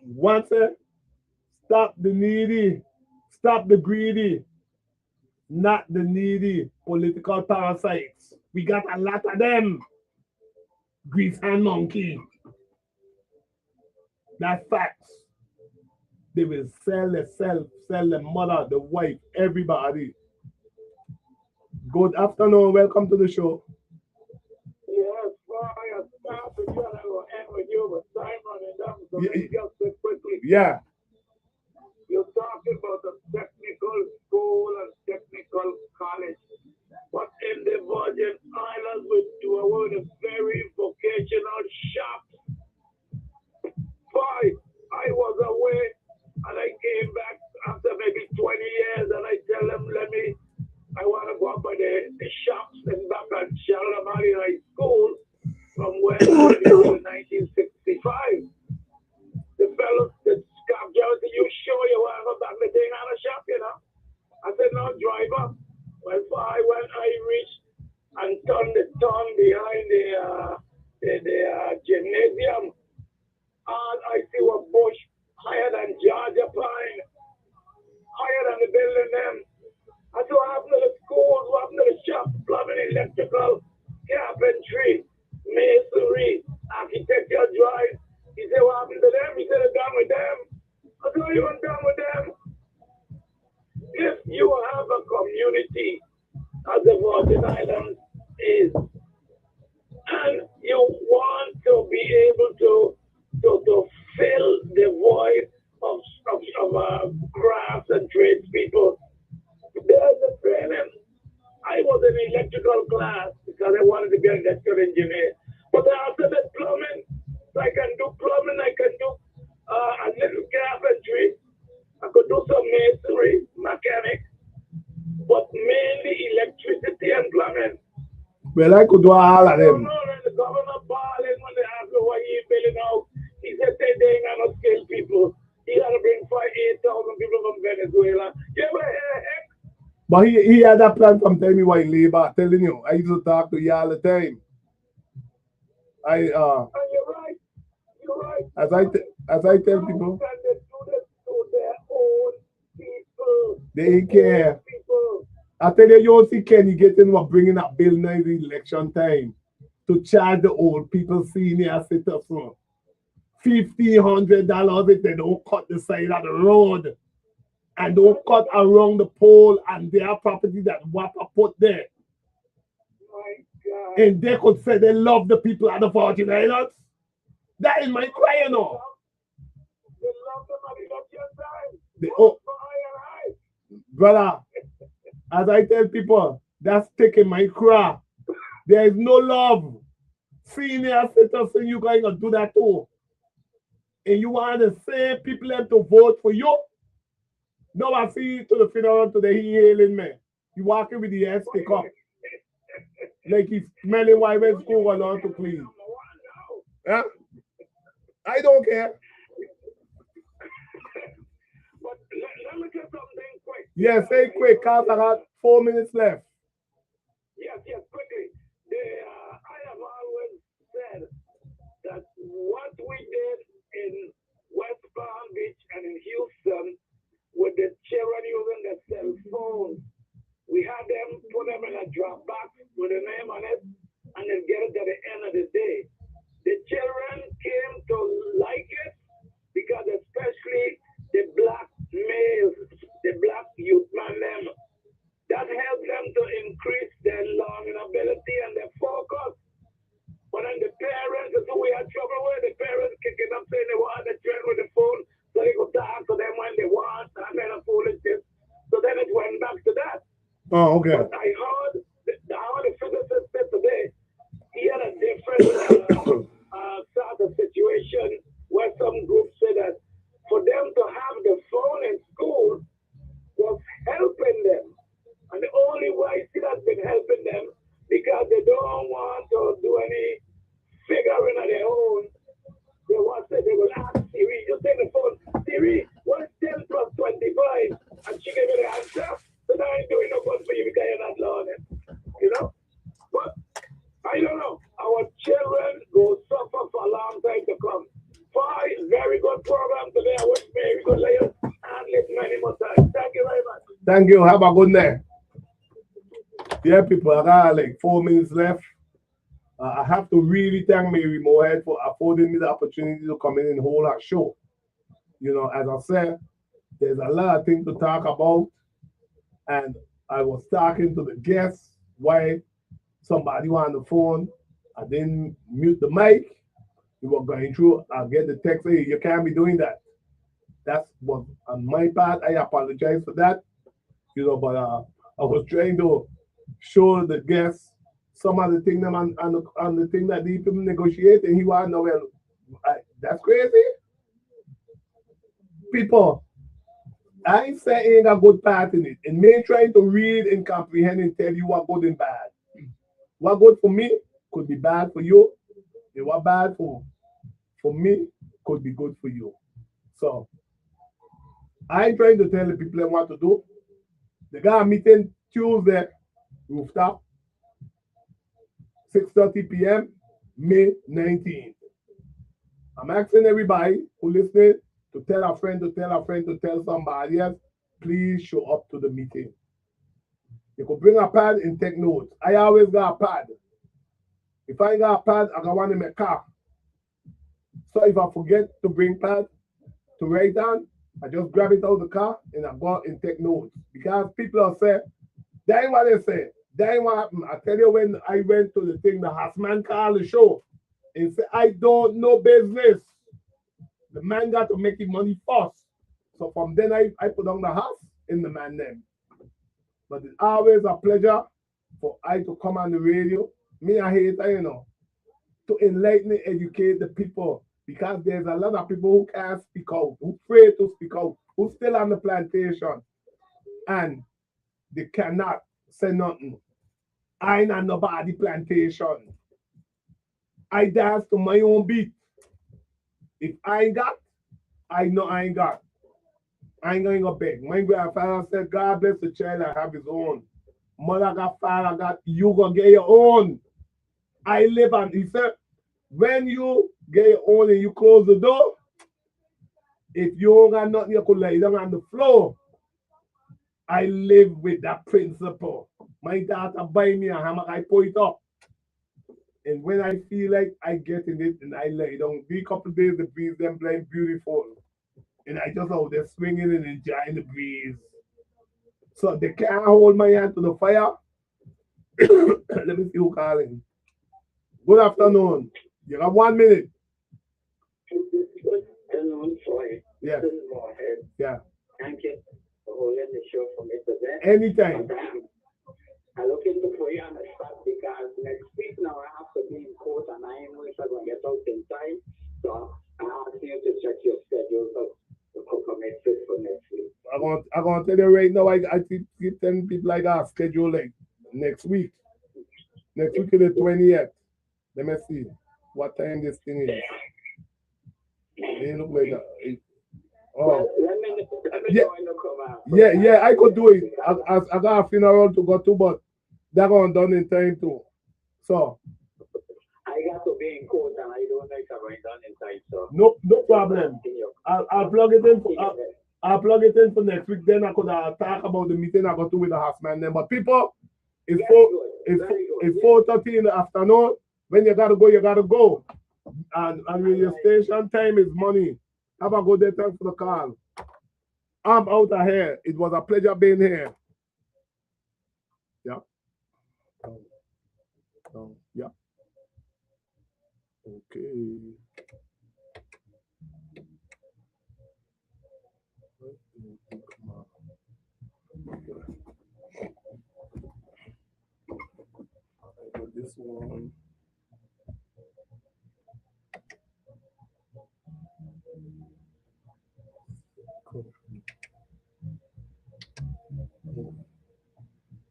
Once they stop the needy, stop the greedy, not the needy political parasites. We got a lot of them. Grease and monkey. That's facts. They will sell the mother, the wife, everybody. Good afternoon. Welcome to the show. Yes, Fahie, I start with you and I will end with you, but time running down, so let me just say quickly. Yeah. You're talking about a technical school and technical college. But in the Virgin Islands, we do a very vocational shops. Fahie, I was away and I came back after maybe 20 years and I tell them, I want to go up by the shops in back at Shalamari High School from when until 1965. The fellows, the scout girls, you sure you want to go back the thing on a shop, you know? I said, no, drive up. When I reached and turned the tongue behind the gymnasium, all I see was bush higher than Georgia Pine, higher than the building them. I said, what happened to the schools, what happened to the shops, plumbing, electrical, carpentry, masonry, architecture drawing. He said, what happened to them? He said, I'm done with them. I said, are you done with them? If you have a community, as the Virgin Islands is, and you want to be able to fill the void of crafts and tradespeople, there's a training. I was in electrical class because I wanted to be an electrical engineer. But after the plumbing, so I can do plumbing, I can do a little carpentry, I could do some masonry, mechanic, but mainly electricity and plumbing. Well, I could do all of them. No, the governor balling when they asked me why he billing out. He said they ain't got no skilled people. He had to bring 8,000 people from Venezuela. You ever hear heck? But he had a plan from telling me why labor. Telling you, I used to talk to you all the time. And you're right. You're right. As I tell people, they ain't care. I tell you, you see Kenny getting what bringing up bill now the election time to charge the old people senior citizens $1,500 if they don't cut the side of the road and don't cut around the pole and their property that WAPA put there. My God. And they could say they love the people at the Virgin Islands. That is my cry, you know. They love them at election time. Brother, as I tell people, that's taking my cry. There is no love. Senior citizen, you guys gonna do that too. And you want the same people to vote for you? No, I see to the funeral today, he hailing me. He walking with the ass pick up. Like he's smelling why when school was on to clean. Yeah? I don't care. But let me say something quick. Yeah, say quick, because I got 4 minutes left. Yes, quickly. I have always said that what we did in West Palm Beach and in Houston with the children using their cell phones, we had them put them in a drop box with a name on it and then get it at the end of the day. The children came to like it because especially the black males, the black youth man, them, that helped them to increase their learning ability and their focus. But then the parents, that's who we had trouble with, the parents kicking up saying they want the children with the phone so they could talk to them when they want, and then a foolishness. So then it went back to that. Oh, okay. But I heard the physicist said today, he had a different sort of situation where some groups said that for them to have the phone in school was helping them. And the only way I see that's been helping them because they don't want to do any figuring of their own. They want to say they will ask Siri, you take the phone, Siri, what is 10 plus 25? And she gave me the answer. So now I'm doing no good for you because you're not learning. You know? But I don't know. Our children will suffer for a long time to come. Fahie, very good program today. I wish Mary could lay us and live many more times. Thank you very much. Thank you. Have a good night. Yeah, people, I got like 4 minutes left. I have to really thank Mary Moorhead for affording me the opportunity to come in and hold her show. You know, as I said, there's a lot of things to talk about. And I was talking to the guests why somebody on the phone, I didn't mute the mic. We were going through, I get the text, hey, you can't be doing that. That's what on my part, I apologize for that. But I was trying to show the guests some of the thing them on the thing that the people negotiate, and he want to know, well, that's crazy. People, I ain't saying a good part in it. And me trying to read and comprehend and tell you what good and bad. What good for me could be bad for you. And what bad for me could be good for you. So I ain't trying to tell the people what to do. They got a meeting Tuesday, rooftop, 6:30 p.m., May 19th. I'm asking everybody who listening to tell a friend, to tell a friend, to tell somebody else, please show up to the meeting. You could bring a pad and take notes. I always got a pad. If I ain't got a pad, I got one in my car. So if I forget to bring pad to write down, I just grab it out of the car and I go out and take notes. Because people are saying, that ain't what they say. That ain't what happened. I tell you, when I went to the thing, the Hassman called the show and said, I don't know business. The man got to make his money first. So from then I put on the house in the man name. But it's always a pleasure for I to come on the radio. Me, I hate it, to enlighten and educate the people. Because there's a lot of people who can't speak out, who afraid to speak out, who still on the plantation. And they cannot say nothing. I ain't on nobody plantation. I dance to my own beat. If I ain't got, I know I ain't got. I ain't going to beg. My grandfather said, God bless the child that have his own. Mother got, father got, you gonna get your own. I live on, he said, when you get your own and you close the door, if you don't got nothing, you could lay down on the floor. I live with that principle. My daughter buy me a hammock, I put it up. And when I feel like I get in it and I lay down, be a couple days, the breeze them blowing beautiful. And I just out there swinging and enjoying the breeze. So they can't hold my hand to the fire. Let me see who calling. Good afternoon. You got 1 minute. Good afternoon, Fahie. Yeah. This is Mohammed. Yeah. Thank you for holding the show for me today. Anytime. I'm looking to put you on the spot because next week now I have to be in court and I ain't know if I'm going to get out in time. So I ask you to check your schedule to commit fit for next week. I'm going to tell you right now, I keep telling people like that schedule like next week. Next week is the 20th. Let me see what time this thing is. It look like that. Well, let me yeah. know when you come out. Yeah, I could do it. I got a funeral to go to, but that going done in time too. So I got to be in court and I don't know if I'm going done in time. So no problem. I'll plug it in. I'll plug it in for next week. Then I could talk about the meeting I got to with the Hassman. Then, but people, it's 4:30 in the afternoon. When you gotta go, you gotta go. And radio station time is money. Have a good day. Thanks for the call. I'm out of here. It was a pleasure being here. Yeah. Yeah. Okay. I got this one.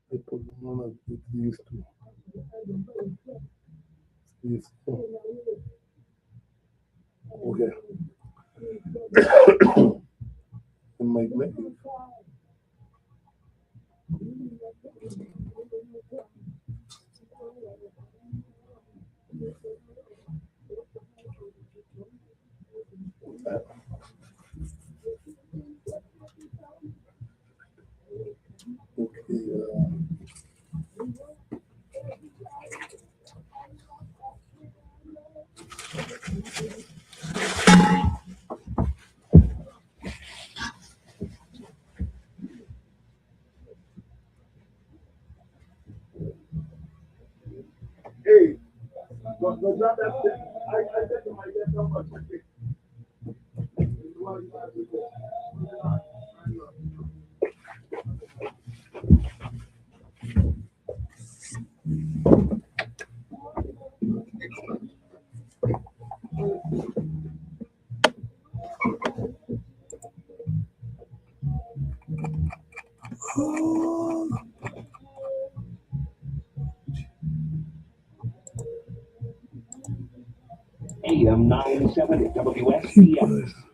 I put one of these two. These two. Okay. And my leg. No, drop that thing. I said to my dad, how much it is. AM 970 WSCS.